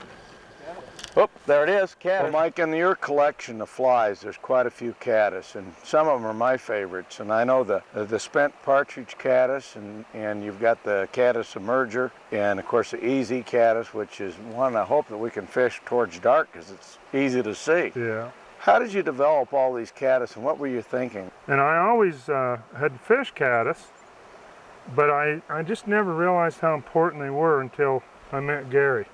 Speaker 1: Oh, there it is, caddis. Well, Mike, in your collection of flies, there's quite a few caddis, and some of them are my favorites. And I know the spent partridge caddis, and you've got the caddis emerger, and of course the easy caddis, which is one I hope that we can fish towards dark because it's easy to see.
Speaker 2: Yeah.
Speaker 1: How did you develop all these caddis, and what were you thinking?
Speaker 2: And I always had fished caddis, but I just never realized how important they were until I met Gary.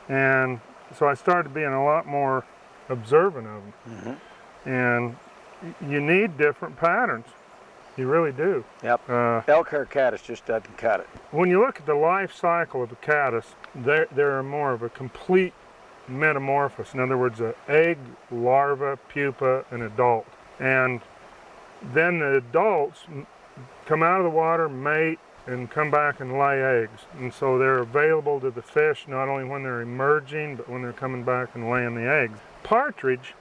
Speaker 2: And so I started being a lot more observant of them. Mm-hmm. And you need different patterns. You really do.
Speaker 1: Yep. Elk hair caddis just doesn't cut it.
Speaker 2: When you look at the life cycle of a caddis, they're more of a complete metamorphosis. In other words, an egg, larva, pupa, and adult. And then the adults come out of the water, mate, and come back and lay eggs. And so they're available to the fish not only when they're emerging, but when they're coming back and laying the eggs. Partridge,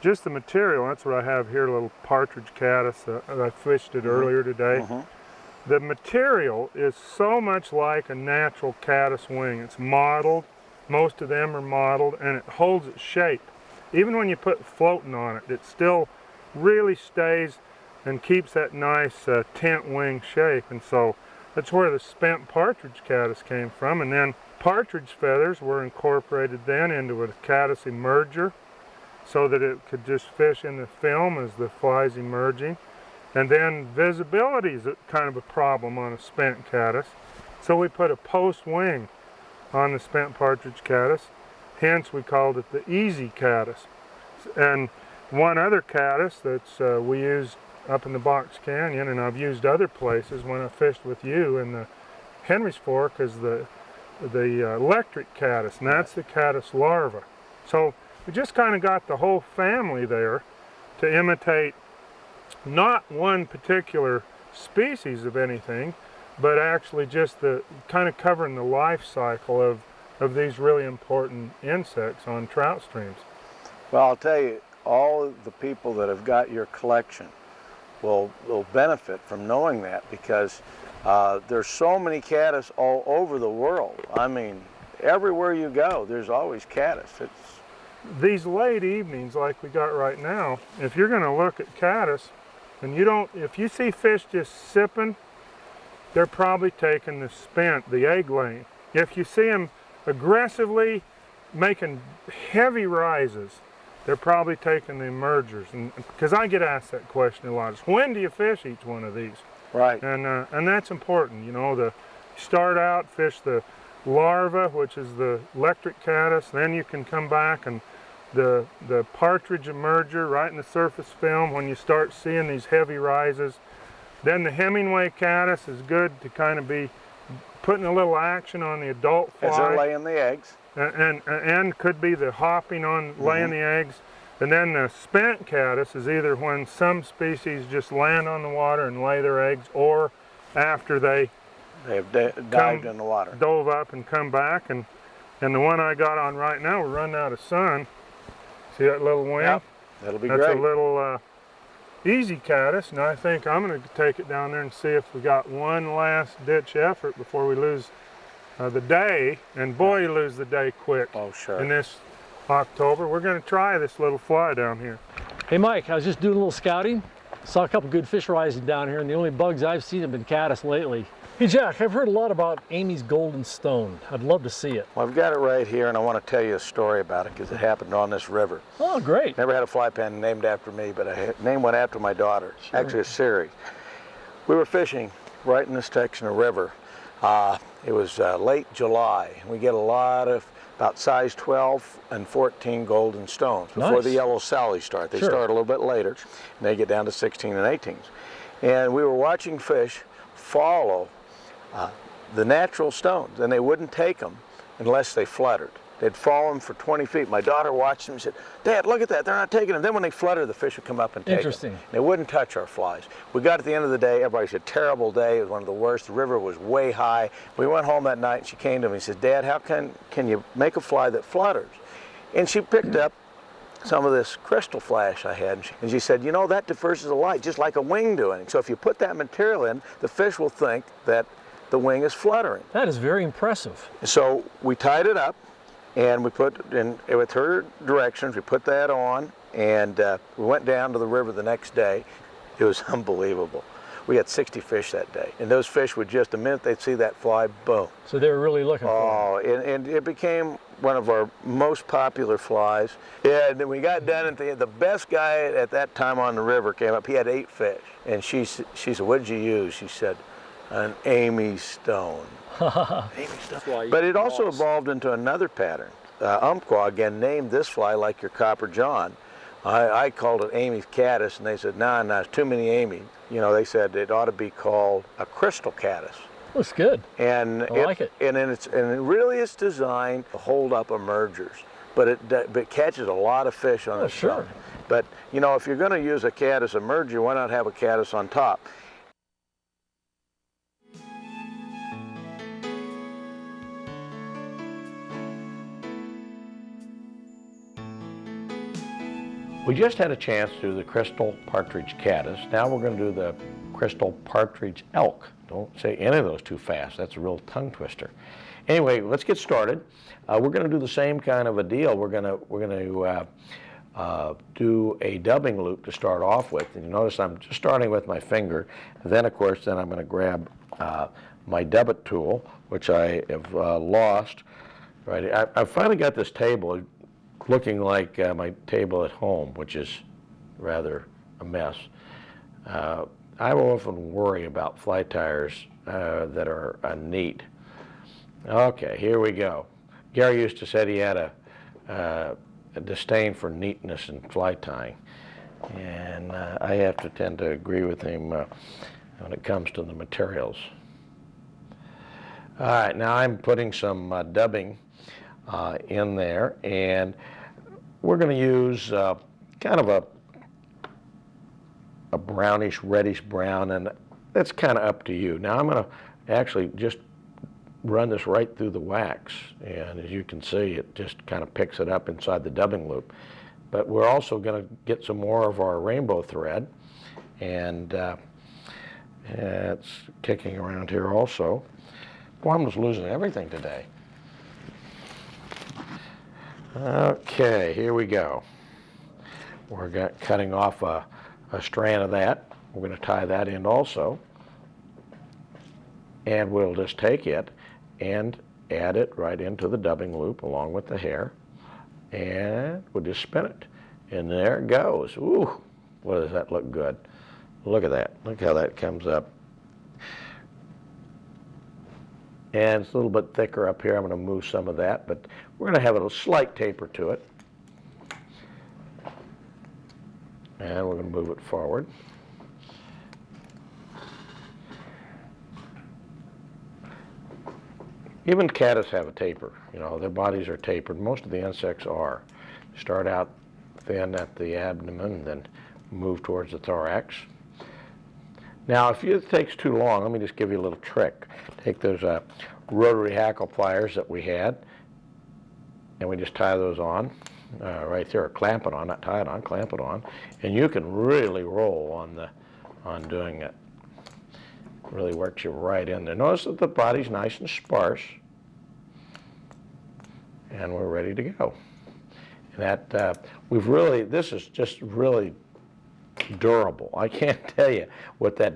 Speaker 2: just the material, that's what I have here, a little partridge caddis. I fished it earlier today. The material is so much like a natural caddis wing. It's mottled, most of them are mottled, and it holds its shape. Even when you put floating on it, it still really stays and keeps that nice tent wing shape. And so that's where the spent partridge caddis came from. And then partridge feathers were incorporated then into a caddis emerger so that it could just fish in the film as the fly's emerging. And then visibility is kind of a problem on a spent caddis. So we put a post wing on the spent partridge caddis. Hence we called it the easy caddis. And one other caddis that's we used up in the Box Canyon, and I've used other places when I fished with you in the Henry's Fork, is the electric caddis, and that's the caddis larva. So we just kind of got the whole family there to imitate not one particular species of anything, but actually just the kind of covering the life cycle of these really important insects on trout streams.
Speaker 1: Well, I'll tell you, all of the people that have got your collection will benefit from knowing that, because there's so many caddis all over the world. I mean, everywhere you go, there's always caddis.
Speaker 2: These late evenings like we got right now, if you're going to look at caddis, and if you see fish just sipping, they're probably taking the spent, the egg laying. If you see them aggressively making heavy rises, they're probably taking the emergers. And because I get asked that question a lot, is when do you fish each one of these?
Speaker 1: Right.
Speaker 2: And that's important. You know, you start out, fish the larva, which is the electric caddis, then you can come back and the partridge emerger right in the surface film when you start seeing these heavy rises. Then the Hemingway caddis is good to kind of be putting a little action on the adult fly.
Speaker 1: As they're laying the eggs.
Speaker 2: And could be the hopping on laying the eggs. And then the spent caddis is either when some species just land on the water and lay their eggs, or after they
Speaker 1: have dived in the water.
Speaker 2: Dove up and come back. And the one I got on right now, we're running out of sun. See that little wing?
Speaker 1: Yep, that'll be great.
Speaker 2: That's a little easy caddis, and I think I'm going to take it down there and see if we got one last ditch effort before we lose the day. And boy, you lose the day quick.
Speaker 1: Oh, sure.
Speaker 2: In this October. We're going to try this little fly down here.
Speaker 3: Hey Mike, I was just doing a little scouting. Saw a couple good fish rising down here, and the only bugs I've seen have been caddis lately. Hey Jack, I've heard a lot about Amy's golden stone. I'd love to see it.
Speaker 1: Well, I've got it right here, and I want to tell you a story about it because it happened on this river.
Speaker 3: Oh, great.
Speaker 1: Never had a fly pen named after me, but I named one after my daughter. Sure. Actually, a series. We were fishing right in this section of river. It was late July. We get a lot of about size 12 and 14 golden stones before the yellow sallies start. They start a little bit later, and they get down to 16 and 18s. And we were watching fish follow the natural stones, and they wouldn't take them unless they fluttered. They'd follow them for 20 feet. My daughter watched them and said, "Dad, look at that, they're not taking them." Then when they flutter, the fish would come up and take them.
Speaker 3: Interesting.
Speaker 1: They wouldn't touch our flies. We got at the end of the day, everybody said, terrible day, it was one of the worst. The river was way high. We went home that night, and she came to me and said, "Dad, how can you make a fly that flutters?" And she picked up some of this crystal flash I had, and she said, "You know, that diffuses the light just like a wing doing. So if you put that material in, the fish will think that the wing is fluttering.
Speaker 3: That is very impressive.
Speaker 1: So we tied it up, and we put in with her directions. We put that on, and we went down to the river the next day. It was unbelievable. We had 60 fish that day, and those fish would just, the minute they'd see that fly, boom.
Speaker 3: So they were really looking for it.
Speaker 1: And it became one of our most popular flies. Yeah, and then we got done at the best guy at that time on the river came up. He had 8 fish, and she said, "What did you use?" She said, "An Amy Stone." Amy Stone. But it also evolved into another pattern. Umpqua again named this fly like your Copper John. I called it Amy's Caddis, and they said, "No, it's too many Amy." You know, they said it ought to be called a crystal caddis.
Speaker 3: Looks good.
Speaker 1: And
Speaker 3: I like it.
Speaker 1: And it really is designed to hold up emergers, but it catches a lot of fish on its
Speaker 3: sure.
Speaker 1: own. But you know, if you're going to use a caddis emerger, why not have a caddis on top? We just had a chance to do the crystal partridge caddis. Now we're going to do the crystal partridge elk. Don't say any of those too fast. That's a real tongue twister. Anyway, let's get started. We're going to do the same kind of a deal. We're going to do a dubbing loop to start off with. And you notice I'm just starting with my finger. Then, of course, I'm going to grab my dubbet tool, which I have lost. Right, I finally got this table looking like my table at home, which is rather a mess. I often worry about fly tires that are neat. Okay, here we go. Gary used to say he had a disdain for neatness in fly tying, and I have to tend to agree with him when it comes to the materials. All right, now I'm putting some dubbing in there, and we're going to use kind of a brownish, reddish brown, and that's kind of up to you. Now I'm going to actually just run this right through the wax, and as you can see, it just kind of picks it up inside the dubbing loop. But we're also going to get some more of our rainbow thread, and it's kicking around here also. Boy, I'm just losing everything today. Okay, here we go. We're cutting off a strand of that. We're going to tie that in also. And we'll just take it and add it right into the dubbing loop along with the hair. And we'll just spin it. And there it goes. Ooh, boy, does that look good. Look at that. Look how that comes up. And it's a little bit thicker up here. I'm going to move some of that, but we're going to have a slight taper to it. And we're going to move it forward. Even caddis have a taper. You know, their bodies are tapered. Most of the insects are. Start out thin at the abdomen, then move towards the thorax. Now, if it takes too long, let me just give you a little trick. Take those rotary hackle pliers that we had, and we just tie those on right there, or clamp it on, not tie it on, clamp it on, and you can really roll on doing it. Really works you right in there. Notice that the body's nice and sparse, and we're ready to go. And that this is just really durable. I can't tell you what that,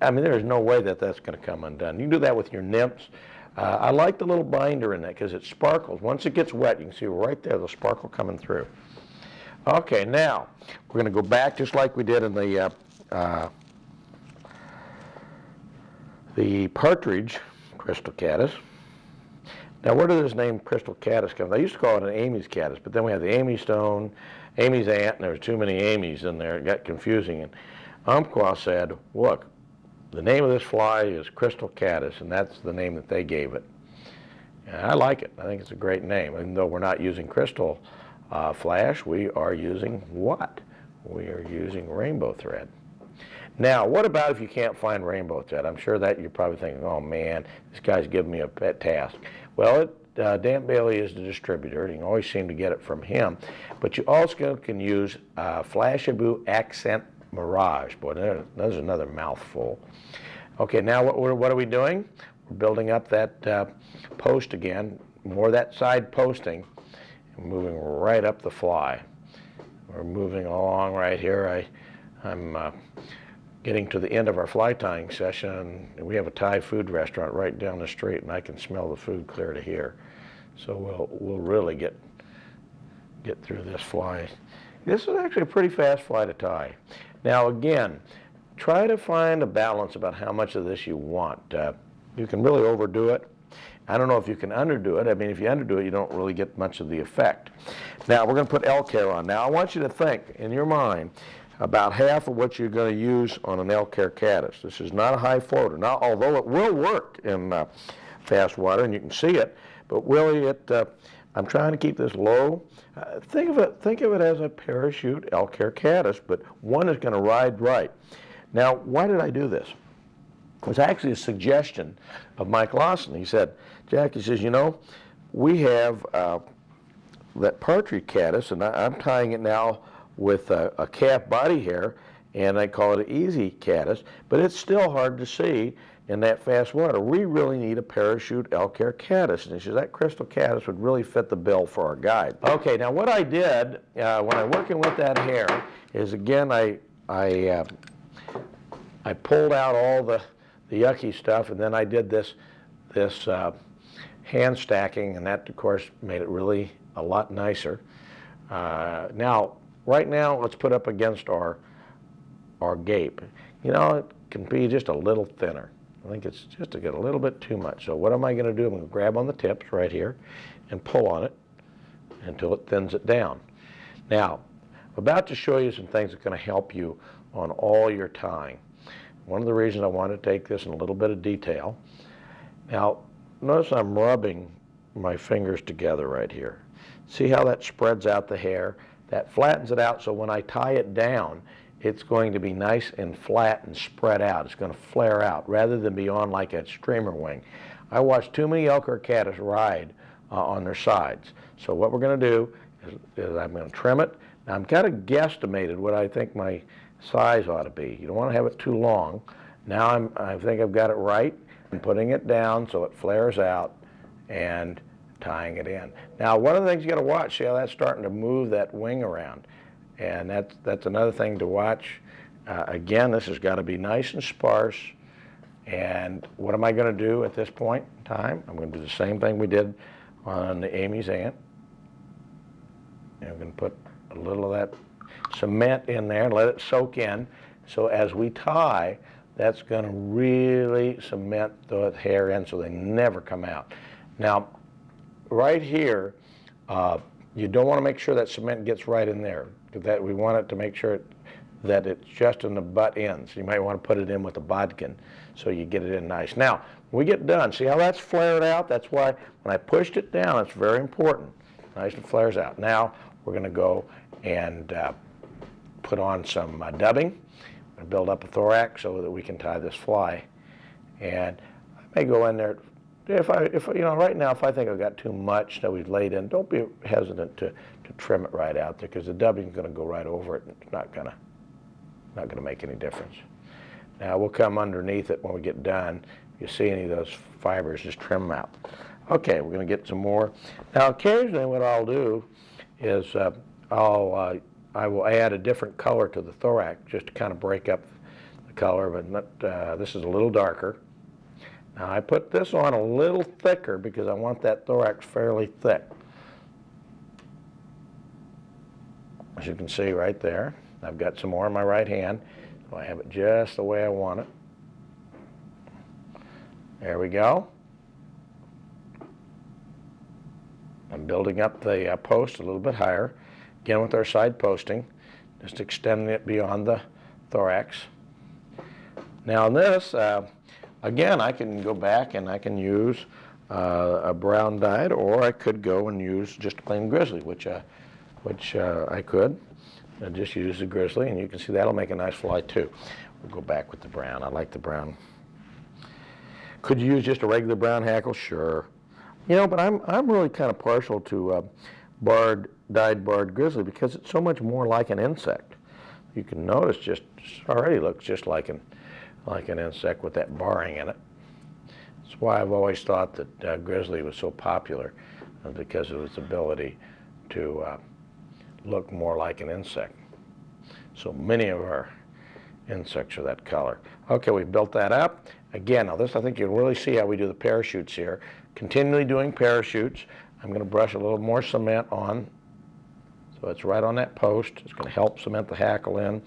Speaker 1: I mean, there's no way that that's going to come undone. You can do that with your nymphs. I like the little binder in that because it sparkles. Once it gets wet, you can see right there the sparkle coming through. Okay, now we're going to go back just like we did in the partridge crystal caddis. Now, where did this name crystal caddis come from? I used to call it an Amy's caddis, but then we had the Amy Stone, Amy's aunt, and there were too many Amy's in there. It got confusing. And Umpqua said, look, the name of this fly is crystal caddis, and that's the name that they gave it. And I like it. I think it's a great name. Even though we're not using crystal flash, we are using what? We are using rainbow thread. Now, what about if you can't find rainbow thread? I'm sure that you're probably thinking, oh man, this guy's giving me a pet task. Well, Dan Bailey is the distributor, and you can always seem to get it from him. But you also can use Flashaboo Accent Mirage. Boy, there's another mouthful. Okay, now what are we doing? building up that post again, more of that side posting, and moving right up the fly. We're moving along right here. I'm getting to the end of our fly tying session, and we have a Thai food restaurant right down the street, and I can smell the food clear to here. So we'll really get through this fly. This is actually a pretty fast fly to tie. Now again, try to find a balance about how much of this you want. You can really overdo it. I don't know if you can underdo it. I mean, if you underdo it, you don't really get much of the effect. Now we're going to put elk hair on. Now I want you to think in your mind about half of what you're going to use on an elk hair caddis. This is not a high floater. Now, although it will work in fast water, and you can see it, but really I'm trying to keep this low. Think of it as a parachute elk hair caddis, but one is going to ride right. Now, why did I do this? It was actually a suggestion of Mike Lawson. He said, Jack, he says, you know, we have that partridge caddis, and I'm tying it now with a calf body hair, and I call it an easy caddis, but it's still hard to see in that fast water. We really need a parachute elk hair caddis. And he says that crystal caddis would really fit the bill for our guide. Okay, now what I did when I'm working with that hair is, again, I pulled out all the yucky stuff, and then I did this hand stacking, and that of course made it really a lot nicer. Now right now let's put up against our gape. You know, it can be just a little thinner. I think it's just to get a little bit too much. So what am I going to do? I'm going to grab on the tips right here and pull on it until it thins it down. Now, I'm about to show you some things that are going to help you on all your tying. One of the reasons I want to take this in a little bit of detail. Now, notice I'm rubbing my fingers together right here. See how that spreads out the hair? That flattens it out, so when I tie it down, it's going to be nice and flat and spread out. It's going to flare out rather than be on like a streamer wing. I watch too many elk hair caddis ride on their sides. So what we're going to do is I'm going to trim it. Now I'm kind of guesstimated what I think my size ought to be. You don't want to have it too long. Now I think I've got it right. I'm putting it down so it flares out and tying it in. Now one of the things you got to watch, see how that's starting to move that wing around. And that's another thing to watch. Again, this has got to be nice and sparse. And what am I going to do at this point in time? I'm going to do the same thing we did on the Amy's Ant. And I'm going to put a little of that cement in there and let it soak in. So as we tie, that's going to really cement the hair in so they never come out. Now, right here, you don't want to make sure that cement gets right in there. That we want it to make sure that it's just in the butt ends. You might want to put it in with a bodkin so you get it in nice. Now, when we get done, see how that's flared out? That's why when I pushed it down, it's very important. Nice and flares out. Now, we're going to go and put on some dubbing. I'm going to build up a thorax so that we can tie this fly. And I may go in there. If you know, right now, if I think I've got too much that we've laid in, don't be hesitant to trim it right out there, because the dubbing is going to go right over it, and it's not going to make any difference. Now we'll come underneath it when we get done. If you see any of those fibers, just trim them out. Okay, we're going to get some more. Now occasionally what I'll do is I will add a different color to the thorax just to kind of break up the color, but not, this is a little darker. Now I put this on a little thicker because I want that thorax fairly thick. As you can see right there, I've got some more in my right hand, so I have it just the way I want it. There we go. I'm building up the post a little bit higher, again with our side posting, just extending it beyond the thorax. Now in this, again, I can go back and I can use a brown dyed, or I could go and use just a plain grizzly, which I could. I just use the grizzly, and you can see that'll make a nice fly too. We'll go back with the brown. I like the brown. Could you use just a regular brown hackle? Sure. You know, but I'm really kind of partial to dyed barred grizzly because it's so much more like an insect. You can notice just already looks just like an insect with that barring in it. That's why I've always thought that grizzly was so popular, because of its ability to look more like an insect. So many of our insects are that color. Okay, we built that up. Again, now this I think you'll really see how we do the parachutes here. Continually doing parachutes. I'm going to brush a little more cement on, so it's right on that post. It's going to help cement the hackle in.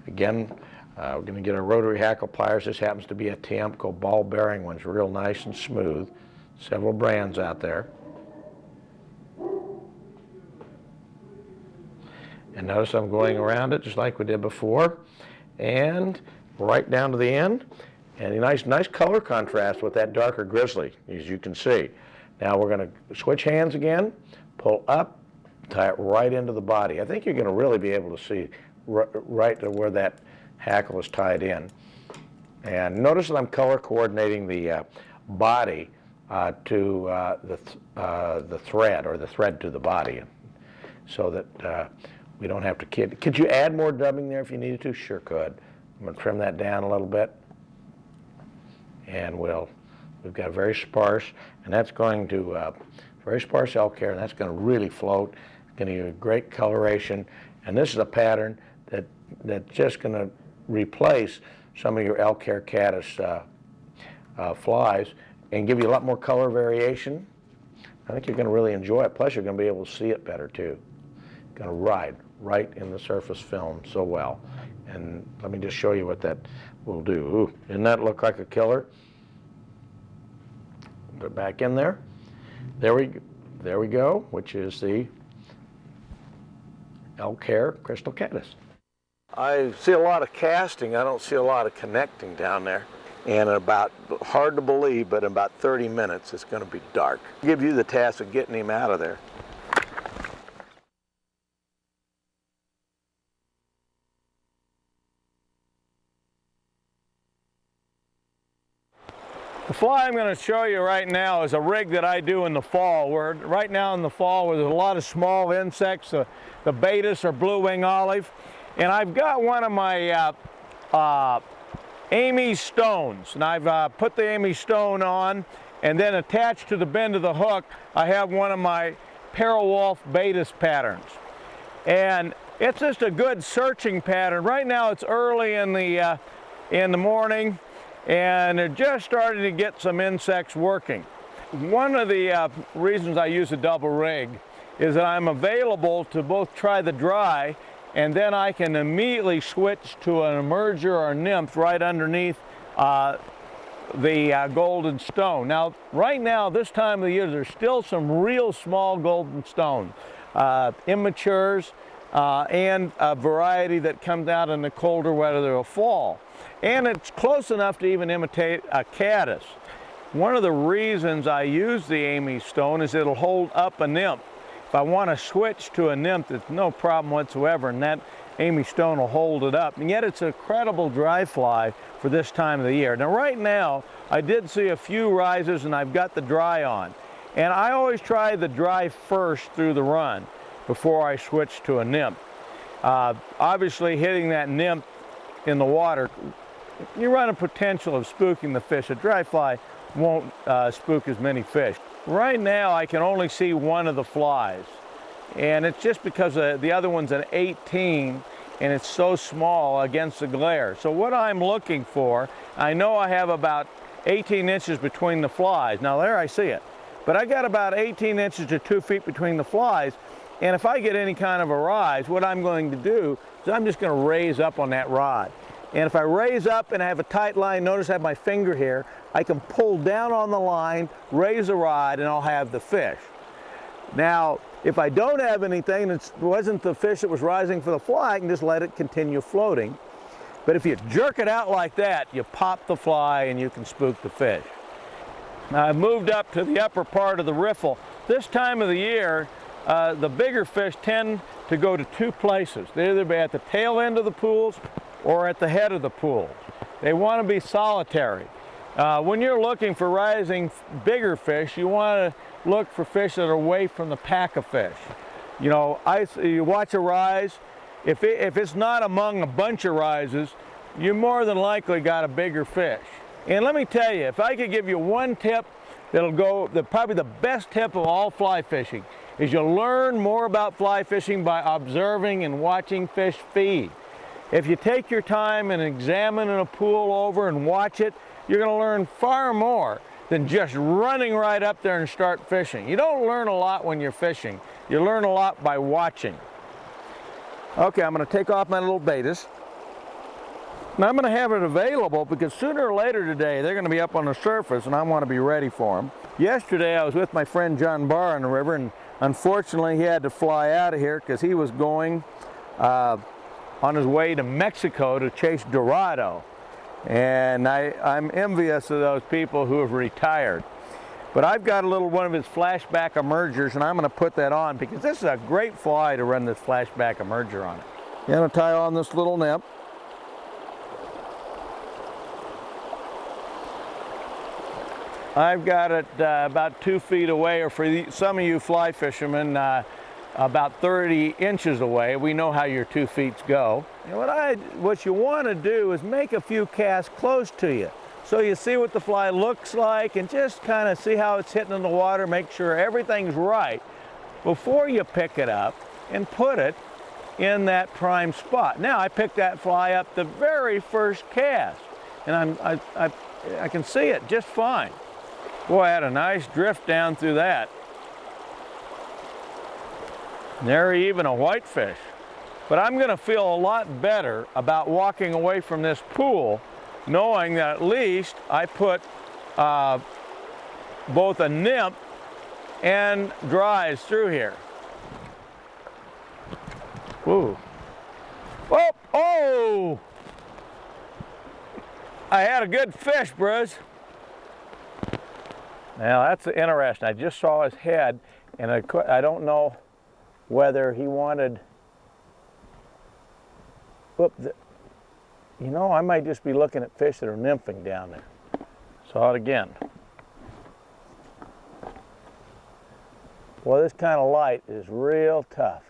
Speaker 1: Again, we're going to get our rotary hackle pliers. This happens to be a Tiemco ball bearing one's real nice and smooth. Several brands out there. And notice I'm going around it just like we did before, and right down to the end. And a nice color contrast with that darker grizzly, as you can see. Now we're going to switch hands again, pull up, tie it right into the body. I think you're going to really be able to see right to where that hackle is tied in. And notice that I'm color coordinating the body to the thread, or the thread to the body, so that we don't have to kid. Could you add more dubbing there if you needed to? Sure could. I'm going to trim that down a little bit. And we've got very sparse, and that's going to, very sparse elk hair, and that's going to really float. It's going to give you great coloration. And this is a pattern that's just going to replace some of your elk hair caddis flies and give you a lot more color variation. I think you're going to really enjoy it. Plus, you're going to be able to see it better, too. It's going to ride right in the surface film so well. And let me just show you what that will do. Ooh, doesn't that look like a killer? Put it back in there. There we go, which is the elk hair crystal caddis. I see a lot of casting. I don't see a lot of connecting down there. And about, hard to believe, but in about 30 minutes it's going to be dark. I'll give you the task of getting him out of there. The fly I'm going to show you right now is a rig that I do in the fall. We're right now in the fall where there's a lot of small insects, the betas or blue wing olive. And I've got one of my Amy stones, and I've put the Amy stone on, and then attached to the bend of the hook I have one of my Parawolf betas patterns. And it's just a good searching pattern. Right now it's early in the morning, and they're just starting to get some insects working. One of the reasons I use a double rig is that I'm available to both try the dry, and then I can immediately switch to an emerger or nymph right underneath the golden stone. Now, right now, this time of the year, there's still some real small golden stone, immatures, and a variety that comes out in the colder weather of fall. And it's close enough to even imitate a caddis. One of the reasons I use the Amy stone is it'll hold up a nymph. If I want to switch to a nymph, it's no problem whatsoever, and that Amy stone will hold it up. And yet it's an incredible dry fly for this time of the year. Now right now, I did see a few rises and I've got the dry on. And I always try the dry first through the run before I switch to a nymph. Obviously hitting that nymph in the water, you run a potential of spooking the fish. A dry fly won't spook as many fish. Right now I can only see one of the flies, and it's just because the other one's an 18 and it's so small against the glare. So what I'm looking for, I know I have about 18 inches between the flies. Now there I see it, but I got about 18 inches to 2 feet between the flies, and if I get any kind of a rise, what I'm going to do is I'm just going to raise up on that rod. And if I raise up and I have a tight line, notice I have my finger here, I can pull down on the line, raise the rod, and I'll have the fish. Now, if I don't have anything, it wasn't the fish that was rising for the fly, I can just let it continue floating. But if you jerk it out like that, you pop the fly and you can spook the fish. Now, I've moved up to the upper part of the riffle. This time of the year, the bigger fish tend to go to two places. They either be at the tail end of the pools or at the head of the pool. They want to be solitary. When you're looking for rising bigger fish, you want to look for fish that are away from the pack of fish. You know, you watch a rise, if it's not among a bunch of rises, you more than likely got a bigger fish. And let me tell you, if I could give you one tip that'll go, probably the best tip of all fly fishing, is you'll learn more about fly fishing by observing and watching fish feed. If you take your time and examine a pool over and watch it, you're going to learn far more than just running right up there and start fishing. You don't learn a lot when you're fishing. You learn a lot by watching. Okay, I'm going to take off my little betas. Now I'm going to have it available because sooner or later today they're going to be up on the surface and I want to be ready for them. Yesterday I was with my friend John Barr on the river, and unfortunately he had to fly out of here because he was going on his way to Mexico to chase Dorado. And I'm envious of those people who have retired. But I've got a little one of his flashback emergers, and I'm going to put that on because this is a great fly to run this flashback emerger on it. I'm going to tie on this little nymph. I've got it about 2 feet away, or for some of you fly fishermen, about 30 inches away. We know how your 2 feet go. And what you want to do is make a few casts close to you, so you see what the fly looks like and just kind of see how it's hitting in the water, make sure everything's right before you pick it up and put it in that prime spot. Now I picked that fly up the very first cast, and I can see it just fine. Boy, I had a nice drift down through that. Nary even a whitefish. But I'm going to feel a lot better about walking away from this pool knowing that at least I put both a nymph and dries through here. Ooh. Oh! Oh! I had a good fish, Bruce. Now that's interesting. I just saw his head, and I don't know whether he wanted. Whoop, you know, I might just be looking at fish that are nymphing down there. Saw it again. Boy, this kind of light is real tough.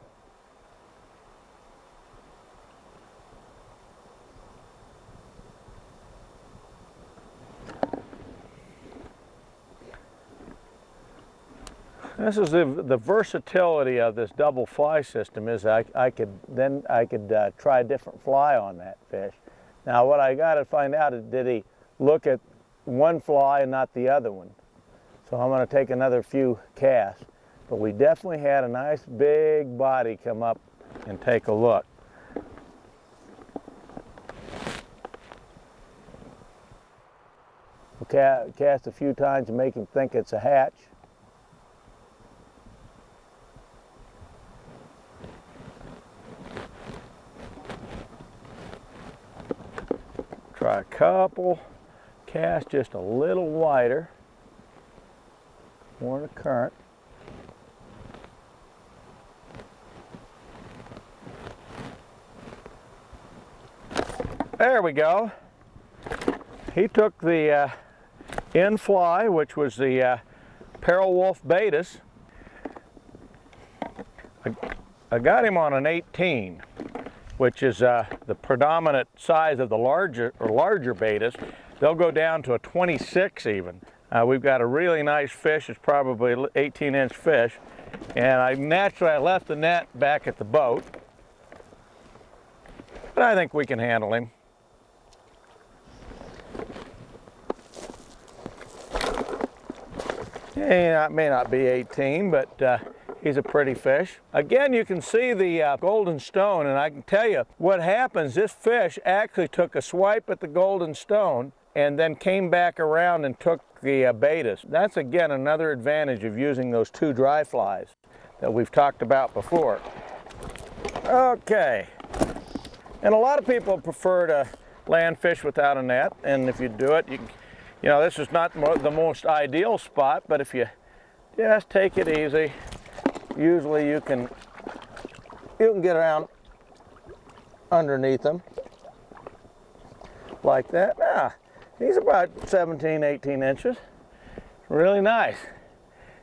Speaker 1: This is the versatility of this double fly system is I could try a different fly on that fish. Now what I got to find out is, did he look at one fly and not the other one? So I'm going to take another few casts. But we definitely had a nice big body come up and take a look. We'll cast a few times to make him think it's a hatch. Try a couple, cast just a little wider, more in the current. There we go. He took the in fly, which was the Peril Wolf Baetis. I got him on an 18. Which is the predominant size of the larger Baetis. They'll go down to a 26 even. We've got a really nice fish. It's probably an 18-inch fish. And I left the net back at the boat. But I think we can handle him. He may not be 18, but he's a pretty fish. Again, you can see the golden stone, and I can tell you what happens. This fish actually took a swipe at the golden stone and then came back around and took the Baetis. That's again another advantage of using those two dry flies that we've talked about before. Okay, and a lot of people prefer to land fish without a net, and if you do it, you know, this is not the most ideal spot, but if you just take it easy, usually you can get around underneath them like that. Ah, he's about 17, 18 inches. Really nice.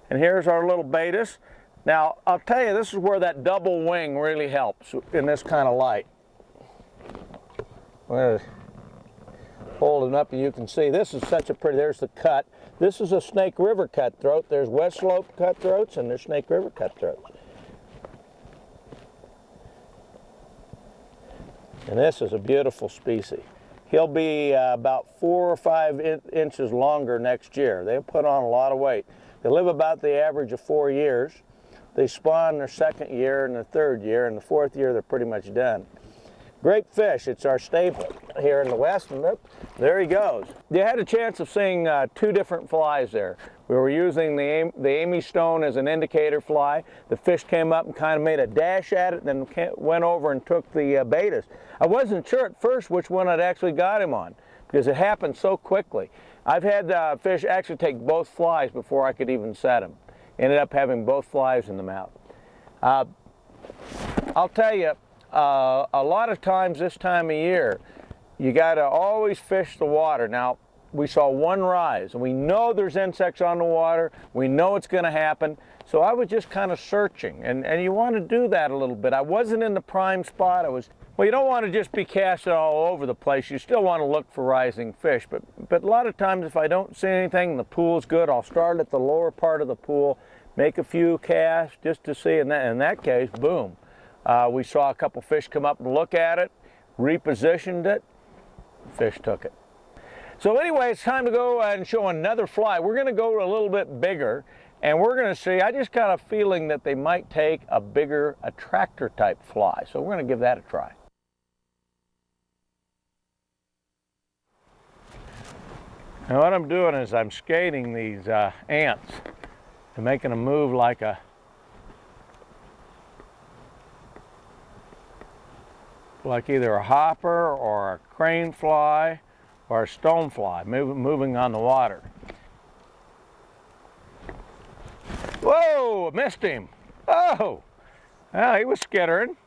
Speaker 1: And here's our little Baetis. Now, I'll tell you, this is where that double wing really helps in this kind of light. holding up, and you can see this is such a pretty, there's the cut. This is a Snake River cutthroat. There's West Slope cutthroats and there's Snake River cutthroats. And this is a beautiful species. He'll be about 4 or 5 inches longer next year. They put on a lot of weight. They live about the average of 4 years. They spawn their 2nd year and their 3rd year, and the 4th year they're pretty much done. Great fish. It's our staple here in the West, and there he goes. You had a chance of seeing 2 different flies there. We were using the Amy Stone as an indicator fly. The fish came up and kind of made a dash at it, then went over and took the betas. I wasn't sure at first which one I'd actually got him on, because it happened so quickly. I've had fish actually take both flies before I could even set them. Ended up having both flies in the mouth. I'll tell you, a lot of times this time of year, you got to always fish the water. Now, we saw one rise, and we know there's insects on the water. We know it's going to happen. So I was just kind of searching, and you want to do that a little bit. I wasn't in the prime spot. Well, you don't want to just be casting all over the place. You still want to look for rising fish. But a lot of times if I don't see anything and the pool's good, I'll start at the lower part of the pool, make a few casts just to see. In that case, boom. We saw a couple fish come up and look at it, repositioned it, fish took it. So anyway, it's time to go and show another fly. We're going to go a little bit bigger, and we're going to see, I just got a feeling that they might take a bigger attractor type fly. So we're going to give that a try. Now what I'm doing is I'm skating these ants and making them move like either a hopper or a crane fly or a stone fly, moving on the water. Whoa, missed him. Oh, well, he was skittering.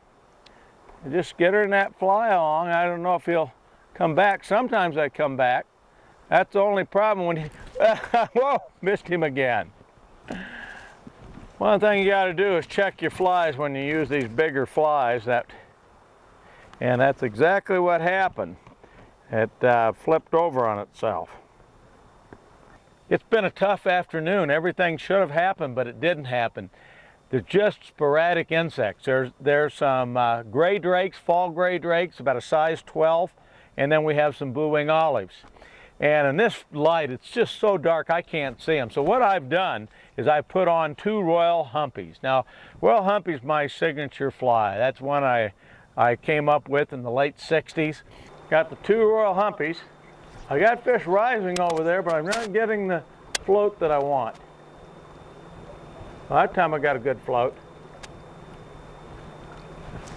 Speaker 1: Just skittering that fly along. I don't know if he'll come back. Sometimes they come back. That's the only problem when he, whoa, missed him again. One thing you got to do is check your flies when you use these bigger flies. And that's exactly what happened. It flipped over on itself. It's been a tough afternoon. Everything should have happened, but it didn't happen. They're just sporadic insects. There's some gray drakes, fall gray drakes, about a size 12, and then we have some blue-wing olives. And in this light, it's just so dark I can't see them. So what I've done is I put on 2 Royal Humpies. Now, Royal Humpy is my signature fly. That's one I came up with in the late 60s. Got the 2 Royal Humpies. I got fish rising over there, but I'm not getting the float that I want. Well, that time I got a good float.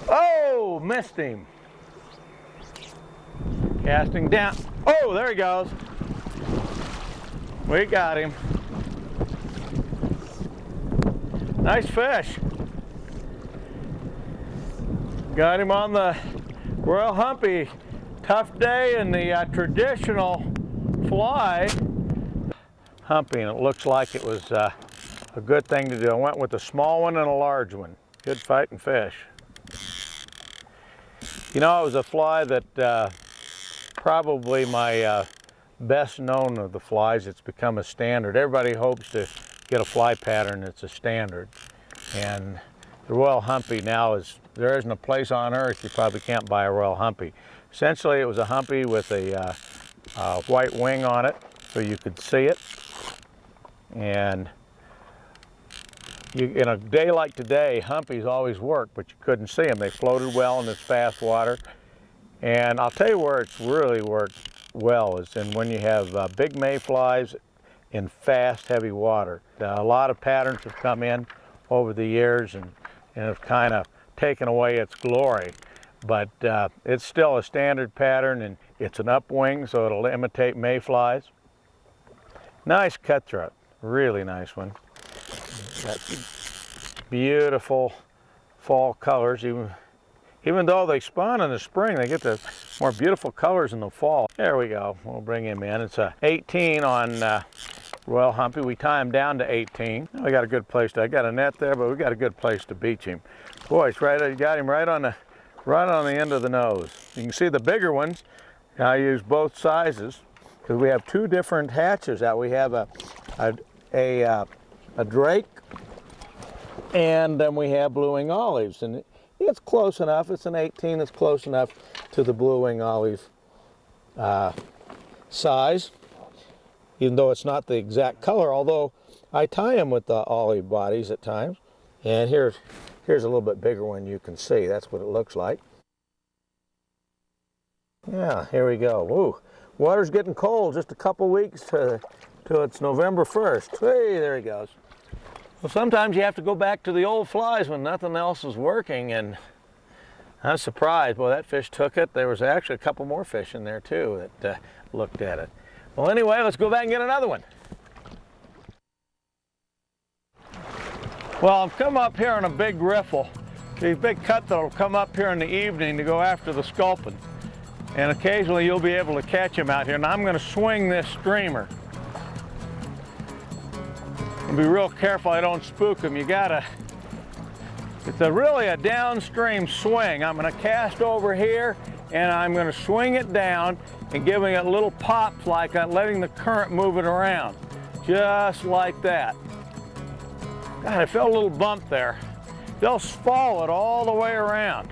Speaker 1: Oh, missed him. Casting down. Oh, there he goes. We got him. Nice fish. Got him on the Royal Humpy. Tough day in the traditional fly. Humpy, and it looks like it was a good thing to do. I went with a small one and a large one. Good fighting fish. You know, it was a fly that probably my best known of the flies. It's become a standard. Everybody hopes to get a fly pattern that's a standard. And the Royal Humpy now there isn't a place on earth you probably can't buy a Royal Humpy. Essentially, it was a Humpy with a white wing on it so you could see it. And in a day like today, Humpies always work, but you couldn't see them. They floated well in this fast water. And I'll tell you where it's really worked well is in when you have big mayflies in fast, heavy water. A lot of patterns have come in over the years and have kind of taken away its glory. But it's still a standard pattern, and it's an upwing, so it'll imitate mayflies. Nice cutthroat, really nice one. Got beautiful fall colors. Even though they spawn in the spring, they get the more beautiful colors in the fall. There we go, we'll bring him in. It's a 18 on Royal Humpy. We tie him down to 18. We got a good place I got a net there, but we got a good place to beach him. Boy, it's right, you got him right on the end of the nose. You can see the bigger ones, Now I use both sizes because we have two different hatches out. We have a drake, and then we have blue wing olives, and it's close enough. It's an 18. It's close enough to the blue wing olive size, even though it's not the exact color. Although I tie them with the olive bodies at times. And here's a little bit bigger one. You can see that's what it looks like. Yeah, here we go. Woo. Water's getting cold. Just a couple weeks till it's November 1st. Hey, there he goes. Well, sometimes you have to go back to the old flies when nothing else is working, and I was surprised. Boy, that fish took it. There was actually a couple more fish in there too that looked at it. Well, anyway, let's go back and get another one. Well, I've come up here on a big riffle. These big cutthroat will come up here in the evening to go after the sculpin. And occasionally you'll be able to catch them out here. And I'm going to swing this streamer. And be real careful I don't spook them. It's really a downstream swing. I'm going to cast over here and I'm going to swing it down and giving it little pops, like letting the current move it around. Just like that. God, I felt a little bump there. They'll follow it all the way around.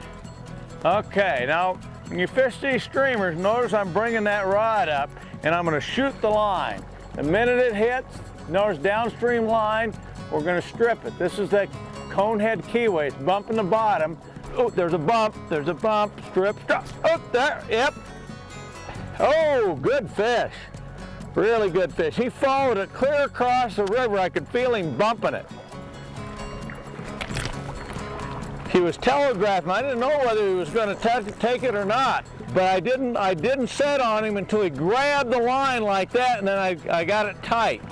Speaker 1: Okay, now when you fish these streamers, notice I'm bringing that rod up and I'm going to shoot the line. The minute it hits, notice downstream line, we're going to strip it. This is that conehead kiwi. It's bumping the bottom. Oh, there's a bump, strip, stop. Oh, there, yep. Oh, good fish. Really good fish. He followed it clear across the river. I could feel him bumping it. He was telegraphing. I didn't know whether he was going to take it or not, but I didn't set on him until he grabbed the line like that, and then I got it tight.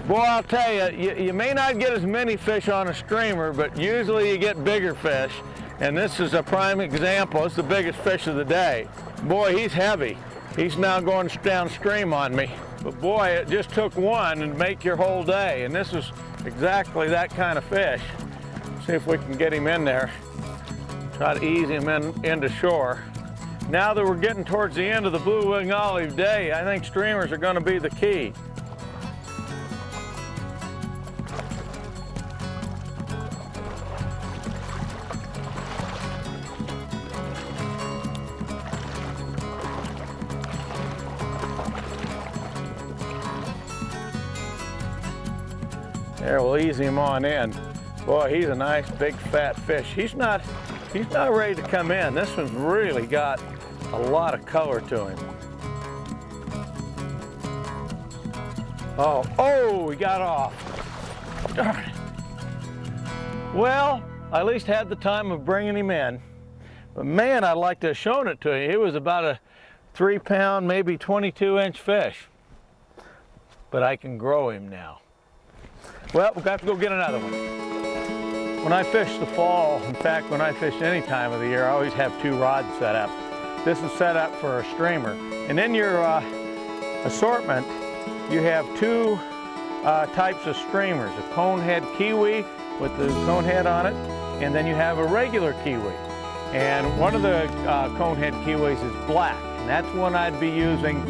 Speaker 1: Boy, I'll tell you, you may not get as many fish on a streamer, but usually you get bigger fish, and this is a prime example. It's the biggest fish of the day. Boy, he's heavy. He's now going downstream on me. But boy, it just took one and make your whole day, and this is exactly that kind of fish. See if we can get him in there. Try to ease him into shore. Now that we're getting towards the end of the blue wing olive day, I think streamers are going to be the key. There, we'll ease him on in. Boy, he's a nice big fat fish. He's not ready to come in. This one's really got a lot of color to him. Oh, he got off. Darn it. Well, I at least had the time of bringing him in. But man, I'd like to have shown it to you. He was about a 3-pound, maybe 22-inch fish. But I can grow him now. Well, we've got to go get another one. When I fish the fall, in fact, when I fish any time of the year, I always have two rods set up. This is set up for a streamer. And in your assortment, you have two types of streamers, a conehead kiwi with the conehead on it, and then you have a regular kiwi. And one of the conehead kiwis is black, and that's one I'd be using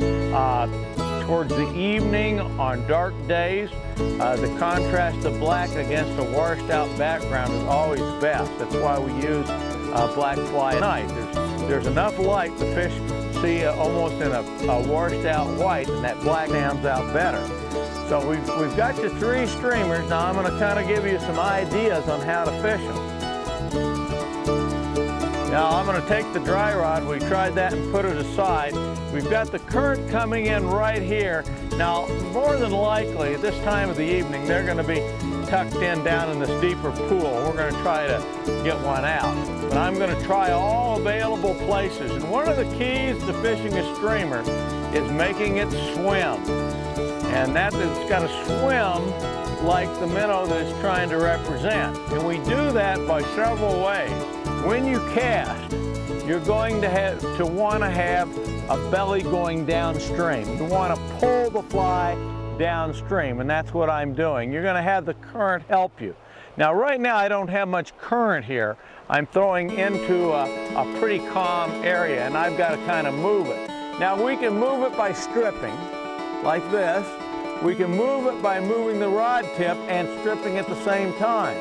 Speaker 1: towards the evening on dark days. The contrast of black against a washed out background is always best. That's why we use black fly at night. There's enough light the fish see almost in a washed out white, and that black stands out better. So we've got your three streamers. Now I'm going to kind of give you some ideas on how to fish them. Now I'm going to take the dry rod. We tried that and put it aside. We've got the current coming in right here. Now, more than likely, at this time of the evening, they're going to be tucked in down in this deeper pool. We're going to try to get one out. But I'm going to try all available places. And one of the keys to fishing a streamer is making it swim. And that it's got to swim like the minnow that it's trying to represent. And we do that by several ways. When you cast, you're going to want to have a belly going downstream. You want to pull the fly downstream, and that's what I'm doing. You're going to have the current help you. Now right now I don't have much current here. I'm throwing into a pretty calm area, and I've got to kind of move it. Now we can move it by stripping, like this. We can move it by moving the rod tip and stripping at the same time.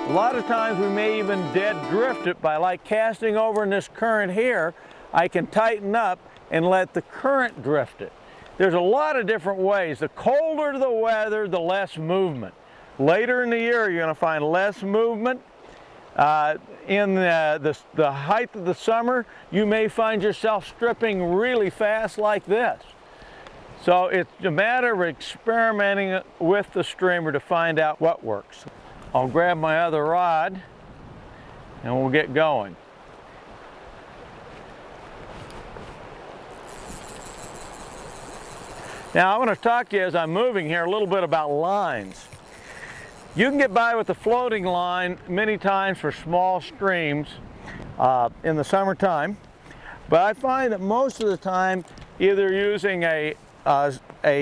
Speaker 1: A lot of times we may even dead drift it by like casting over in this current here. I can tighten up and let the current drift it. There's a lot of different ways. The colder the weather, the less movement. Later in the year, you're going to find less movement. In the height of the summer, you may find yourself stripping really fast like this. So it's a matter of experimenting with the streamer to find out what works. I'll grab my other rod and we'll get going. Now I want to talk to you as I'm moving here a little bit about lines. You can get by with a floating line many times for small streams in the summertime, but I find that most of the time either using a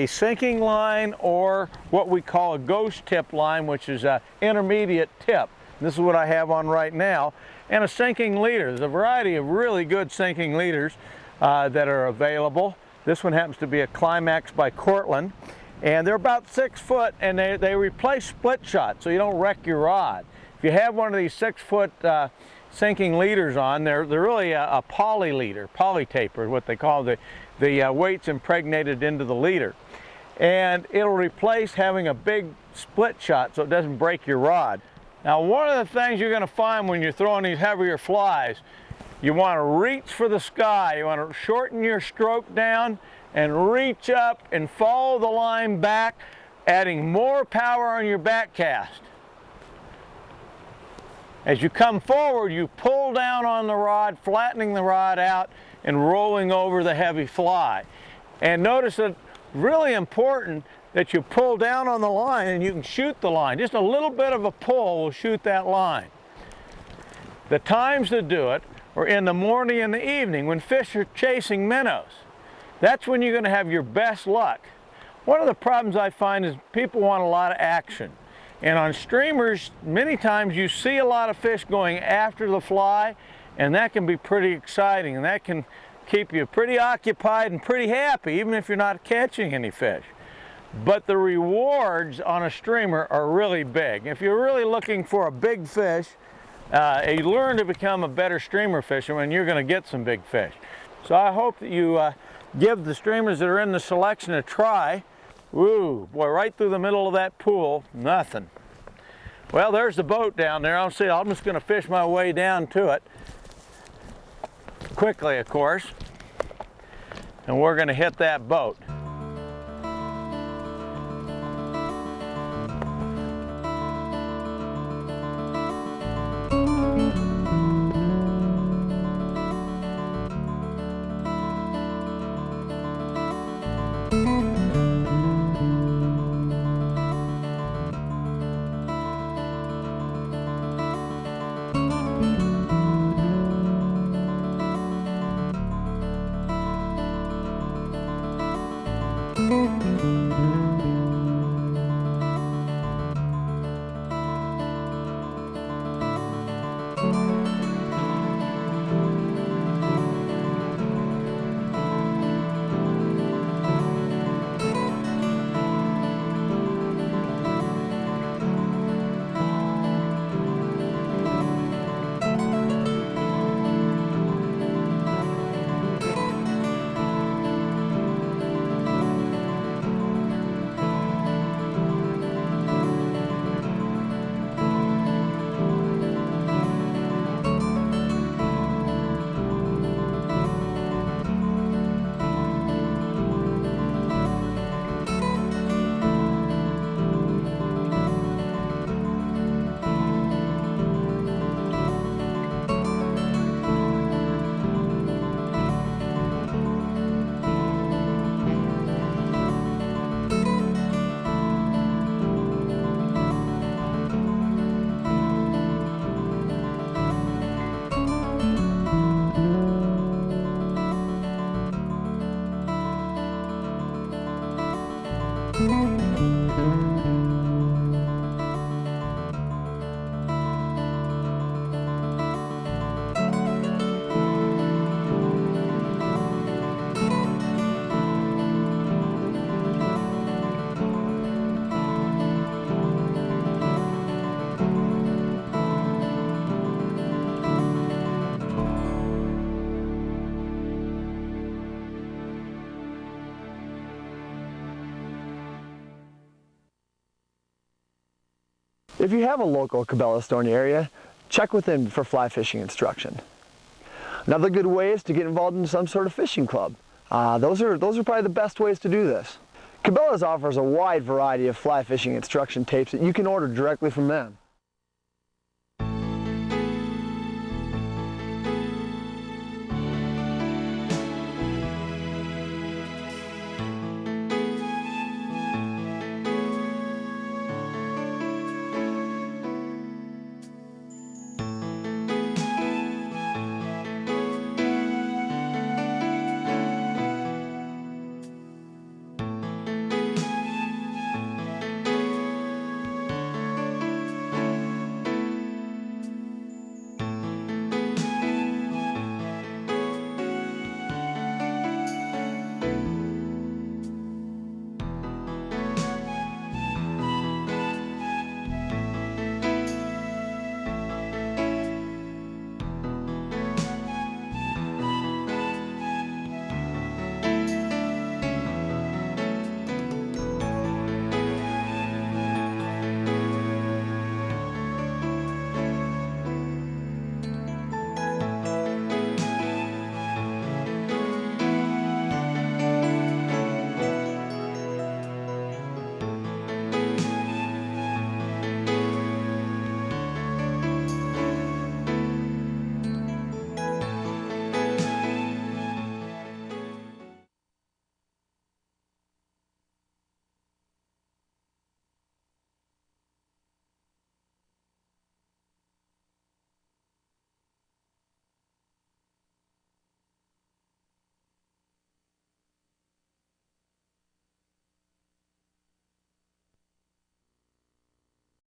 Speaker 1: sinking line or what we call a ghost tip line, which is an intermediate tip. This is what I have on right now, and a sinking leader. There's a variety of really good sinking leaders that are available. This one happens to be a Climax by Cortland, and they're about 6 foot, and they replace split shot, so you don't wreck your rod. If you have one of these 6 foot sinking leaders on, they're really a poly leader, poly taper is what they call the weight's impregnated into the leader. And it'll replace having a big split shot so it doesn't break your rod. Now one of the things you're going to find when you're throwing these heavier flies, you want to reach for the sky. You want to shorten your stroke down and reach up and follow the line back, adding more power on your back cast. As you come forward, you pull down on the rod, flattening the rod out and rolling over the heavy fly. And notice that really important that you pull down on the line and you can shoot the line. Just a little bit of a pull will shoot that line. The times to do it are in the morning and the evening when fish are chasing minnows. That's when you're going to have your best luck. One of the problems I find is people want a lot of action. And on streamers, many times you see a lot of fish going after the fly, and that can be pretty exciting, and that can keep you pretty occupied and pretty happy, even if you're not catching any fish. But the rewards on a streamer are really big. If you're really looking for a big fish, you learn to become a better streamer fisherman, you're going to get some big fish. So I hope that you give the streamers that are in the selection a try. Woo, boy, right through the middle of that pool, nothing. Well, there's the boat down there. I'm just going to fish my way down to it. Quickly, of course. And we're going to hit that boat.
Speaker 4: If you have a local Cabela store in your area, check with them for fly fishing instruction. Another good way is to get involved in some sort of fishing club. Those are probably the best ways to do this. Cabela's offers a wide variety of fly fishing instruction tapes that you can order directly from them.